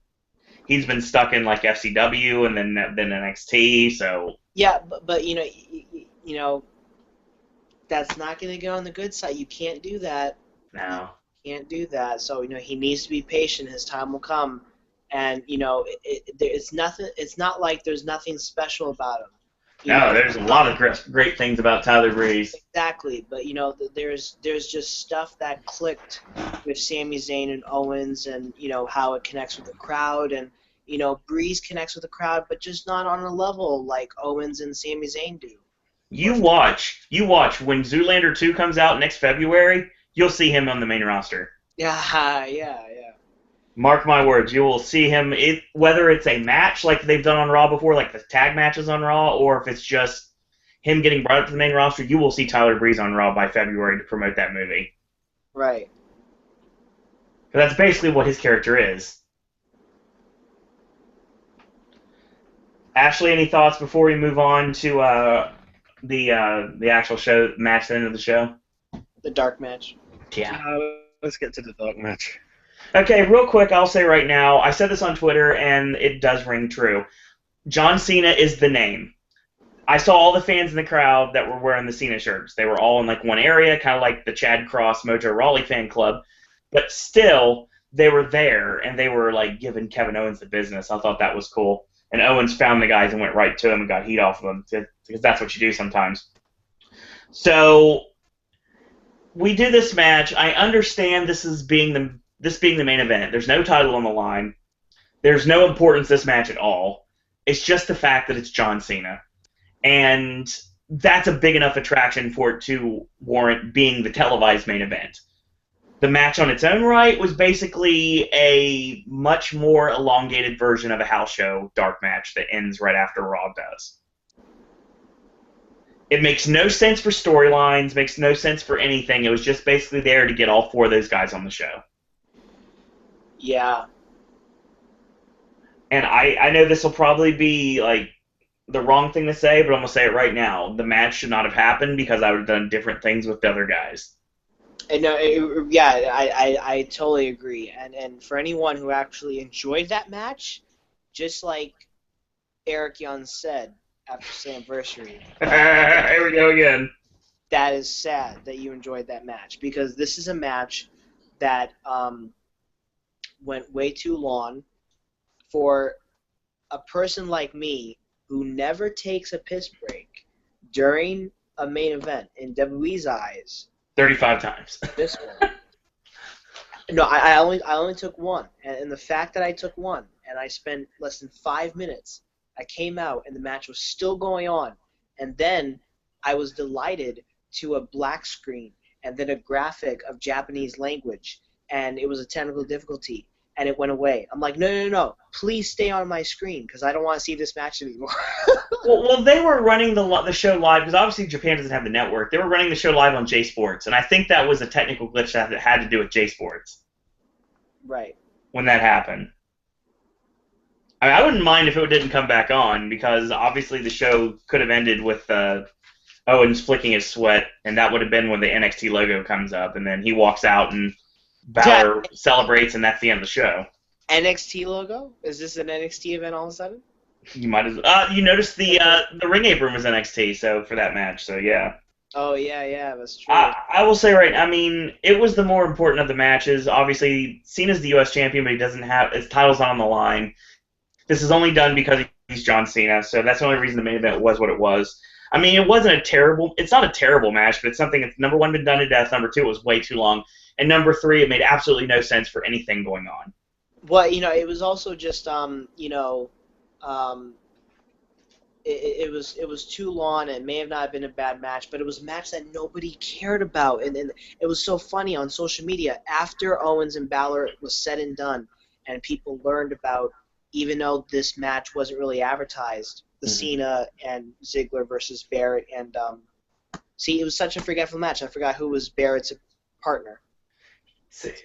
he's been stuck in like FCW and then NXT. So yeah, but you know that's not going to get on the good side. You can't do that. no, Can't do that. So he needs to be patient. His time will come, and it's nothing. It's not like there's nothing special about him. no, there's a lot of great things about Tyler Breeze. Exactly, but there's just stuff that clicked with Sami Zayn and Owens, and how it connects with the crowd, and Breeze connects with the crowd, but just not on a level like Owens and Sami Zayn do. You watch when Zoolander 2 comes out next February. You'll see him on the main roster. Yeah. Mark my words, you will see him, whether it's a match like they've done on Raw before, like the tag matches on Raw, or if it's just him getting brought up to the main roster, you will see Tyler Breeze on Raw by February to promote that movie. Right. Because that's basically what his character is. Ashley, any thoughts before we move on to the actual show match, the end of the show? The dark match. Yeah. Let's get to the dark match. Okay, real quick, I'll say right now, I said this on Twitter, and it does ring true. John Cena is the name. I saw all the fans in the crowd that were wearing the Cena shirts. They were all in like one area, kind of like the Chad Cross Mojo Rawley fan club, but still, they were there, and they were like giving Kevin Owens the business. I thought that was cool. And Owens found the guys and went right to him and got heat off of them, because that's what you do sometimes. So, we do this match. I understand this being the main event. There's no title on the line. There's no importance to this match at all. It's just the fact that it's John Cena. And that's a big enough attraction for it to warrant being the televised main event. The match on its own right was basically a much more elongated version of a house show dark match that ends right after Raw does. It makes no sense for storylines, makes no sense for anything. It was just basically there to get all four of those guys on the show. Yeah. And I know this will probably be like the wrong thing to say, but I'm going to say it right now. The match should not have happened because I would have done different things with the other guys. I totally agree. And for anyone who actually enjoyed that match, just like Eric Young said after Slamversary, Here we go again. that is sad that you enjoyed that match, because this is a match that went way too long for a person like me who never takes a piss break during a main event in WWE's eyes. 35 times. This one. No, I only took one, and the fact that I took one and I spent less than 5 minutes, I came out and the match was still going on, and then I was delighted to a black screen and then a graphic of Japanese language, and it was a technical difficulty, and it went away. I'm like, no, please stay on my screen because I don't want to see this match anymore. Well, they were running the show live because obviously Japan doesn't have the network. They were running the show live on J Sports, and I think that was a technical glitch that had to do with J Sports. Right. When that happened. I wouldn't mind if it didn't come back on, because obviously the show could have ended with Owens flicking his sweat, and that would have been when the NXT logo comes up, and then he walks out and Balor celebrates, and that's the end of the show. NXT logo? Is this an NXT event all of a sudden? You might as you noticed the ring apron was NXT, so for that match, so yeah. Oh yeah, that's true. I will say it was the more important of the matches. Obviously, Cena's the U.S. champion, but he doesn't have his title's not on the line. This is only done because he's John Cena, so that's the only reason the main event was what it was. I mean, it's not a terrible match, but it's something that's, number one, been done to death, number two, it was way too long, and number three, it made absolutely no sense for anything going on. Well, it was also just, it was too long, and it may have not been a bad match, but it was a match that nobody cared about, and it was so funny on social media after Owens and Balor was said and done, and people learned about, even though this match wasn't really advertised, the Cena and Ziggler versus Barrett and See, it was such a forgetful match. I forgot who was Barrett's partner.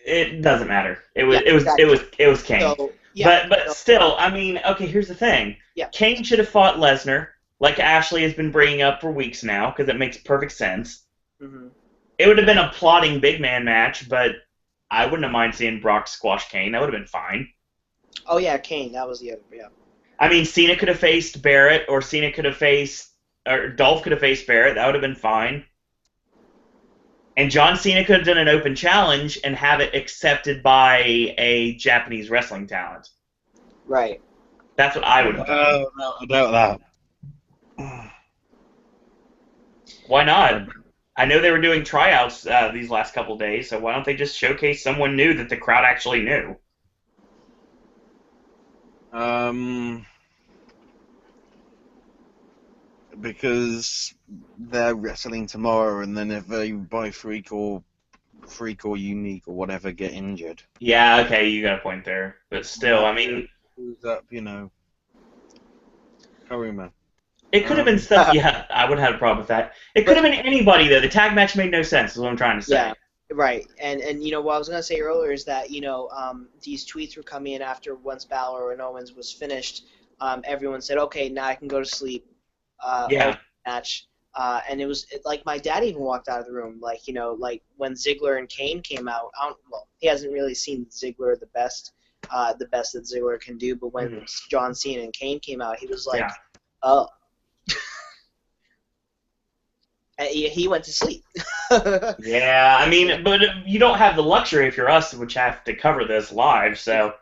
It doesn't matter. It was Yeah, exactly. it was Kane. So, yeah. But still, I mean, okay. Here's the thing. Yeah. Kane should have fought Lesnar, like Ashley has been bringing up for weeks now, because it makes perfect sense. Mm-hmm. It would have been a plotting big man match, but I wouldn't have mind seeing Brock squash Kane. That would have been fine. Oh yeah, Kane. That was the other. Yeah. I mean, Cena could have faced Barrett, or Dolph could have faced Barrett. That would have been fine. And John Cena could have done an open challenge and have it accepted by a Japanese wrestling talent. Right. That's what I would have done. No, I doubt that. Why not? I know they were doing tryouts these last couple days, so why don't they just showcase someone new that the crowd actually knew? Because they're wrestling tomorrow, and then if they by freak or unique or whatever get injured, Yeah, okay, you got a point there. But still, I mean, who's up? Karuma. it could have been stuff. Yeah, I wouldn't have a problem with that. It could have been anybody though. The tag match made no sense. Is what I'm trying to say. Yeah. Right, and what I was gonna say earlier is that these tweets were coming in after once Balor and Owens was finished. Everyone said, "Okay, now I can go to sleep." Yeah. Match, and it was like my dad even walked out of the room. Like when Ziggler and Kane came out. He hasn't really seen Ziggler the best that Ziggler can do. But when John Cena and Kane came out, he was like, "Oh." He went to sleep. Yeah, I mean, but you don't have the luxury if you're us, which have to cover this live. So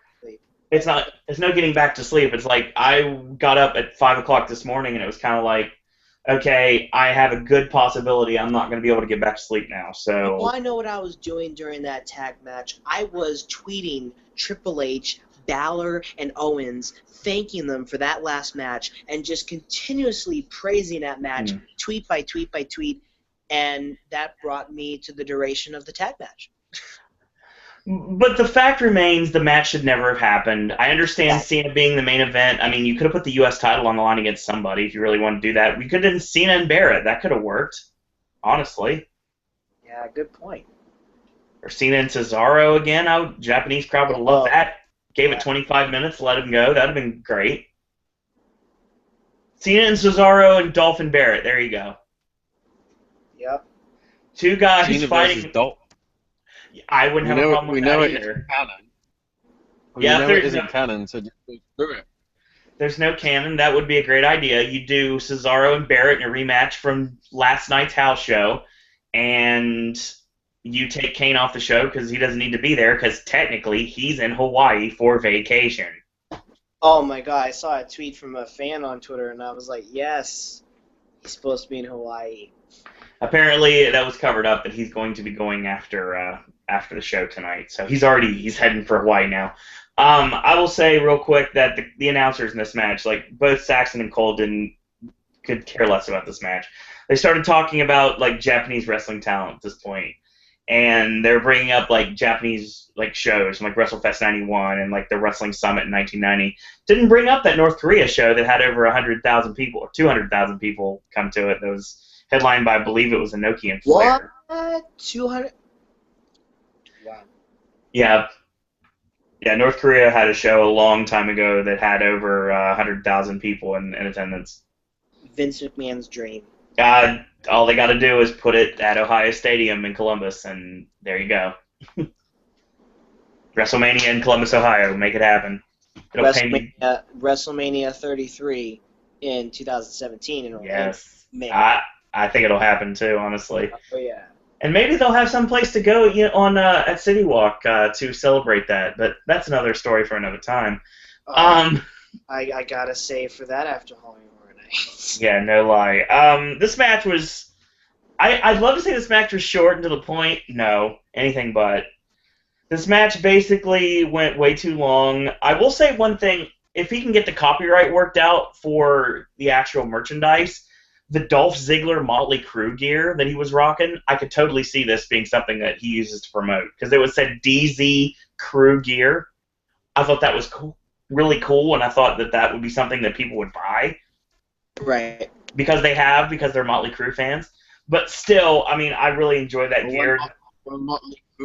it's no getting back to sleep. It's like I got up at 5 o'clock this morning, and it was kind of like, okay, I have a good possibility I'm not going to be able to get back to sleep now. So well, I know what I was doing during that tag match. I was tweeting Triple H, Balor, and Owens, thanking them for that last match, and just continuously praising that match, tweet by tweet by tweet, and that brought me to the duration of the tag match. But the fact remains, the match should never have happened. I understand Cena being the main event. I mean, you could have put the U.S. title on the line against somebody if you really wanted to do that. We could have done Cena and Barrett. That could have worked, honestly. Yeah, good point. Or Cena and Cesaro again. Japanese crowd would have loved that. Gave it 25 minutes, let him go. That would have been great. Cena and Cesaro and Dolph and Barrett. There you go. Yep. Two guys Cena fighting. Versus Dolph. I wouldn't have a problem with that either. It isn't canon, so just go through it. There's no canon. That would be a great idea. You do Cesaro and Barrett in a rematch from last night's house show, and you take Kane off the show because he doesn't need to be there because technically he's in Hawaii for vacation. Oh my god, I saw a tweet from a fan on Twitter, and I was like, yes, he's supposed to be in Hawaii. Apparently, that was covered up that he's going to be going after the show tonight. So he's heading for Hawaii now. I will say real quick that the announcers in this match, like both Saxon and Cole, could care less about this match. They started talking about like Japanese wrestling talent at this point, and they're bringing up like Japanese like shows, like WrestleFest '91 and like the Wrestling Summit in 1990. Didn't bring up that North Korea show that had over 100,000 people or 200,000 people come to it. That was headlined by, I believe it was Inoki and Flair. What? 200? Wow. Yeah. Yeah, North Korea had a show a long time ago that had over 100,000 people in attendance. Vince McMahon's dream. All they got to do is put it at Ohio Stadium in Columbus, and there you go. WrestleMania in Columbus, Ohio. Make it happen. WrestleMania 33 in 2017 in Orlando. Yes. I think it'll happen too, honestly. Oh yeah. And maybe they'll have some place to go at City Walk to celebrate that, but that's another story for another time. I gotta save for that after Halloween Horror Nights. Yeah, no lie. This match was. I'd love to say this match was short and to the point. No, anything but. This match basically went way too long. I will say one thing: if he can get the copyright worked out for the actual merchandise. The Dolph Ziggler Motley Crue gear that he was rocking, I could totally see this being something that he uses to promote because it was said DZ Crew gear. I thought that was cool, really cool, and I thought that would be something that people would buy. Right. Because they're Motley Crue fans. But still, I mean, I really enjoy that Well, gear.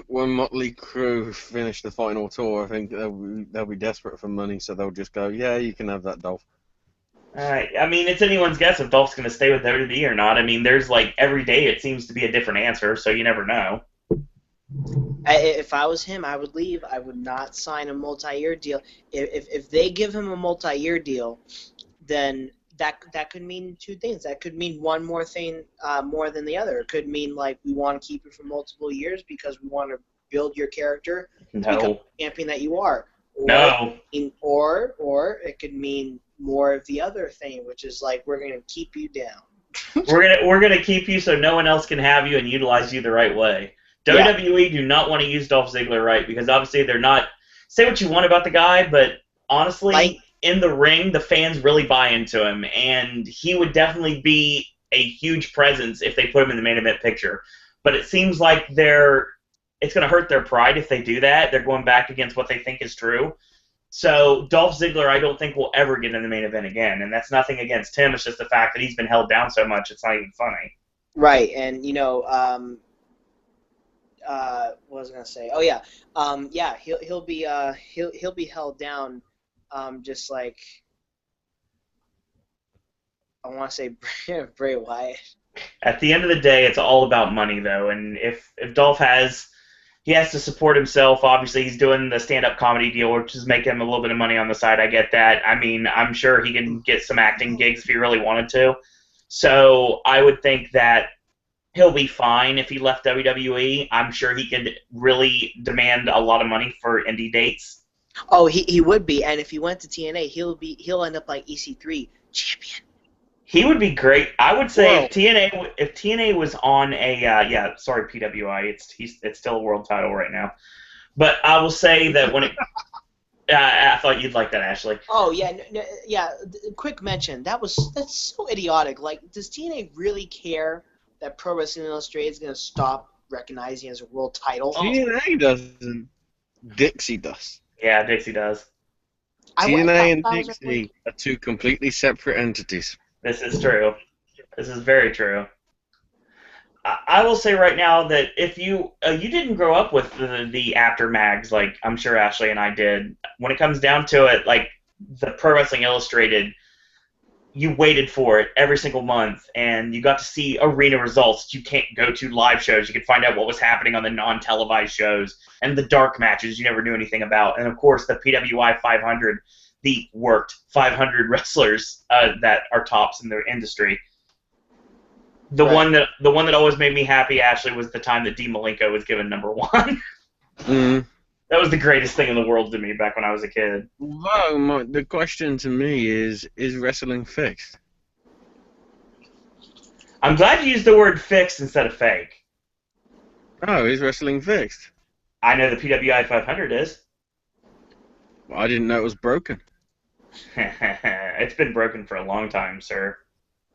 when Motley Crue finish the final tour, I think they'll be desperate for money, so they'll just go, yeah, you can have that, Dolph. I mean, it's anyone's guess if Dolph's going to stay with WWE or not. I mean, there's like every day it seems to be a different answer, so you never know. If I was him, I would leave. I would not sign a multi-year deal. If they give him a multi-year deal, then that could mean two things. That could mean one more thing more than the other. It could mean like we want to keep you for multiple years because we want to build your character to become No. the champion that you are. No. Or it could mean more of the other thing, which is like we're going to keep you down. We're gonna keep you so no one else can have you and utilize you the right way. Yeah. WWE do not want to use Dolph Ziggler right because obviously they're not. Say what you want about the guy, but honestly, in the ring, the fans really buy into him, and he would definitely be a huge presence if they put him in the main event picture. But it seems like it's going to hurt their pride if they do that. They're going back against what they think is true. So Dolph Ziggler, I don't think will ever get in the main event again, and that's nothing against him. It's just the fact that he's been held down so much, it's not even funny. Right, and what was I gonna say? Oh yeah, yeah, he'll be held down, just like I want to say Bray Wyatt. At the end of the day, it's all about money, though, and if Dolph he has to support himself. Obviously, he's doing the stand-up comedy deal, which is making him a little bit of money on the side. I get that. I mean, I'm sure he can get some acting gigs if he really wanted to. So I would think that he'll be fine if he left WWE. I'm sure he could really demand a lot of money for indie dates. Oh, he would be, and if he went to TNA, he'll end up like EC3 champion. He would be great. I would say Whoa. if TNA was on a sorry PWI, it's still a world title right now. But I will say that when it I thought you'd like that, Ashley. Oh yeah, yeah. Quick mention. That's so idiotic. Like, does TNA really care that Pro Wrestling Illustrated is gonna stop recognizing it as a world title? TNA doesn't. Dixie does. Yeah, Dixie does. TNA and Dixie are two completely separate entities. This is true. This is very true. I will say right now that if you didn't grow up with the after mags like I'm sure Ashley and I did, when it comes down to it, like the Pro Wrestling Illustrated, you waited for it every single month, and you got to see arena results. You can't go to live shows. You could find out what was happening on the non-televised shows and the dark matches you never knew anything about. And of course, the PWI 500, the worked 500 wrestlers that are tops in their industry. The Right. one that always made me happy, Ashley, was the time that Dean Malenko was given number one. Mm. That was the greatest thing in the world to me back when I was a kid. Well, the question to me is wrestling fixed? I'm glad you used the word fixed instead of fake. Oh, is wrestling fixed? I know the PWI 500 is. Well, I didn't know it was broken. It's been broken for a long time, sir.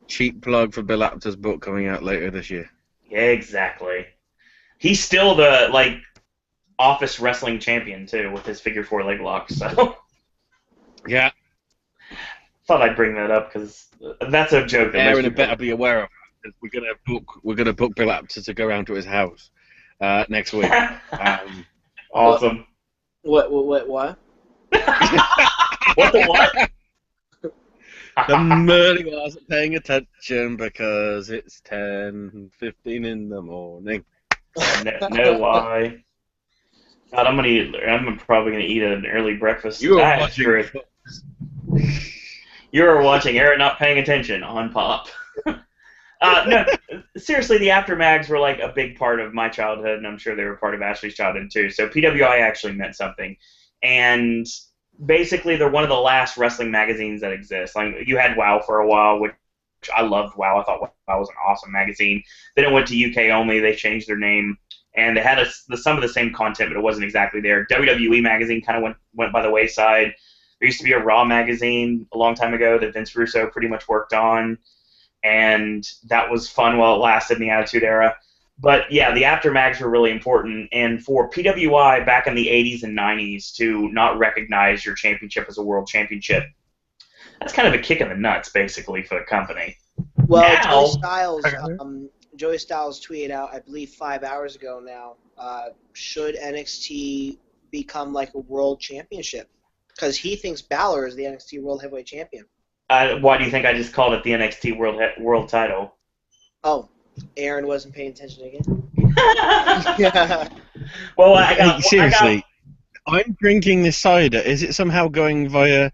Cheap plug for Bill Apter's book coming out later this year. Yeah, exactly. He's still the office wrestling champion too, with his figure 4 leg lock. So Yeah. thought I'd bring that up because that's a joke that Aaron most had people... better be aware of it. We're gonna book Bill Apter to go around to his house next week. Awesome. What? What the what? The murder wasn't paying attention because it's 10:15 in the morning. No why? God, I'm probably gonna eat an early breakfast. You were That's watching. true. You were watching Aaron not paying attention on Pop. No, seriously, the aftermags were like a big part of my childhood, and I'm sure they were part of Ashley's childhood too. So PWI actually meant something, and basically they're one of the last wrestling magazines that exists. Like you had WoW for a while, which I loved WoW. I thought WoW was an awesome magazine. Then it went to UK only. They changed their name, and they had some of the same content, but it wasn't exactly there. WWE magazine kind of went by the wayside. There used to be a Raw magazine a long time ago that Vince Russo pretty much worked on, and that was fun while it lasted in the Attitude Era. But yeah, the aftermags were really important, and for PWI back in the 80s and 90s to not recognize your championship as a world championship, that's kind of a kick in the nuts, basically, for the company. Well, Now- Joey Styles tweeted out, I believe 5 hours ago now, should NXT become like a world championship? Because he thinks Balor is the NXT World Heavyweight Champion. Why do you think I just called it the NXT World Title? Oh, Aaron wasn't paying attention again. Well, Hey, seriously, I'm drinking this cider. Is it somehow going via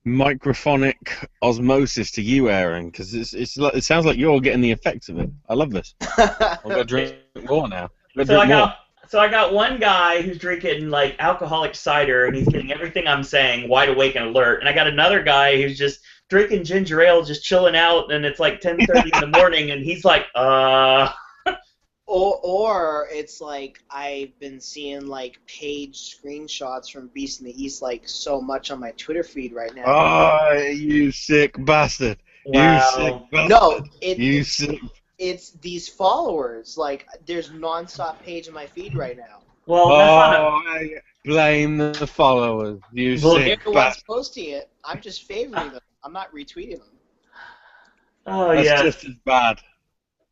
microphonic osmosis to you, Aaron? Because it sounds like you're getting the effects of it. I love this. I've got to drink more now. So I got one guy who's drinking like alcoholic cider and he's getting everything I'm saying wide awake and alert, and I got another guy who's just drinking ginger ale, just chilling out, and it's like 10:30 in the morning, and he's like, Or it's like I've been seeing like page screenshots from Beast in the East like so much on my Twitter feed right now. Oh, you sick bastard! Wow. You sick bastard! No, it's these followers. Like there's nonstop page in my feed right now. Well, that's not I blame the followers. You Well, They're sick the ones bastard! posting it. I'm just favoring them. I'm not retweeting them. Oh That's yeah. just as bad.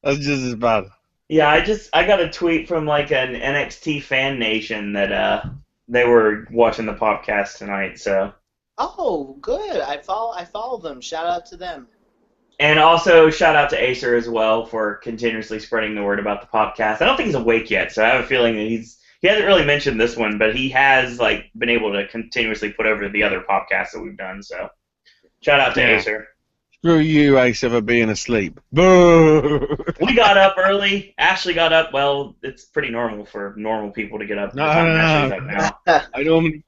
That's just as bad. Yeah, I got a tweet from like an NXT fan nation that they were watching the podcast tonight, so. Oh, good. I follow them. Shout out to them. And also shout out to Acer as well for continuously spreading the word about the podcast. I don't think he's awake yet, so I have a feeling that he hasn't really mentioned this one, but he has like been able to continuously put over the other podcasts that we've done. So shout out to Acer. Screw you, Ace, for being asleep. Boo! We got up early. Ashley got up. Well, it's pretty normal for normal people to get up. Ashley's up now.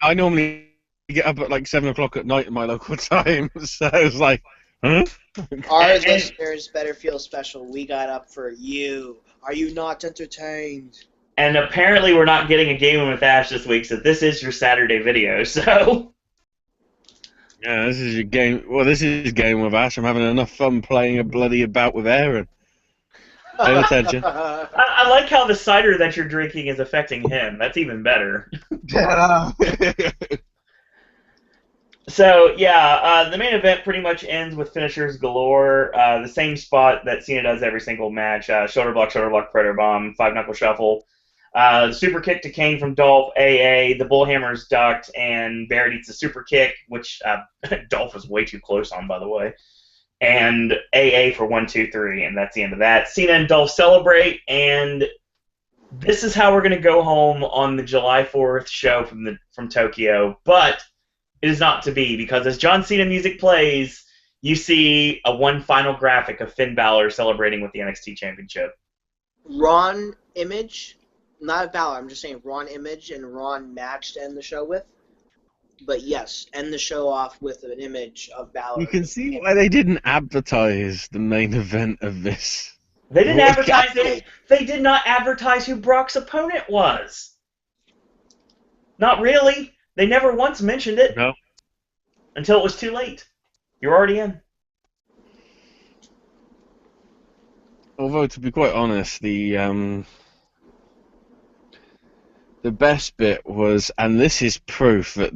I normally get up at like 7 o'clock at night in my local time, so it's like, huh? Our listeners better feel special. We got up for you. Are you not entertained? And apparently we're not getting a game with Ash this week, so this is your Saturday video. So. Yeah, this is your game. Well, this is Game with Ash. I'm having enough fun playing a bloody about with Aaron. Pay attention. I like how the cider that you're drinking is affecting him. That's even better. So, yeah, the main event pretty much ends with finishers galore. The same spot that Cena does every single match. Shoulder block, Predator Bomb, 5-knuckle shuffle. Super kick to Kane from Dolph, AA. The Bullhammer's ducked, and Barrett eats a super kick, which Dolph was way too close on, by the way. And AA for 1, 2, 3, and that's the end of that. Cena and Dolph celebrate, and this is how we're going to go home on the July 4th show from Tokyo. But it is not to be, because as John Cena music plays, you see one final graphic of Finn Balor celebrating with the NXT Championship. Ron Image, not Balor, I'm just saying Ron Image and Ron match to end the show with. But yes, end the show off with an image of Balor. You can see why they didn't advertise the main event of this. They didn't advertise it. They did not advertise who Brock's opponent was. Not really. They never once mentioned it. No. Until it was too late. You're already in. Although, to be quite honest, the best bit was, and this is proof that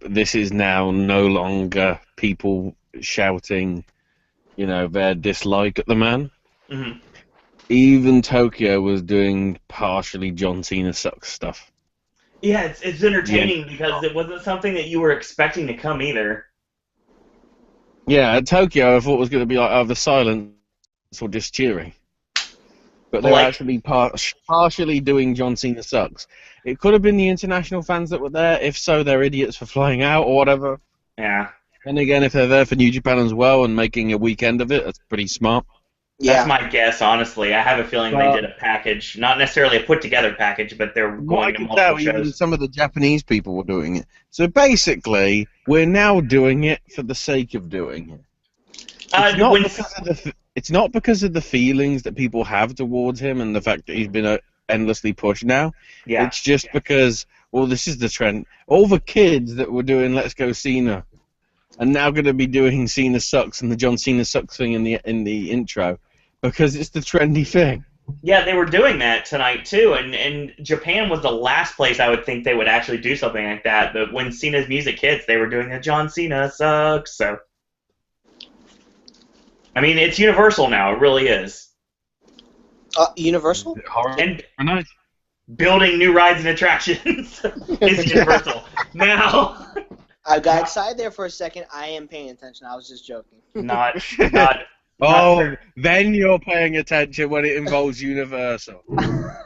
this is now no longer people shouting, their dislike at the man. Mm-hmm. Even Tokyo was doing partially John Cena sucks stuff. Yeah, it's entertaining because it wasn't something that you were expecting to come either. Yeah, at Tokyo I thought it was going to be like either silence or just cheering. But they were actually partially doing John Cena sucks. It could have been the international fans that were there. If so, they're idiots for flying out or whatever. Yeah. And again, if they're there for New Japan as well and making a weekend of it, that's pretty smart. That's my guess, honestly. I have a feeling they did a package, not necessarily a put-together package, but they're going to multiple shows. Even some of the Japanese people were doing it. So basically, we're now doing it for the sake of doing it. It's not because of the feelings that people have towards him and the fact that he's been endlessly pushed now. Yeah. It's just because, this is the trend. All the kids that were doing Let's Go Cena are now going to be doing Cena sucks and the John Cena sucks thing in the intro because it's the trendy thing. Yeah, they were doing that tonight too, and Japan was the last place I would think they would actually do something like that. But when Cena's music hits, they were doing the John Cena sucks. So, I mean, it's universal now. It really is. Universal? Horror And Night. building new rides and attractions is Universal. Now, I got excited there for a second. I am paying attention. I was just joking. not Oh, then you're paying attention when it involves Universal.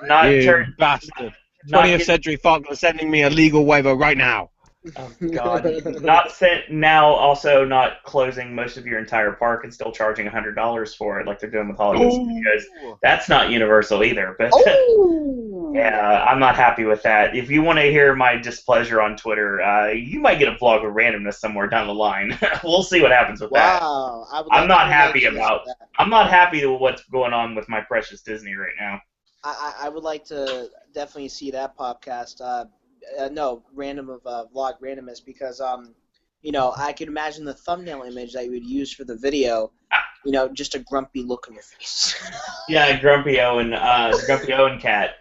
not You bastard. not 20th get- Century Fox are sending me a legal waiver right now. Oh God! Not sent now. Also, not closing most of your entire park and still charging $100 for it, like they're doing with Hollywood Studios. That's not Universal either. But Oh! yeah, I'm not happy with that. If you want to hear my displeasure on Twitter, you might get a vlog of randomness somewhere down the line. We'll see what happens with that. Wow. I'm not happy about. I'm not happy with what's going on with my precious Disney right now. I would like to definitely see that podcast. No, vlog randomness, because I could imagine the thumbnail image that you would use for the video. Just a grumpy look on your face. Yeah, Grumpy Owen cat.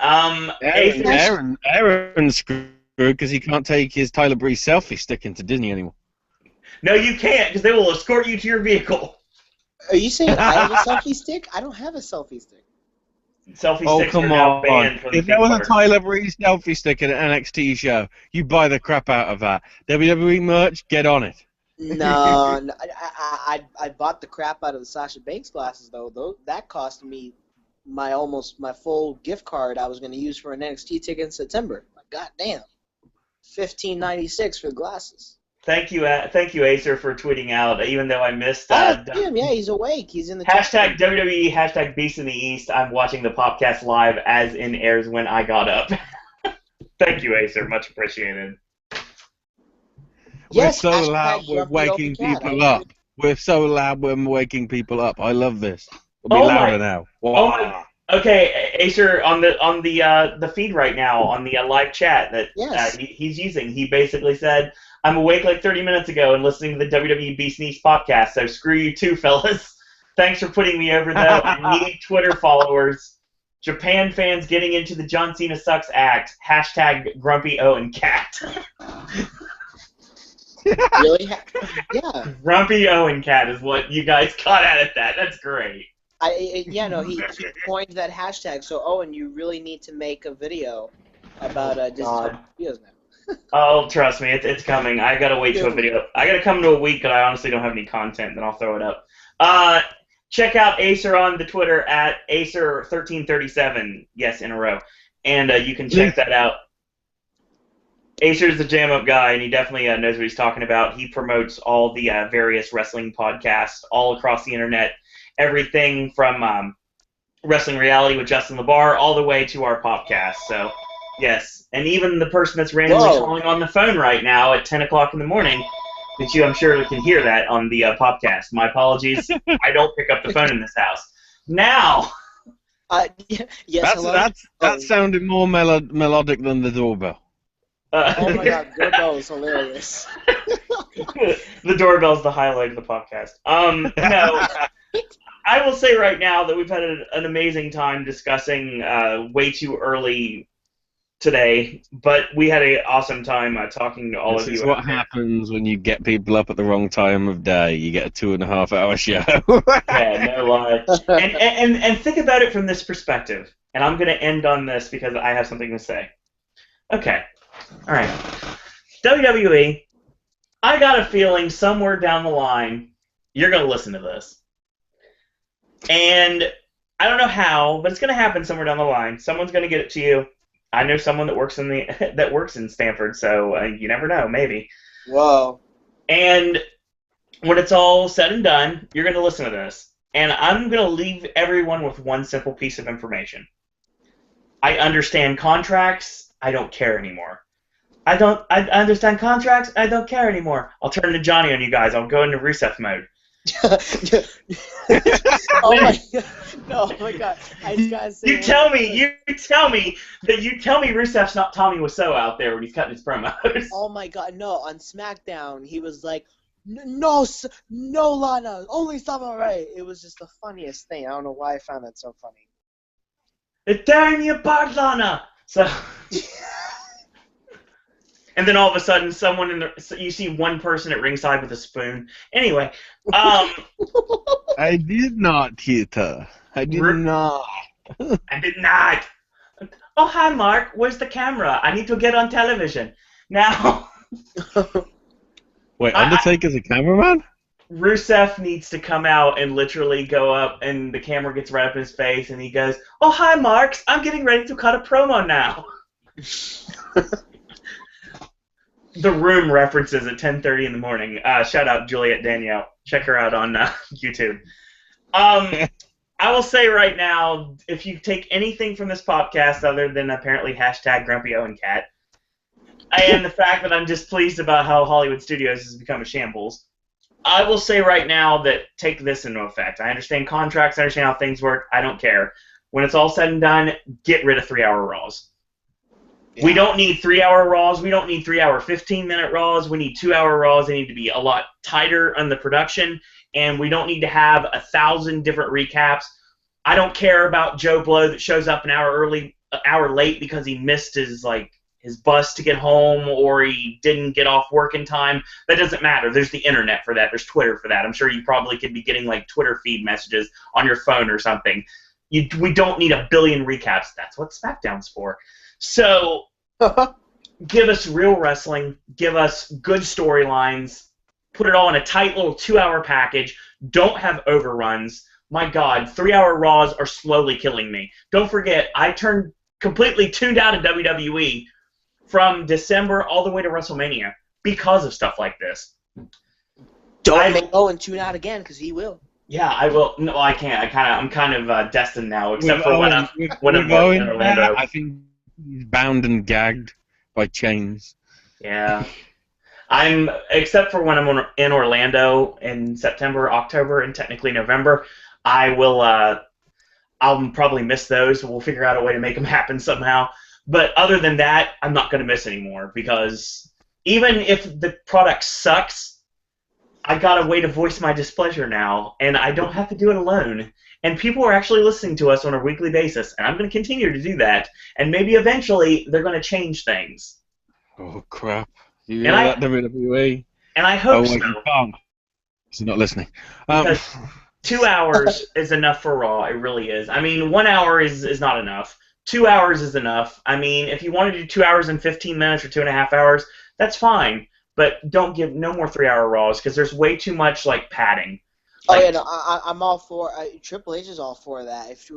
Aaron's screwed because he can't take his Tyler Breeze selfie stick into Disney anymore. No, you can't, because they will escort you to your vehicle. Are you saying I have a selfie stick? I don't have a selfie stick. Selfie Oh, sticks are come now on. banned from the If there was a park. Tyler Breeze selfie stick in an NXT show, you buy the crap out of that. WWE merch, get on it. No, I bought the crap out of the Sasha Banks glasses though. That cost me my full gift card I was going to use for an NXT ticket in September. God damn, $15.96 for the glasses. Thank you, Acer, for tweeting out. Even though I missed. Him, yeah, he's awake. He's in the hashtag WWE, hashtag Beast in the East. I'm watching the Popcast live as in airs when I got up. Thank you, Acer. Much appreciated. Yes, we're so hashtag loud, we're Grumpy waking Old Cat, people up. We're so loud, we're waking people up. I love this. We'll be louder now. Wow. Oh my. Okay, Acer, on the feed right now, on the live chat that Yes. he's using, he basically said, I'm awake like 30 minutes ago and listening to the WWE Beast in the East podcast, so screw you too, fellas. Thanks for putting me over, though. I need Twitter followers. Japan fans getting into the John Cena sucks act. Hashtag Grumpy Owen Cat. Really? Yeah. Grumpy Owen Cat is what you guys got out of that. That's great. He coined that hashtag. So, Owen, you really need to make a video about Disney videos now. Oh, trust me, it's coming. I gotta wait to a video. I gotta come to a week, and I honestly don't have any content. Then I'll throw it up. Check out Acer on the Twitter at Acer1337. Yes, in a row, and you can check that out. Acer's the jam up guy, and he definitely knows what he's talking about. He promotes all the various wrestling podcasts all across the internet. Everything from Wrestling Reality with Justin LeBar all the way to our Popcast. So, yes. And even the person that's randomly calling on the phone right now at 10 o'clock in the morning, that I'm sure can hear that on the Popcast. My apologies. I don't pick up the phone in this house. Now. Yes, that sounded more melodic than the doorbell. Oh my God, doorbell is hilarious. The doorbell's the highlight of the podcast. No. I will say right now that we've had an amazing time discussing way too early today, but we had an awesome time talking to all of you. This is what happens when you get people up at the wrong time of day. You get a 2.5-hour show. Yeah, no lie. And think about it from this perspective. And I'm going to end on this because I have something to say. Okay. All right. WWE, I got a feeling somewhere down the line you're going to listen to this. And I don't know how, but it's going to happen somewhere down the line. Someone's going to get it to you. I know someone that works in Stanford, so you never know, maybe. Whoa. And when it's all said and done, you're going to listen to this. And I'm going to leave everyone with one simple piece of information. I understand contracts. I don't care anymore. I understand contracts. I don't care anymore. I'll turn to Johnny on you guys. I'll go into Rusev mode. Oh my God! No, oh my God! I just gotta say. You tell me Rusev's not Tommy Wiseau out there when he's cutting his promos. Oh my God! No, on SmackDown he was like, no, Lana, only Samurai. It was just the funniest thing. I don't know why I found that so funny. It's tearing me apart, Lana. So. And then all of a sudden, you see one person at ringside with a spoon. Anyway, I did not hit her. I did not. I did not. Oh, hi, Mark. Where's the camera? I need to get on television. Now, Wait, I, Undertaker's a cameraman? Rusev needs to come out and literally go up, and the camera gets right up in his face, and he goes, "Oh, hi, Marks. I'm getting ready to cut a promo now." The Room references at 10:30 in the morning. Shout out Juliet Danielle. Check her out on YouTube. I will say right now, if you take anything from this podcast other than apparently hashtag Grumpy Owen Cat, and the fact that I'm displeased about how Hollywood Studios has become a shambles, I will say right now that take this into effect. I understand contracts, I understand how things work, I don't care. When it's all said and done, get rid of 3-hour Raws. Yeah. We don't need 3-hour Raws, we don't need 3-hour 15-minute Raws, we need 2-hour Raws. They need to be a lot tighter on the production, and we don't need to have 1,000 different recaps. I don't care about Joe Blow that shows up an hour late because he missed his bus to get home or he didn't get off work in time. That doesn't matter. There's the internet for that. There's Twitter for that. I'm sure you probably could be getting Twitter feed messages on your phone or something. We don't need a billion recaps. That's what SmackDown's for. So give us real wrestling. Give us good storylines. Put it all in a tight little 2-hour package. Don't have overruns. My God, 3-hour Raws are slowly killing me. Don't forget, I turned completely tuned out of WWE from December all the way to WrestleMania because of stuff like this. Don't make Owen tune out again, because he will. Yeah, I will. No, I can't. I'm kind of destined now, except for when I'm in Orlando. I think he's bound and gagged by chains. Yeah. Except for when I'm in Orlando in September, October, and technically November, I'll probably miss those. We'll figure out a way to make them happen somehow. But other than that, I'm not going to miss anymore because even if the product sucks, I got a way to voice my displeasure now, and I don't have to do it alone. And people are actually listening to us on a weekly basis, and I'm going to continue to do that. And maybe eventually they're going to change things. Oh, crap. You hear that, WWE? And I hope so. He's not listening. Because 2 hours is enough for Raw. It really is. I mean, 1 hour is not enough. 2 hours is enough. I mean, if you want to do 2 hours and 15 minutes or 2.5 hours, that's fine. But don't give no more 3-hour Raws because there's way too much padding. I'm all for. Triple H is all for that. If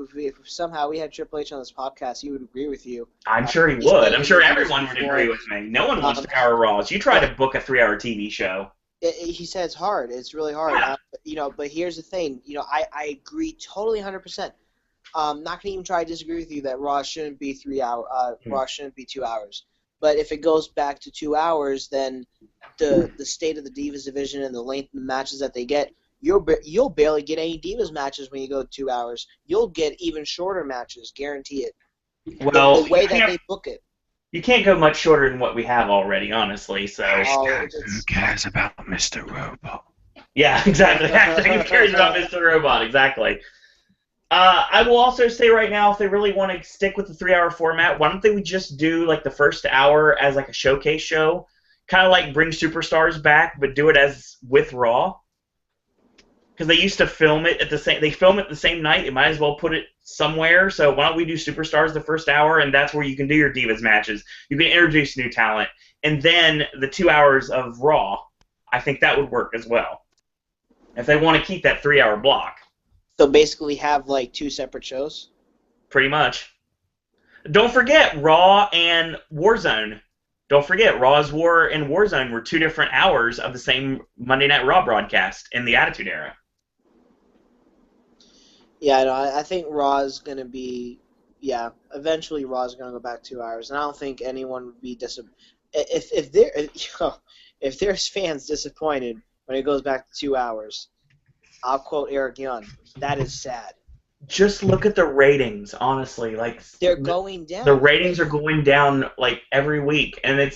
somehow we had Triple H on this podcast, he would agree with you. I'm sure he would. I'm sure everyone would agree with me. No one wants 3-hour Raws. You try to book a 3-hour TV show. He said it's hard. It's really hard. Yeah. But here's the thing. I agree totally 100%. I'm not gonna even try to disagree with you that Raw shouldn't be 3 hour. Raw shouldn't be 2 hours. But if it goes back to 2 hours, then the state of the Divas division and the length of the matches that they get, you'll barely get any Divas matches when you go 2 hours. You'll get even shorter matches, guarantee it. Well, the way that they book it. You can't go much shorter than what we have already, honestly. So who cares about Mr. Robot? Yeah, exactly. Who cares about Mr. Robot? Exactly. I will also say right now, if they really want to stick with the 3-hour format, why don't they just do the first hour as a showcase show, kind of bring superstars back, but do it as with Raw. Because they used to film it they film it the same night. They might as well put it somewhere. So why don't we do superstars the first hour, and that's where you can do your Divas matches. You can introduce new talent, and then the 2 hours of Raw. I think that would work as well. If they want to keep that 3-hour block. So basically have 2 separate shows? Pretty much. Don't forget Raw and Warzone. Don't forget Raw's War and Warzone were 2 different hours of the same Monday Night Raw broadcast in the Attitude Era. Yeah, no, I think Raw's going to be... Yeah, eventually Raw's going to go back 2 hours, and I don't think anyone would be disappointed. If there's fans disappointed when it goes back to 2 hours, I'll quote Eric Young. That is sad. Just look at the ratings, honestly. They're going down. The ratings are going down every week, and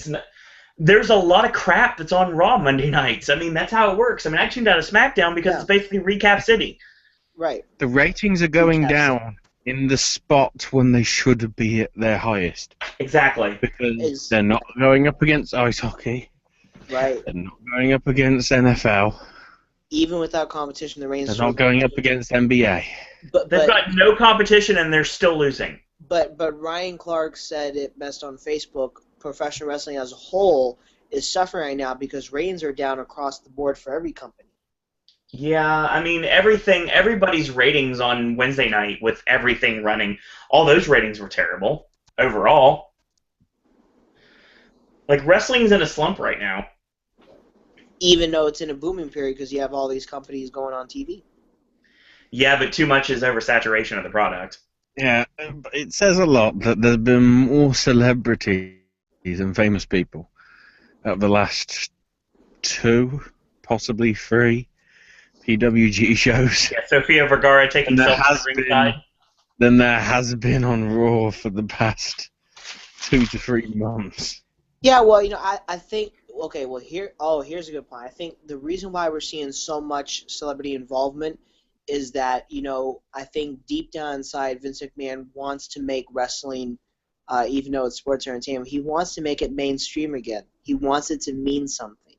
there's a lot of crap that's on Raw Monday nights. I mean, that's how it works. I mean, I tuned out of SmackDown because it's basically Recap City. Right. The ratings are going down in the spot when they should be at their highest. Exactly. Because they're not going up against ice hockey. Right. They're not going up against NFL. Even without competition, the ratings... They're not going up against NBA. But They've but got no competition and they're still losing. but Ryan Clark said it best on Facebook. Professional wrestling as a whole is suffering right now because ratings are down across the board for every company. Yeah, I mean everybody's ratings on Wednesday night with everything running, all those ratings were terrible overall. Like wrestling's in a slump right now. Even though it's in a booming period because you have all these companies going on TV. Yeah, but too much is oversaturation of the product. Yeah, it says a lot that there's been more celebrities and famous people at the last 2, possibly 3 PWG shows Yeah, Sofia Vergara taking than there selfies has ringside. been on Raw for the past 2 to 3 months. Yeah, well, I think okay, well here's a good point. I think the reason why we're seeing so much celebrity involvement is that, I think deep down inside Vince McMahon wants to make wrestling, even though it's sports entertainment, he wants to make it mainstream again. He wants it to mean something.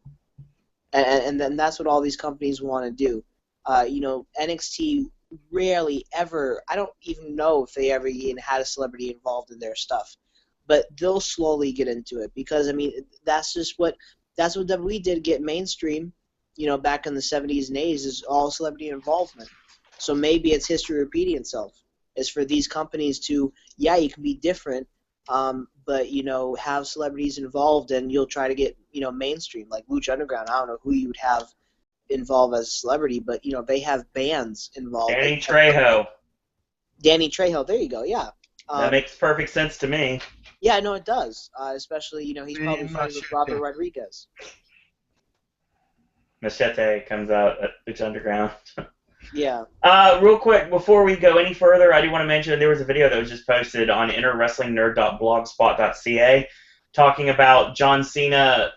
And then that's what all these companies want to do. NXT rarely ever, I don't even know if they ever even had a celebrity involved in their stuff. But they'll slowly get into it because, I mean, that's what WWE did get mainstream, back in the 70s and 80s, is all celebrity involvement. So maybe it's history repeating itself. Is for these companies to, yeah, you can be different, but, have celebrities involved and you'll try to get, mainstream. Like Lucha Underground, I don't know who you would have involved as a celebrity, but, they have bands involved. Danny Trejo. Danny Trejo, there you go, yeah. That makes perfect sense to me. Yeah, no, it does. Especially, he's probably friends with Robert Rodriguez. Machete comes out at Lucha Underground. Yeah. Real quick, before we go any further, I do want to mention there was a video that was just posted on interwrestlingnerd.blogspot.ca talking about John Cena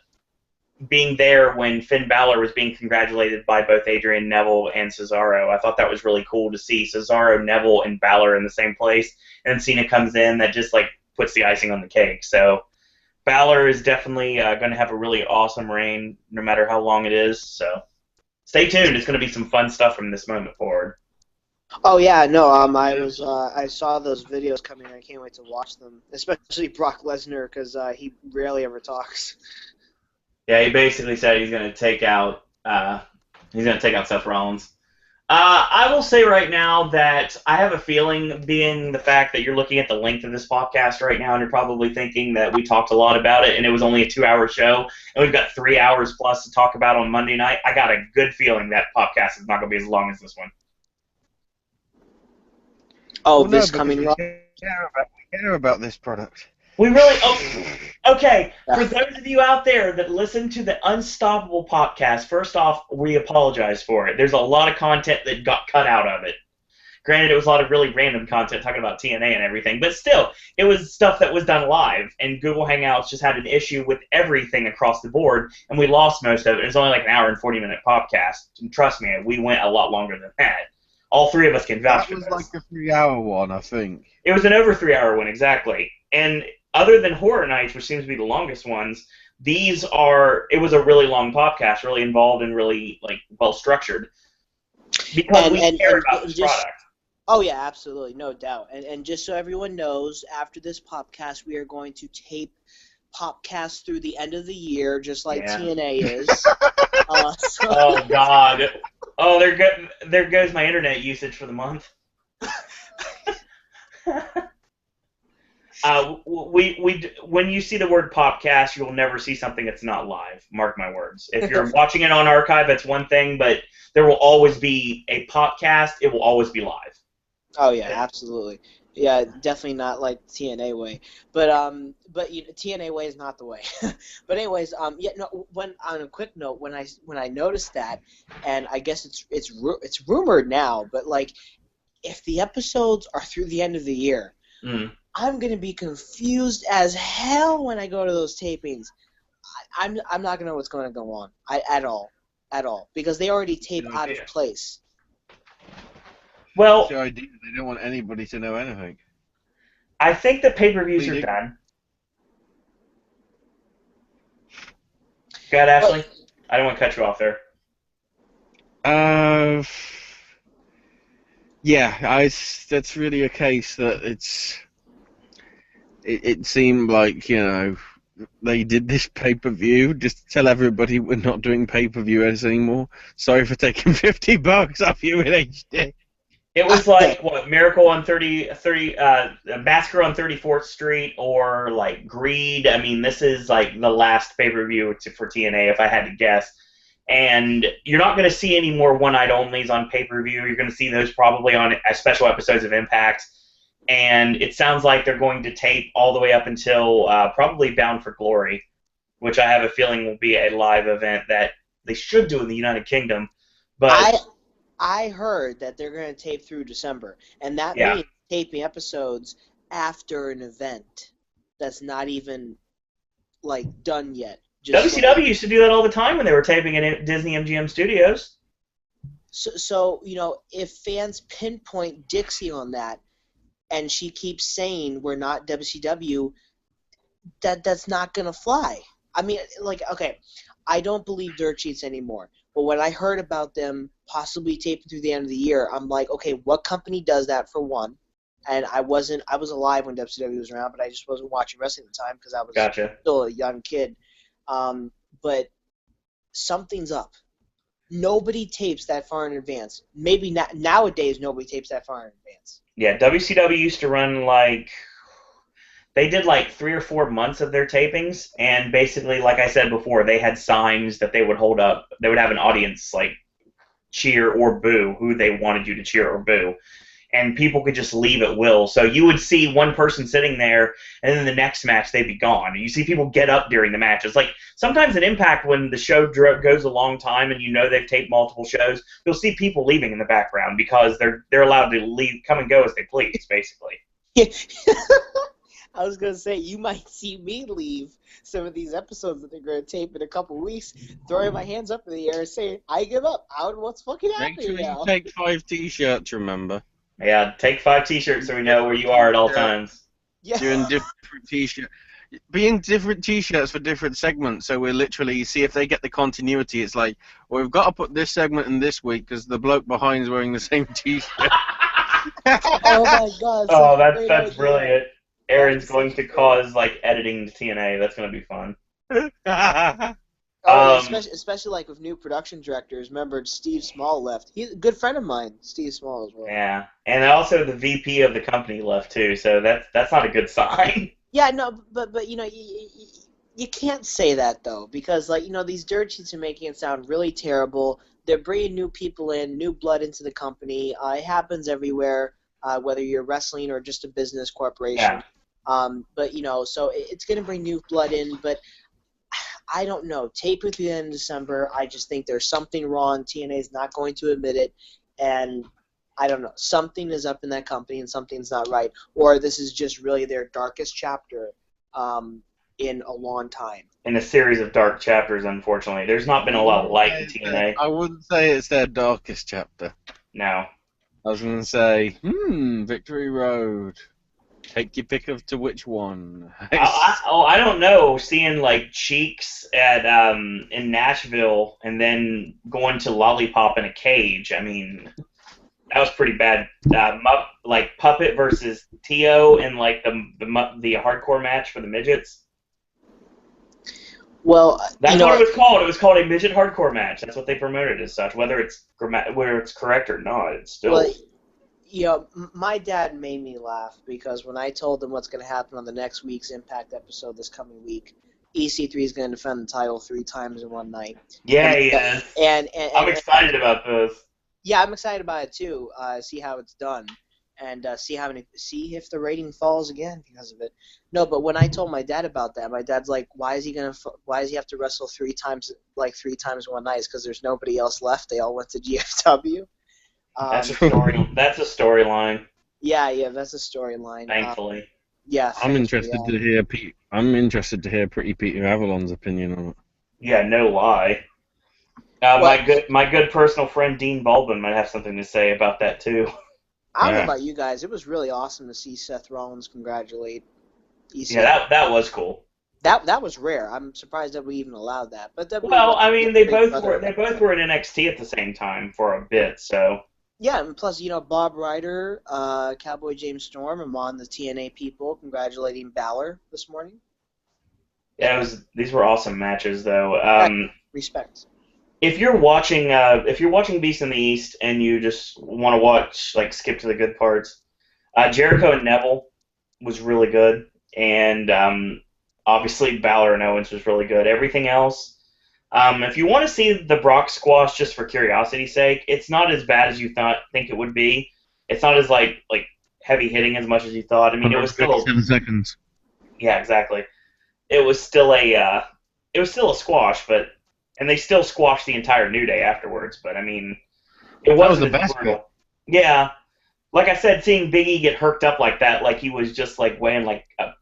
being there when Finn Balor was being congratulated by both Adrian Neville and Cesaro. I thought that was really cool to see Cesaro, Neville, and Balor in the same place, and Cena comes in. That just puts the icing on the cake. So Balor is definitely going to have a really awesome reign, no matter how long it is. So stay tuned. It's going to be some fun stuff from this moment forward. Oh yeah, no. I saw those videos coming. I can't wait to watch them, especially Brock Lesnar because he rarely ever talks. Yeah, he basically said he's going to take out Seth Rollins. I will say right now that I have a feeling, being the fact that you're looking at the length of this podcast right now, and you're probably thinking that we talked a lot about it, and it was only a 2-hour show, and we've got 3 hours plus to talk about on Monday night. I got a good feeling that podcast is not going to be as long as this one. Oh, Well, this no, coming we up. care about this product. We really... Okay, for those of you out there that listen to the Unstoppable podcast, first off, we apologize for it. There's a lot of content that got cut out of it. Granted, it was a lot of really random content talking about TNA and everything, but still, it was stuff that was done live, and Google Hangouts just had an issue with everything across the board, and we lost most of it. It was only like an hour and 40-minute podcast. And trust me, we went a lot longer than that. All three of us can vouch for this. That was like a 3-hour one, I think. It was an over 3-hour one, exactly. And other than Horror Nights, which seems to be the longest ones, it was a really long podcast, really involved and really well structured. Because we care about this product. Oh yeah, absolutely, no doubt. And just so everyone knows, after this podcast, we are going to tape Popcast through the end of the year, just like TNA is. Oh God! Oh, there goes my internet usage for the month. When you see the word Popcast, you will never see something that's not live. Mark my words. If you're watching it on archive, that's one thing, but there will always be a Popcast. It will always be live. Oh yeah, absolutely. Yeah, definitely not like TNA way, but TNA way is not the way. But anyways, when on a quick note, when I noticed that, and I guess it's rumored now, but if the episodes are through the end of the year. I'm gonna be confused as hell when I go to those tapings. I'm not gonna know what's gonna go on at all, because they already tape out of place. Well, that's the idea. They don't want anybody to know anything. I think the pay-per-views are done. Go ahead, Ashley. I don't want to cut you off there. Yeah, that's really a case that it seemed like, they did this pay-per-view just to tell everybody we're not doing pay-per-view ads anymore. Sorry for taking $50 off you in HD. It was like what Miracle on 30 Massacre on 34th Street or like Greed. I mean, this is like the last pay per view for TNA, if I had to guess. And you're not going to see any more one night onlys on pay per view. You're going to see those probably on special episodes of Impact. And it sounds like they're going to tape all the way up until probably Bound for Glory, which I have a feeling will be a live event that they should do in the United Kingdom. But I heard that they're going to tape through December, and that yeah. means taping episodes after an event that's not even like done yet. WCW used to do that all the time when they were taping in Disney MGM Studios. So if fans pinpoint Dixie on that, and she keeps saying we're not WCW, that's not going to fly. I mean, like, okay, I don't believe dirt sheets anymore. But when I heard about them possibly taping through the end of the year, I'm like, okay, what company does that for one? And I was alive when WCW was around, but I just wasn't watching wrestling at the time because I was still a young kid. But something's up. Nobody tapes that far in advance. Maybe not, nowadays nobody tapes that far in advance. Yeah, WCW used to run they did like 3 or 4 months of their tapings, and basically, like I said before, they had signs that they would hold up. They would have an audience like cheer or boo who they wanted you to cheer or boo, and people could just leave at will. So you would see one person sitting there, and then the next match they'd be gone. You see people get up during the matches. Like sometimes at Impact, when the show goes a long time and they've taped multiple shows, you'll see people leaving in the background because they're allowed to leave, come and go as they please, basically. I was going to say, you might see me leave some of these episodes that they're going to tape in a couple weeks, throwing my hands up in the air and saying, I give up. I don't know what's fucking happening now. Make sure you take 5 T-shirts, remember? Yeah, take 5 T-shirts so we know where you are at all times. Yeah. Doing different T-shirts. Being different T-shirts for different segments, so we're literally, see if they get the continuity. It's like, well, we've got to put this segment in this week because the bloke behind is wearing the same T-shirt. Oh, my God. Oh, that's brilliant. Aaron's going to cause editing to TNA. That's going to be fun. Especially like with new production directors. Remember, Steve Small left. He's a good friend of mine, Steve Small as well. Yeah, and also the VP of the company left too. So that's not a good sign. Yeah, no, but you can't say that though, because these dirt sheets are making it sound really terrible. They're bringing new people in, new blood into the company. It happens everywhere, whether you're wrestling or just a business corporation. Yeah. But so it's going to bring new blood in, but I don't know. Tape at the end of December, I just think there's something wrong. TNA is not going to admit it, and I don't know. Something is up in that company, and something's not right. Or this is just really their darkest chapter in a long time. In a series of dark chapters, unfortunately. There's not been a lot of light in TNA. I wouldn't say it's their darkest chapter. No. I was going to say, Victory Road. Take your pick of to which one. I don't know. Seeing Cheeks at in Nashville and then going to Lollipop in a cage. I mean, that was pretty bad. Puppet versus Tio in the hardcore match for the midgets. Well, that's what it was called. It was called a midget hardcore match. That's what they promoted as such. Whether it's correct or not, it's still. Well, my dad made me laugh because when I told him what's going to happen on the next week's Impact episode this coming week, EC3 is going to defend the title 3 times in one night. Yeah, he is. And I'm excited about this. Yeah, I'm excited about it too. See how it's done, and see if the rating falls again because of it. No, but when I told my dad about that, my dad's like, "Why does he have to wrestle 3 times in one night? It's because there's nobody else left. They all went to GFW." That's a story. That's a storyline. Yeah, that's a storyline. Thankfully. Yeah. I'm interested to hear Pretty Peter Avalon's opinion on it. Yeah, no lie. My good personal friend Dean Baldwin might have something to say about that too. I don't know about you guys. It was really awesome to see Seth Rollins congratulate EC. Yeah, that was cool. That was rare. I'm surprised that we even allowed that. But I mean, they both were in NXT at the same time for a bit, so. Yeah, and plus, Bob Ryder, Cowboy James Storm, I'm on the TNA people congratulating Balor this morning. Yeah, these were awesome matches, though. Respect. If you're watching Beast in the East and you just want to watch, like, skip to the good parts, Jericho and Neville was really good, and obviously Balor and Owens was really good. Everything else, if you want to see the Brock squash just for curiosity's sake, it's not as bad as you think it would be. It's not as like heavy hitting as much as you thought. I mean, it was still 7 seconds. yeah, exactly. It was still a squash, and they still squashed the entire New Day afterwards. But I mean, it That was wasn't the as best brutal. bit. Yeah, like I said, seeing Big E get herked up like that, like he was just like weighing like a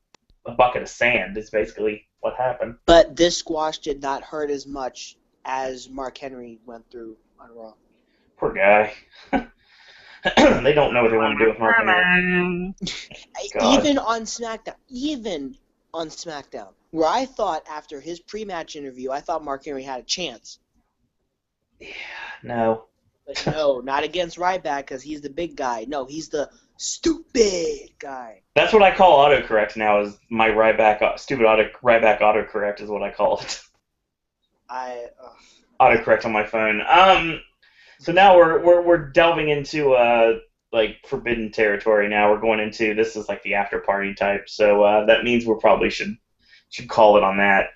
bucket of sand, is basically what happened. But this squash did not hurt as much as Mark Henry went through on Raw. Poor guy. They don't know what they want to do with Mark Henry. God. Even on SmackDown, where I thought after his pre-match interview, I thought Mark Henry had a chance. Yeah, no. But no, not against Ryback because he's the big guy. No, he's the stupid guy. That's what I call autocorrect now. Is my Ryback autocorrect is what I call it. Autocorrect on my phone. So now we're delving into like forbidden territory. Now we're going into this is like the after party type. So that means we probably should call it on that.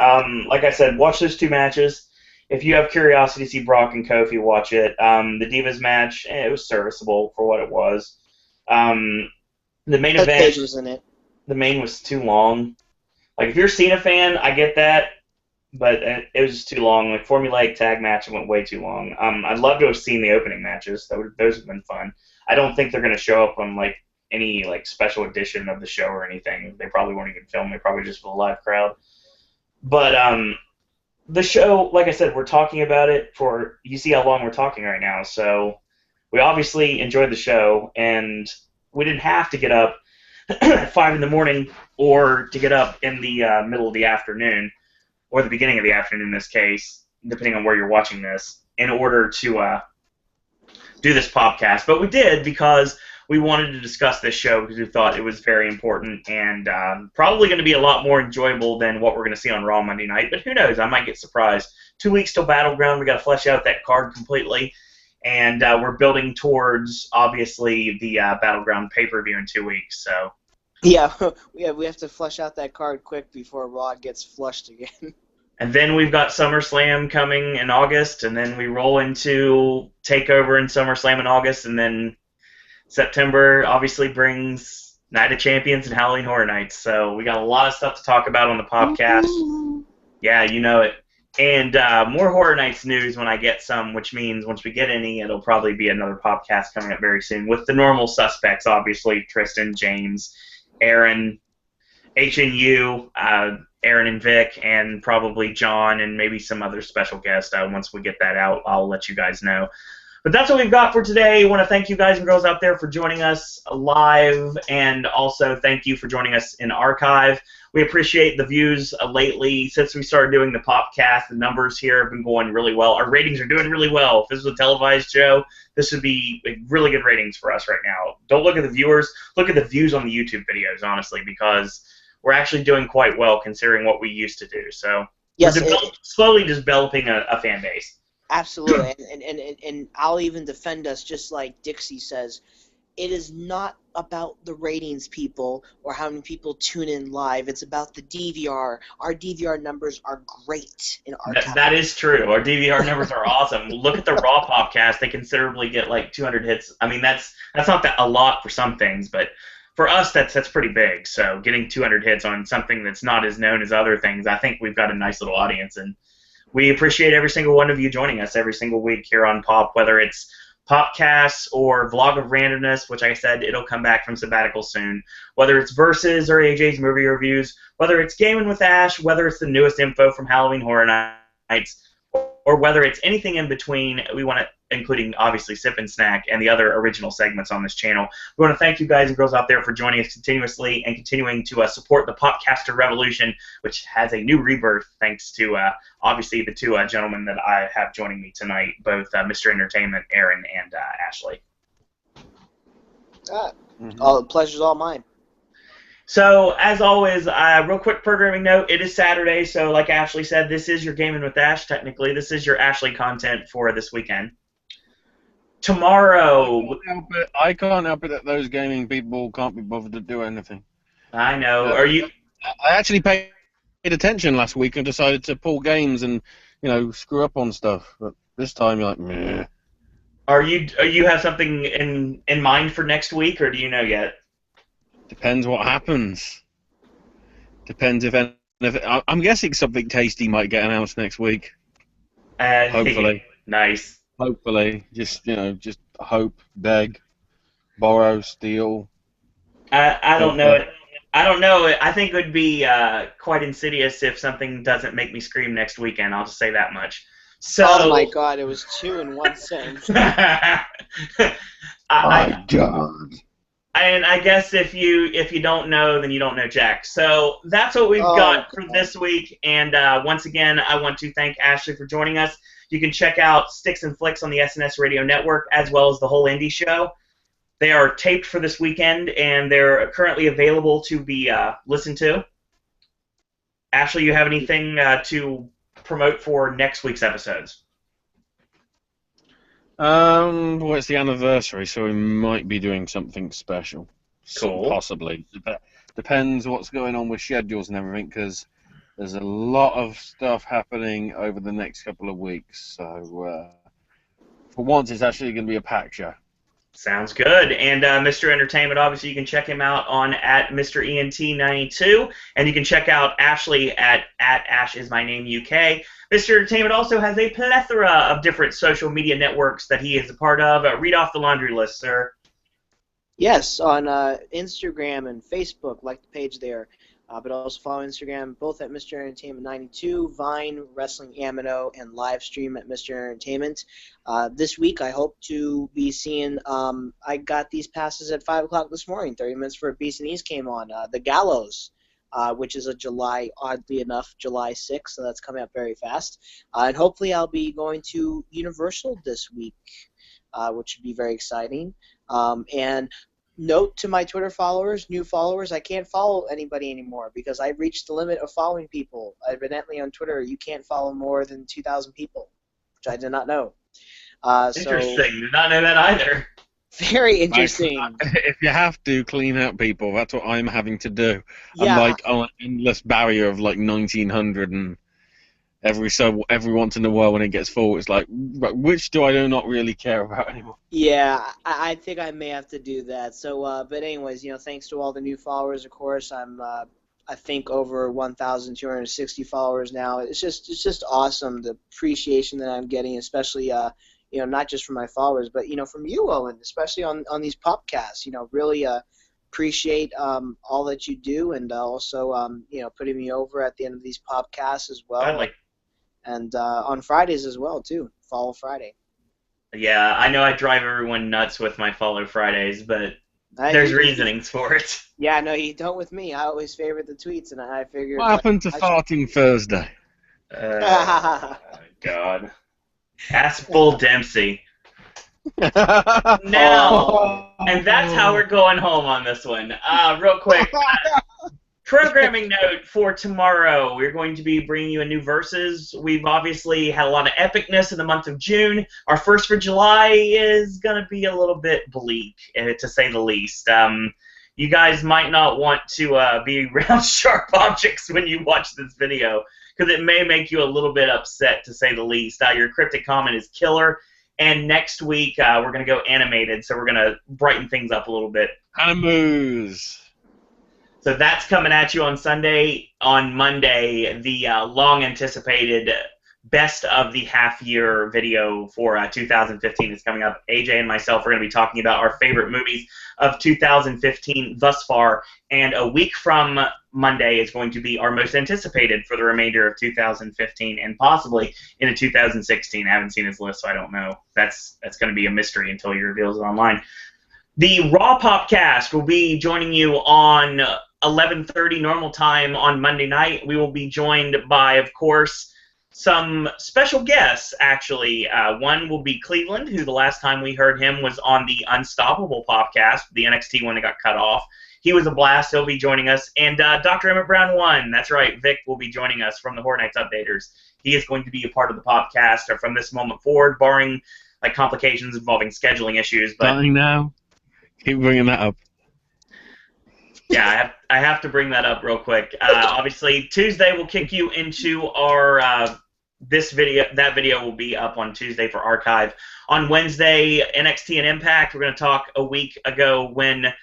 Like I said, watch those two matches. If you have curiosity to see Brock and Kofi, watch it. The Divas match, it was serviceable for what it was. The main event, Paige was in it. the main was too long. Like if you're a Cena fan, I get that, but it was just too long. Like formulaic tag match, it went way too long. I'd love to have seen the opening matches. Those have been fun. I don't think they're going to show up on like any like special edition of the show or anything. They probably won't even film. They probably just for the live crowd. But the show, like I said, we're talking about it for. You see how long we're talking right now, so we obviously enjoyed the show, and we didn't have to get up at 5 in the morning or to get up in the middle of the afternoon or the beginning of the afternoon in this case, depending on where you're watching this, in order to do this podcast. But we did because we wanted to discuss this show because we thought it was very important and probably going to be a lot more enjoyable than what we're going to see on Raw Monday night. But who knows? I might get surprised. 2 weeks till Battleground. We got to flesh out that card completely. And we're building towards, obviously, the Battleground pay-per-view in 2 weeks. So Yeah, we have to flush out that card quick before Raw gets flushed again. And then we've got SummerSlam coming in August, and then we roll into TakeOver in SummerSlam in August, and then September obviously brings Night of Champions and Halloween Horror Nights. So we got a lot of stuff to talk about on the podcast. Yeah, you know it. And more Horror Nights news when I get some, which means once we get any, it'll probably be another podcast coming up very soon with the normal suspects, obviously, Tristan, James, Aaron, HNU, Aaron and Vic, and probably John, and maybe some other special guests. Once we get that out, I'll let you guys know. But that's what we've got for today. I want to thank you guys and girls out there for joining us live, and also thank you for joining us in archive. We appreciate the views lately. Since we started doing the Popcast, the numbers here have been going really well. Our ratings are doing really well. If this was a televised show, this would be really good ratings for us right now. Don't look at the viewers. Look at the views on the YouTube videos, honestly, because we're actually doing quite well considering what we used to do. So Yes, we're slowly developing a fan base. absolutely. And I'll even defend us, just like Dixie says. It is not about the ratings, people, or how many people tune in live. It's about the DVR. Our DVR numbers are great in our That is true. Our DVR numbers are awesome. Look at the Raw Popcast. They considerably get like 200 hits. I mean, that's not that a lot for some things, but for us, that's pretty big. So getting 200 hits on something that's not as known as other things, I think we've got a nice little audience. And we appreciate every single one of you joining us every single week here on Pop, whether it's Popcasts or Vlog of Randomness, which I said it'll come back from sabbatical soon, whether it's Versus or AJ's movie reviews, whether it's Gaming with Ash, whether it's the newest info from Halloween Horror Nights, or whether it's anything in between. We want to, including obviously Sip and Snack and the other original segments on this channel. We want to thank you guys and girls out there for joining us continuously and continuing to support the Popcaster revolution, which has a new rebirth thanks to obviously the two gentlemen that I have joining me tonight, both Mr. Entertainment, Aaron, and Ashley. All the pleasure's all mine. So, as always, real quick programming note, it is Saturday, so like Ashley said, this is your Gaming with Ash, technically. This is your Ashley content for this weekend. Tomorrow... I can't help it that those gaming people can't be bothered to do anything. I know. Are you... I actually paid attention last week and decided to pull games and, screw up on stuff. But this time you're like, meh. Are you have something in mind for next week, or do you know yet? Depends what happens. Depends if I'm guessing something tasty might get announced next week. Hopefully. Nice. Hopefully. Just hope, beg, borrow, steal. I don't know it. I don't know. I think it would be quite insidious if something doesn't make me scream next weekend. I'll just say that much. So, oh my God! It was 2 in 1 sentence. My God. And I guess if you don't know, then you don't know Jack. So that's what we've got for this week. And once again, I want to thank Ashley for joining us. You can check out Sticks and Flicks on the SNS Radio Network, as well as the whole Indie Show. They are taped for this weekend, and they're currently available to be listened to. Ashley, you have anything to promote for next week's episodes? Well, it's the anniversary, so we might be doing something special. Cool. Possibly. Depends what's going on with schedules and everything, because there's a lot of stuff happening over the next couple of weeks. So, for once, it's actually going to be a packed show. Sounds good. And Mr. Entertainment, obviously, you can check him out on @MrENT92, and you can check out Ashley at @AshIsMyNameUK. Mr. Entertainment also has a plethora of different social media networks that he is a part of. Read off the laundry list, sir. Yes, on Instagram and Facebook, like the page there. But also follow Instagram both at Mr. Entertainment 92, Vine, Wrestling Amino, and live stream at Mr. Entertainment. This week I hope to be seeing, I got these passes at 5 o'clock this morning, 30 minutes for Beast and East came on, The Gallows, which is oddly enough, July 6th, so that's coming up very fast. And hopefully I'll be going to Universal this week, which would be very exciting. And note to my Twitter followers, new followers, I can't follow anybody anymore because I reached the limit of following people. Evidently on Twitter, you can't follow more than 2,000 people, which I did not know. Interesting. Did not know that either. Very interesting. If you have to clean out people, that's what I'm having to do. Yeah. I'm like on an endless barrier of like 1,900, and every once in a while when it gets full, it's like, which do I not really care about anymore? Yeah, I think I may have to do that. So, but anyways, thanks to all the new followers, of course. I'm, I think, over 1,260 followers now. It's just awesome, the appreciation that I'm getting, especially, not just from my followers, but, from you, Owen, especially on these Popcasts. Really appreciate all that you do, and also, putting me over at the end of these Popcasts as well. Finally. And on Fridays as well, too. Follow Friday. Yeah, I know I drive everyone nuts with my Follow Fridays, but there's reasonings for it. Yeah, no, you don't with me. I always favorite the tweets, and I figured... What happened to farting Thursday? God. Ask Bull Dempsey. Now, and that's how we're going home on this one. Real quick, programming note for tomorrow. We're going to be bringing you a new Versus. We've obviously had a lot of epicness in the month of June. Our first for July is going to be a little bit bleak, to say the least. You guys might not want to be around sharp objects when you watch this video, because it may make you a little bit upset, to say the least. Your cryptic comment is killer. And next week, we're going to go animated, so we're going to brighten things up a little bit. Animals. So that's coming at you on Sunday. On Monday, the long-anticipated best of the half-year video for 2015 is coming up. AJ and myself are going to be talking about our favorite movies of 2015 thus far, and a week from Monday is going to be our most anticipated for the remainder of 2015 and possibly into 2016. I haven't seen his list, so I don't know. That's going to be a mystery until he reveals it online. The Raw Popcast will be joining you on 11:30 normal time on Monday night. We will be joined by, of course, some special guests, actually. One will be Cleveland, who the last time we heard him was on the Unstoppable podcast, the NXT one that got cut off. He was a blast. He'll be joining us. And Dr. Emmett Brown 1, that's right, Vic will be joining us from the Horror Nights Updaters. He is going to be a part of the podcast from this moment forward, barring like complications involving scheduling issues. But Starting now. Keep bringing that up. Yeah, I have to bring that up real quick. Obviously, Tuesday we'll kick you into our this video. That video will be up on Tuesday for archive. On Wednesday, NXT and Impact. We're going to talk a week ago when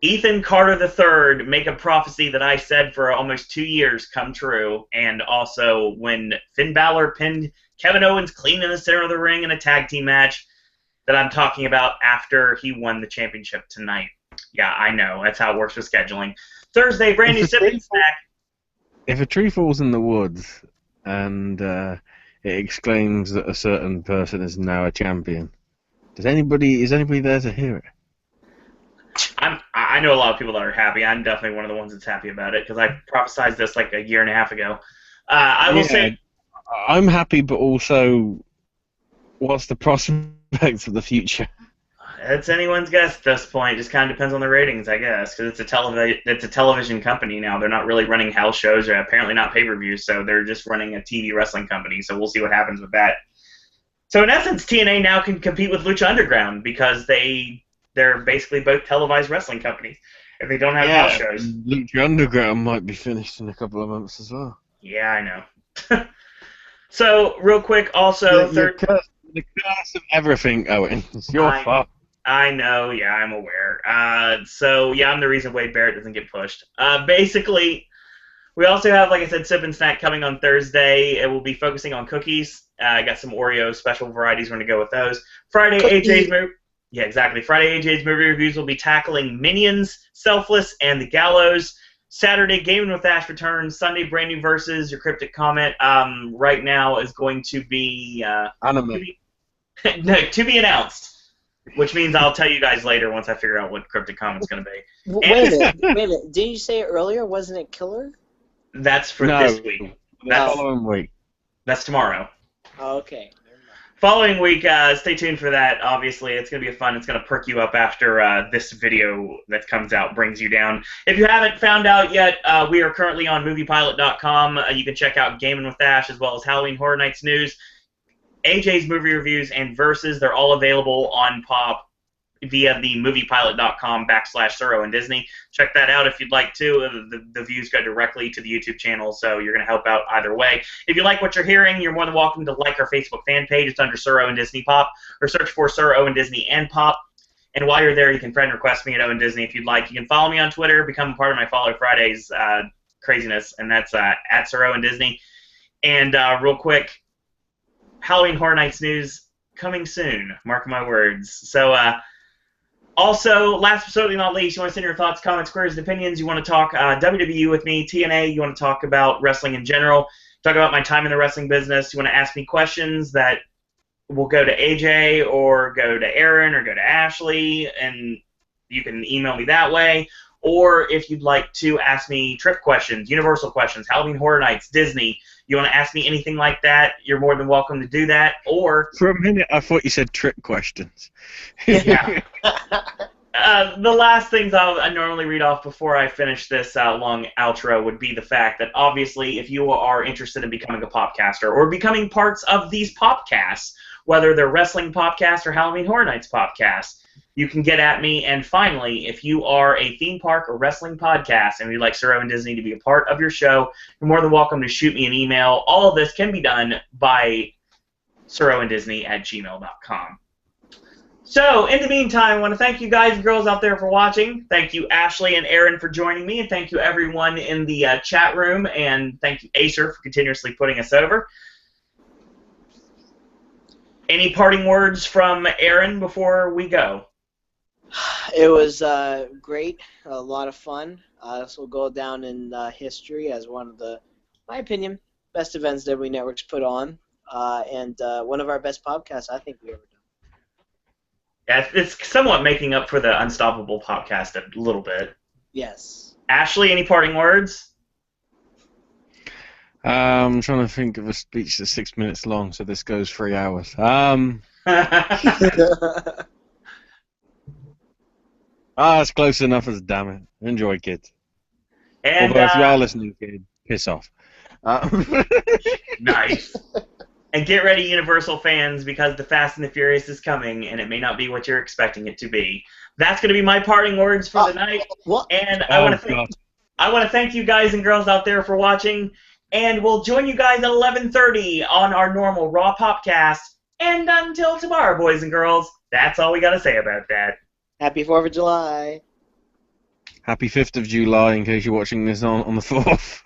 Ethan Carter III make a prophecy that I said for almost 2 years come true, and also when Finn Balor pinned Kevin Owens clean in the center of the ring in a tag team match that I'm talking about after he won the championship tonight. Yeah, I know. That's how it works with scheduling. Thursday, brand new Sip and Snack. If a tree falls in the woods and it exclaims that a certain person is now a champion, is anybody there to hear it? I know a lot of people that are happy. I'm definitely one of the ones that's happy about it because I prophesized this like a year and a half ago. I will say I'm happy, but also, what's the prospect for the future? it's anyone's guess at this point. It just kind of depends on the ratings, I guess, because it's a television company now. They're not really running house shows or apparently not pay-per-views, so they're just running a TV wrestling company. So we'll see what happens with that. So in essence, TNA now can compete with Lucha Underground because they're basically both televised wrestling companies. If they don't have house shows. Lucha Underground might be finished in a couple of months as well. Yeah, I know. So, real quick, also... The curse of everything, Owen. It's your fault. I know, yeah, I'm aware. So, yeah, I'm the reason Wade Barrett doesn't get pushed. Basically, we also have, like I said, Sip and Snack coming on Thursday. It will be focusing on cookies. I got some Oreo special varieties. We're going to go with those. Friday, AJ's movie... Yeah, exactly. Friday, AJ's movie reviews will be tackling Minions, Selfless, and The Gallows. Saturday, Gaming with Ash returns. Sunday, Brand New Versus, your cryptic comment. Right now is going to be... Anime. to be announced. Which means I'll tell you guys later once I figure out what cryptic comment's going to be. Wait a minute. Didn't you say it earlier? Wasn't it Killer? That's for this week. That's following week. That's tomorrow. Oh, okay. Following week, stay tuned for that. Obviously, it's going to be fun. It's going to perk you up after this video that comes out brings you down. If you haven't found out yet, we are currently on moviepilot.com. You can check out Gaming with Ash as well as Halloween Horror Nights news. AJ's movie reviews and verses, they're all available on Pop via the moviepilot.com/Suro and Disney. Check that out if you'd like to. The views go directly to the YouTube channel, so you're going to help out either way. If you like what you're hearing, you're more than welcome to like our Facebook fan page. It's under Suro and Disney Pop, or search for Suro and Disney and Pop. And while you're there, you can friend request me at Owen Disney if you'd like. You can follow me on Twitter, become a part of my Follow Fridays craziness, and that's at Suro and Disney. And real quick, Halloween Horror Nights news coming soon. Mark my words. So, also, last but certainly not least, you want to send your thoughts, comments, queries, and opinions. You want to talk WWE with me, TNA. You want to talk about wrestling in general. Talk about my time in the wrestling business. You want to ask me questions that will go to AJ or go to Aaron or go to Ashley, and you can email me that way. Or if you'd like to ask me trip questions, Universal questions, Halloween Horror Nights, Disney, you want to ask me anything like that, you're more than welcome to do that. Or for a minute, I thought you said trick questions. Yeah. The last things I normally read off before I finish this long outro would be the fact that obviously if you are interested in becoming a popcaster or becoming parts of these popcasts, whether they're wrestling podcasts or Halloween Horror Nights podcasts, you can get at me. And finally, if you are a theme park or wrestling podcast and you'd like Suro and Disney to be a part of your show, you're more than welcome to shoot me an email. All of this can be done by suroanddisney@gmail.com. So, in the meantime, I want to thank you guys and girls out there for watching. Thank you, Ashley and Aaron, for joining me. And thank you, everyone in the chat room. And thank you, Acer, for continuously putting us over. Any parting words from Aaron before we go? It was great, a lot of fun. This will go down in history as one of the, in my opinion, best events WWE Network's put on, and one of our best podcasts I think we've ever done. Yeah, it's somewhat making up for the Unstoppable podcast a little bit. Yes. Ashley, any parting words? I'm trying to think of a speech that's 6 minutes long, so this goes 3 hours. It's close enough as damn it. Enjoy, kids. And Although if you are listening, kid, piss off. nice. And get ready, Universal fans, because the Fast and the Furious is coming, and it may not be what you're expecting it to be. That's going to be my parting words for the night. What? And I want to thank you guys and girls out there for watching. And we'll join you guys at 11:30 on our normal Raw Popcast. And until tomorrow, boys and girls, that's all we got to say about that. Happy 4th of July. Happy 5th of July, in case you're watching this on the 4th.